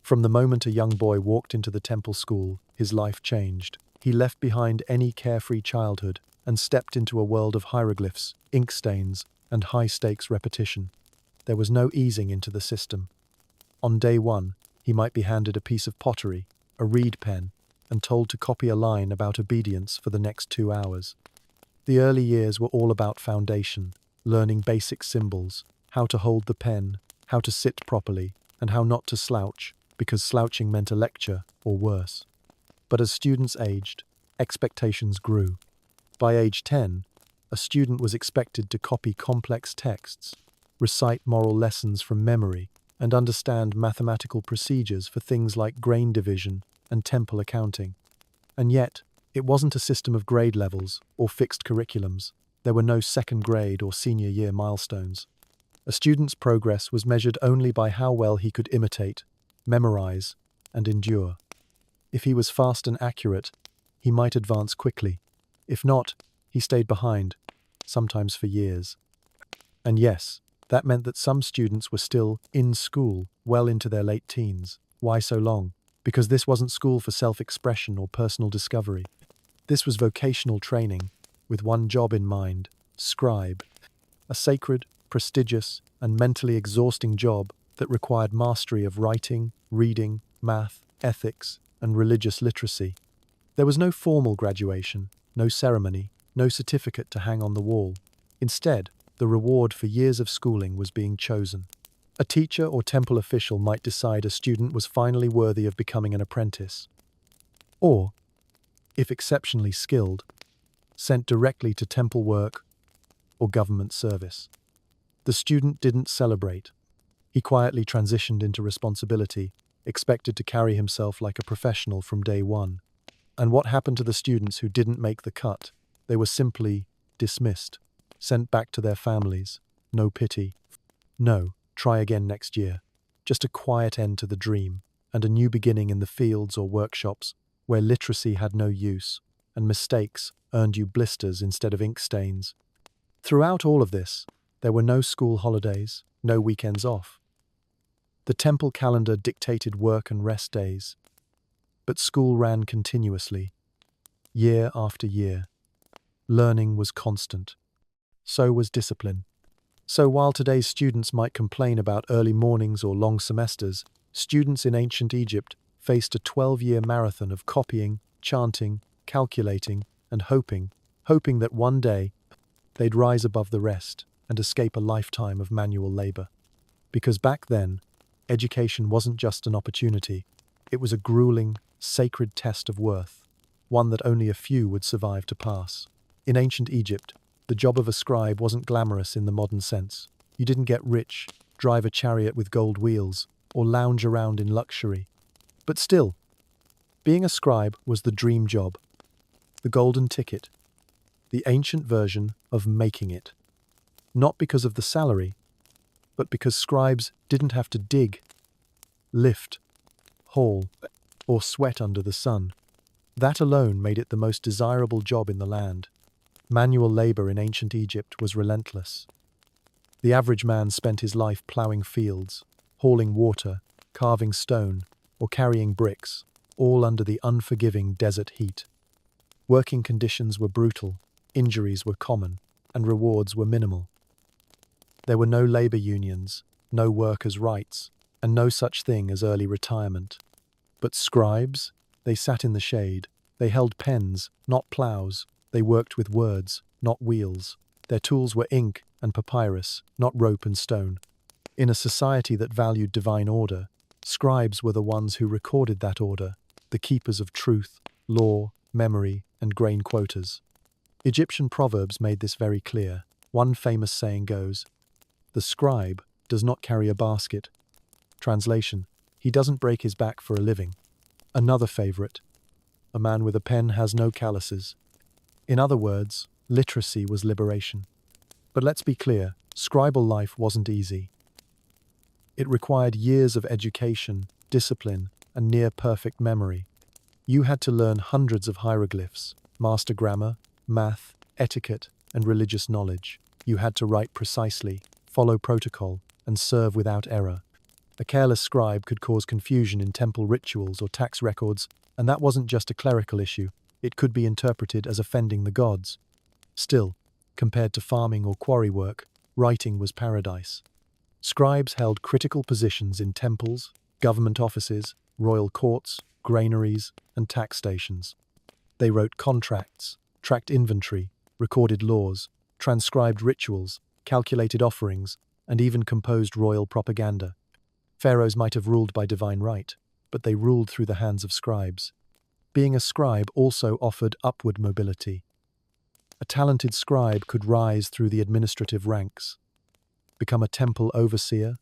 From the moment a young boy walked into the temple school, his life changed. He left behind any carefree childhood and stepped into a world of hieroglyphs, ink stains, and high-stakes repetition. There was no easing into the system. On day one, he might be handed a piece of pottery, a reed pen, and told to copy a line about obedience for the next 2 hours. The early years were all about foundation, learning basic symbols, how to hold the pen, how to sit properly, and how not to slouch, because slouching meant a lecture, or worse. But as students aged, expectations grew. By age 10, a student was expected to copy complex texts, recite moral lessons from memory, and understand mathematical procedures for things like grain division and temple accounting. And yet, it wasn't a system of grade levels or fixed curriculums. There were no second grade or senior year milestones. A student's progress was measured only by how well he could imitate, memorize, and endure. If he was fast and accurate, he might advance quickly. If not, he stayed behind, sometimes for years. And yes, that meant that some students were still in school well into their late teens. Why so long? Because this wasn't school for self-expression or personal discovery. This was vocational training, with one job in mind: scribe. A sacred, prestigious, and mentally exhausting job that required mastery of writing, reading, math, ethics, and religious literacy. There was no formal graduation, no ceremony, no certificate to hang on the wall. Instead, the reward for years of schooling was being chosen. A teacher or temple official might decide a student was finally worthy of becoming an apprentice. Or, if exceptionally skilled, sent directly to temple work or government service. The student didn't celebrate. He quietly transitioned into responsibility, expected to carry himself like a professional from day one. And what happened to the students who didn't make the cut? They were simply dismissed, sent back to their families, no pity. No, try again next year. Just a quiet end to the dream, and a new beginning in the fields or workshops where literacy had no use, and mistakes earned you blisters instead of ink stains. Throughout all of this, there were no school holidays, no weekends off. The temple calendar dictated work and rest days, but school ran continuously, year after year. Learning was constant. So was discipline. So while today's students might complain about early mornings or long semesters, students in ancient Egypt faced a 12-year marathon of copying, chanting, calculating, and hoping that one day they'd rise above the rest and escape a lifetime of manual labor. Because back then, education wasn't just an opportunity, it was a grueling, sacred test of worth, one that only a few would survive to pass. In ancient Egypt, the job of a scribe wasn't glamorous in the modern sense. You didn't get rich, drive a chariot with gold wheels, or lounge around in luxury. But still, being a scribe was the dream job, the golden ticket, the ancient version of making it. Not because of the salary, but because scribes didn't have to dig, lift, haul, or sweat under the sun. That alone made it the most desirable job in the land. Manual labor in ancient Egypt was relentless. The average man spent his life ploughing fields, hauling water, carving stone, or carrying bricks, all under the unforgiving desert heat. Working conditions were brutal, injuries were common, and rewards were minimal. There were no labor unions, no workers' rights, and no such thing as early retirement. But scribes, they sat in the shade, they held pens, not ploughs, they worked with words, not wheels. Their tools were ink and papyrus, not rope and stone. In a society that valued divine order, scribes were the ones who recorded that order, the keepers of truth, law, memory, and grain quotas. Egyptian proverbs made this very clear. One famous saying goes, "The scribe does not carry a basket." Translation, he doesn't break his back for a living. Another favorite, a man with a pen has no calluses. In other words, literacy was liberation. But let's be clear, scribal life wasn't easy. It required years of education, discipline, and near-perfect memory. You had to learn hundreds of hieroglyphs, master grammar, math, etiquette, and religious knowledge. You had to write precisely, follow protocol, and serve without error. A careless scribe could cause confusion in temple rituals or tax records, and that wasn't just a clerical issue. It could be interpreted as offending the gods. Still, compared to farming or quarry work, writing was paradise. Scribes held critical positions in temples, government offices, royal courts, granaries, and tax stations. They wrote contracts, tracked inventory, recorded laws, transcribed rituals, calculated offerings, and even composed royal propaganda. Pharaohs might have ruled by divine right, but they ruled through the hands of scribes. Being a scribe also offered upward mobility. A talented scribe could rise through the administrative ranks, become a temple overseer,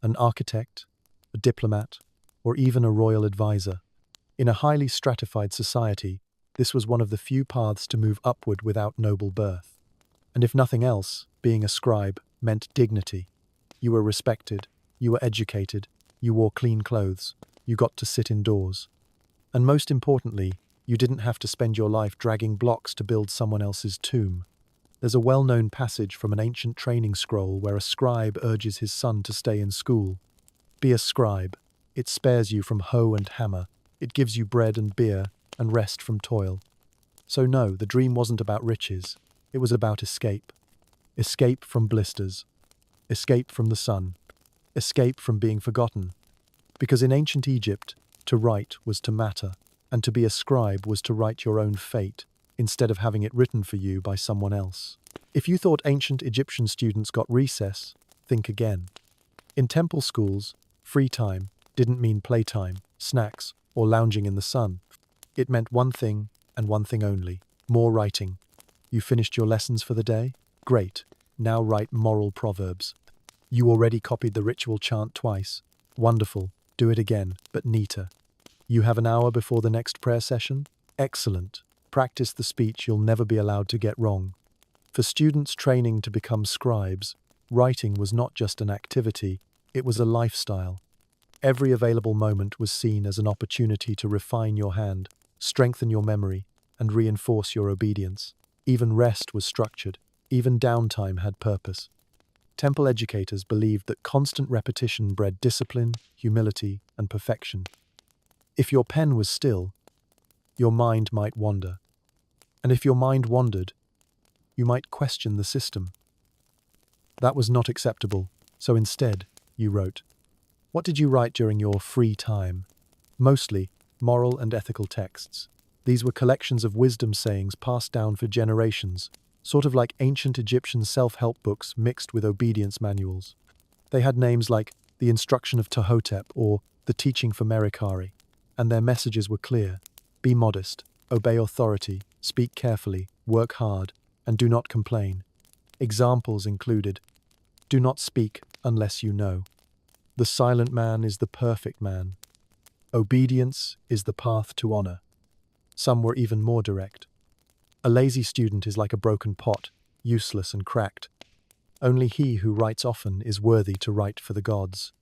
an architect, a diplomat, or even a royal advisor. In a highly stratified society, this was one of the few paths to move upward without noble birth. And if nothing else, being a scribe meant dignity. You were respected, you were educated, you wore clean clothes, you got to sit indoors. And most importantly, you didn't have to spend your life dragging blocks to build someone else's tomb. There's a well-known passage from an ancient training scroll where a scribe urges his son to stay in school. Be a scribe. It spares you from hoe and hammer. It gives you bread and beer and rest from toil. So no, the dream wasn't about riches. It was about escape. Escape from blisters. Escape from the sun. Escape from being forgotten. Because in ancient Egypt, to write was to matter, and to be a scribe was to write your own fate, instead of having it written for you by someone else. If you thought ancient Egyptian students got recess, think again. In temple schools, free time didn't mean playtime, snacks, or lounging in the sun. It meant one thing, and one thing only: more writing. You finished your lessons for the day? Great. Now write moral proverbs. You already copied the ritual chant twice. Wonderful. Do it again, but neater. You have an hour before the next prayer session? Excellent. Practice the speech you'll never be allowed to get wrong. For students training to become scribes, Writing was not just an activity, it was a lifestyle. Every available moment was seen as an opportunity to refine your hand, strengthen your memory, and reinforce your obedience. Even rest was structured, even downtime had purpose. Temple educators believed that constant repetition bred discipline, humility, and perfection. If your pen was still, your mind might wander. And if your mind wandered, you might question the system. That was not acceptable, so instead, you wrote. What did you write during your free time? Mostly moral and ethical texts. These were collections of wisdom sayings passed down for generations, sort of like ancient Egyptian self-help books mixed with obedience manuals. They had names like The Instruction of Tehotep or The Teaching for Merikari, and their messages were clear. Be modest, obey authority, speak carefully, work hard, and do not complain. Examples included, do not speak unless you know. The silent man is the perfect man. Obedience is the path to honor. Some were even more direct. A lazy student is like a broken pot, useless and cracked. Only he who writes often is worthy to write for the gods.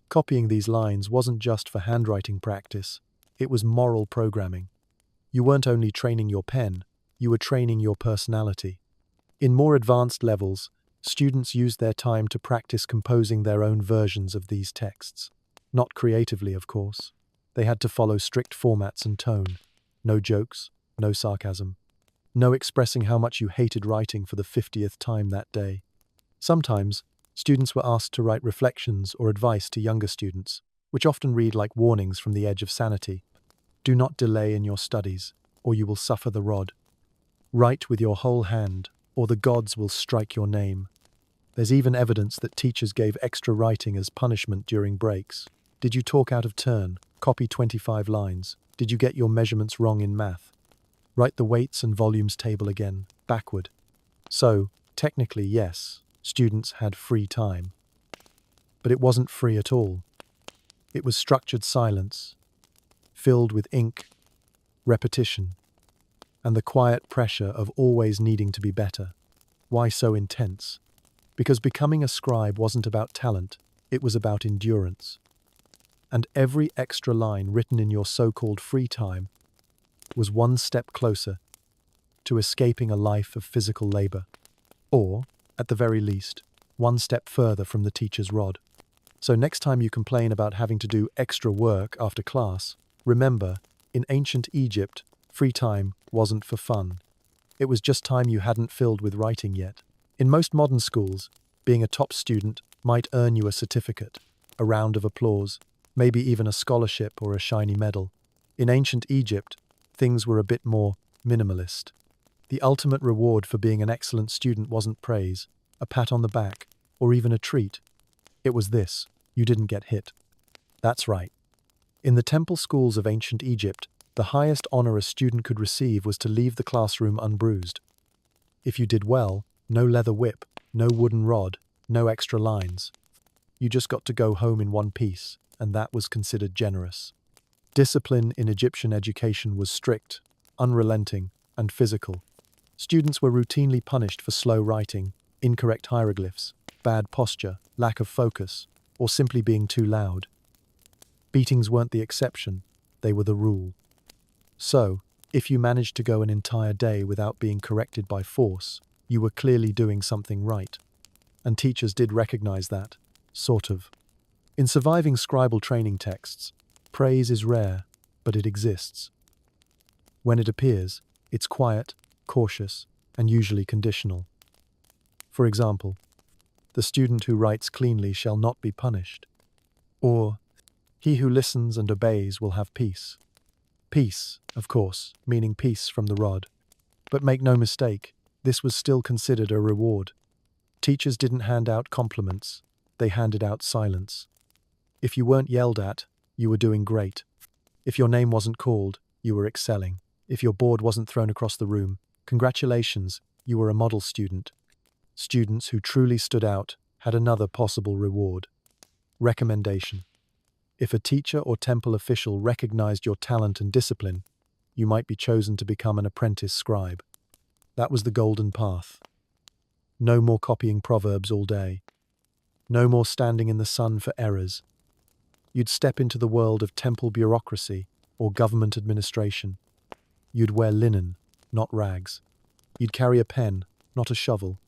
Copying these lines wasn't just for handwriting practice, it was moral programming. You weren't only training your pen, you were training your personality. In more advanced levels, students used their time to practice composing their own versions of these texts. Not creatively, of course. They had to follow strict formats and tone. No jokes, no sarcasm. No expressing how much you hated writing for the 50th time that day. Sometimes, students were asked to write reflections or advice to younger students, which often read like warnings from the edge of sanity. Do not delay in your studies, or you will suffer the rod. Write with your whole hand, or the gods will strike your name. There's even evidence that teachers gave extra writing as punishment during breaks. Did you talk out of turn? Copy 25 lines. Did you get your measurements wrong in math? Write the weights and volumes table again, backward. So, technically, yes, students had free time. But it wasn't free at all. It was structured silence, filled with ink, repetition, and the quiet pressure of always needing to be better. Why so intense? Because becoming a scribe wasn't about talent, it was about endurance. And every extra line written in your so-called free time was one step closer to escaping a life of physical labor, or, at the very least, one step further from the teacher's rod. So next time you complain about having to do extra work after class, remember, in ancient Egypt, free time wasn't for fun. It was just time you hadn't filled with writing yet. In most modern schools, being a top student might earn you a certificate, a round of applause, maybe even a scholarship or a shiny medal. In ancient Egypt, things were a bit more minimalist. The ultimate reward for being an excellent student wasn't praise, a pat on the back, or even a treat. It was this: you didn't get hit. That's right. In the temple schools of ancient Egypt, the highest honor a student could receive was to leave the classroom unbruised. If you did well, no leather whip, no wooden rod, no extra lines. You just got to go home in one piece, and that was considered generous. Discipline in Egyptian education was strict, unrelenting, and physical. Students were routinely punished for slow writing, incorrect hieroglyphs, bad posture, lack of focus, or simply being too loud. Beatings weren't the exception, they were the rule. So, if you managed to go an entire day without being corrected by force, you were clearly doing something right. And teachers did recognize that, sort of. In surviving scribal training texts, praise is rare, but it exists. When it appears, it's quiet, cautious, and usually conditional. For example, the student who writes cleanly shall not be punished. Or, he who listens and obeys will have peace. Peace, of course, meaning peace from the rod. But make no mistake, this was still considered a reward. Teachers didn't hand out compliments, they handed out silence. If you weren't yelled at, you were doing great. If your name wasn't called, you were excelling. If your board wasn't thrown across the room, congratulations, you were a model student. Students who truly stood out had another possible reward. Recommendation. If a teacher or temple official recognized your talent and discipline, you might be chosen to become an apprentice scribe. That was the golden path. No more copying proverbs all day. No more standing in the sun for errors. You'd step into the world of temple bureaucracy or government administration. You'd wear linen, not rags. You'd carry a pen, not a shovel.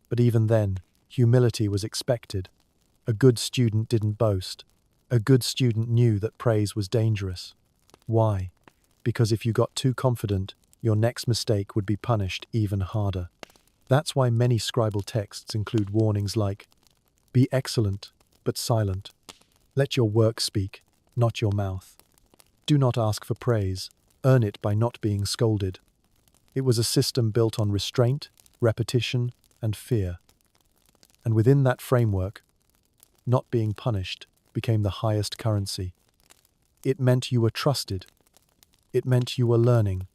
But even then, humility was expected. A good student didn't boast. A good student knew that praise was dangerous. Why? Because if you got too confident, your next mistake would be punished even harder. That's why many scribal texts include warnings like, "Be excellent, but silent. Let your work speak, not your mouth. Do not ask for praise. Earn it by not being scolded." It was a system built on restraint, repetition, and fear. And within that framework, not being punished became the highest currency. It meant you were trusted. It meant you were learning.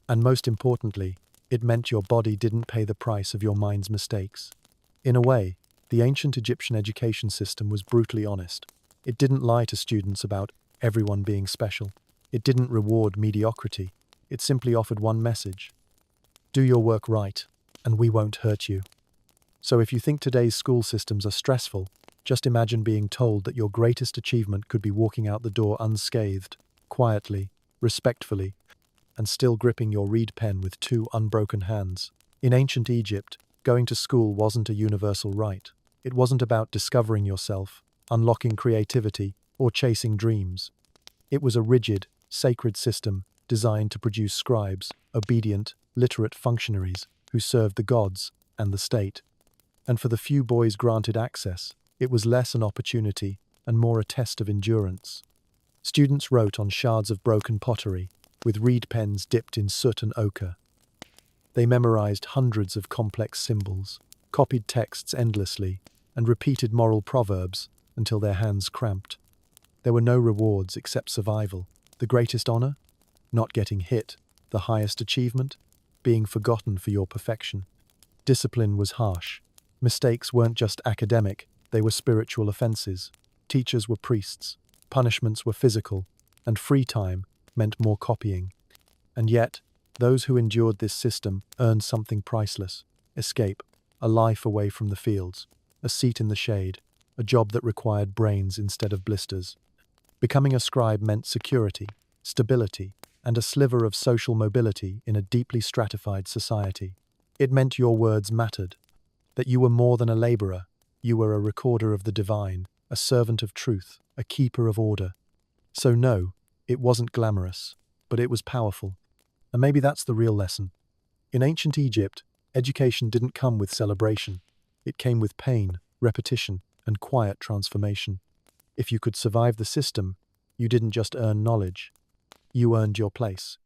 And most importantly, it meant your body didn't pay the price of your mind's mistakes. In a way, the ancient Egyptian education system was brutally honest. It didn't lie to students about everyone being special. It didn't reward mediocrity. It simply offered one message: do your work right, and we won't hurt you. So if you think today's school systems are stressful, just imagine being told that your greatest achievement could be walking out the door unscathed, quietly, respectfully, and still gripping your reed pen with two unbroken hands. In ancient Egypt, going to school wasn't a universal right. It wasn't about discovering yourself, unlocking creativity, or chasing dreams. It was a rigid, sacred system designed to produce scribes, obedient, literate functionaries who served the gods and the state. And for the few boys granted access, it was less an opportunity and more a test of endurance. Students wrote on shards of broken pottery, with reed pens dipped in soot and ochre. They memorized hundreds of complex symbols, copied texts endlessly, and repeated moral proverbs until their hands cramped. There were no rewards except survival. The greatest honor? Not getting hit. The highest achievement? Being forgotten for your perfection. Discipline was harsh. Mistakes weren't just academic, they were spiritual offenses. Teachers were priests. Punishments were physical. And free time meant more copying. And yet, those who endured this system earned something priceless: escape, a life away from the fields, a seat in the shade, a job that required brains instead of blisters. Becoming a scribe meant security, stability, and a sliver of social mobility in a deeply stratified society. It meant your words mattered, that you were more than a laborer, you were a recorder of the divine, a servant of truth, a keeper of order. So no, it wasn't glamorous, but it was powerful. And maybe that's the real lesson. In ancient Egypt, education didn't come with celebration. It came with pain, repetition, and quiet transformation. If you could survive the system, you didn't just earn knowledge. You earned your place.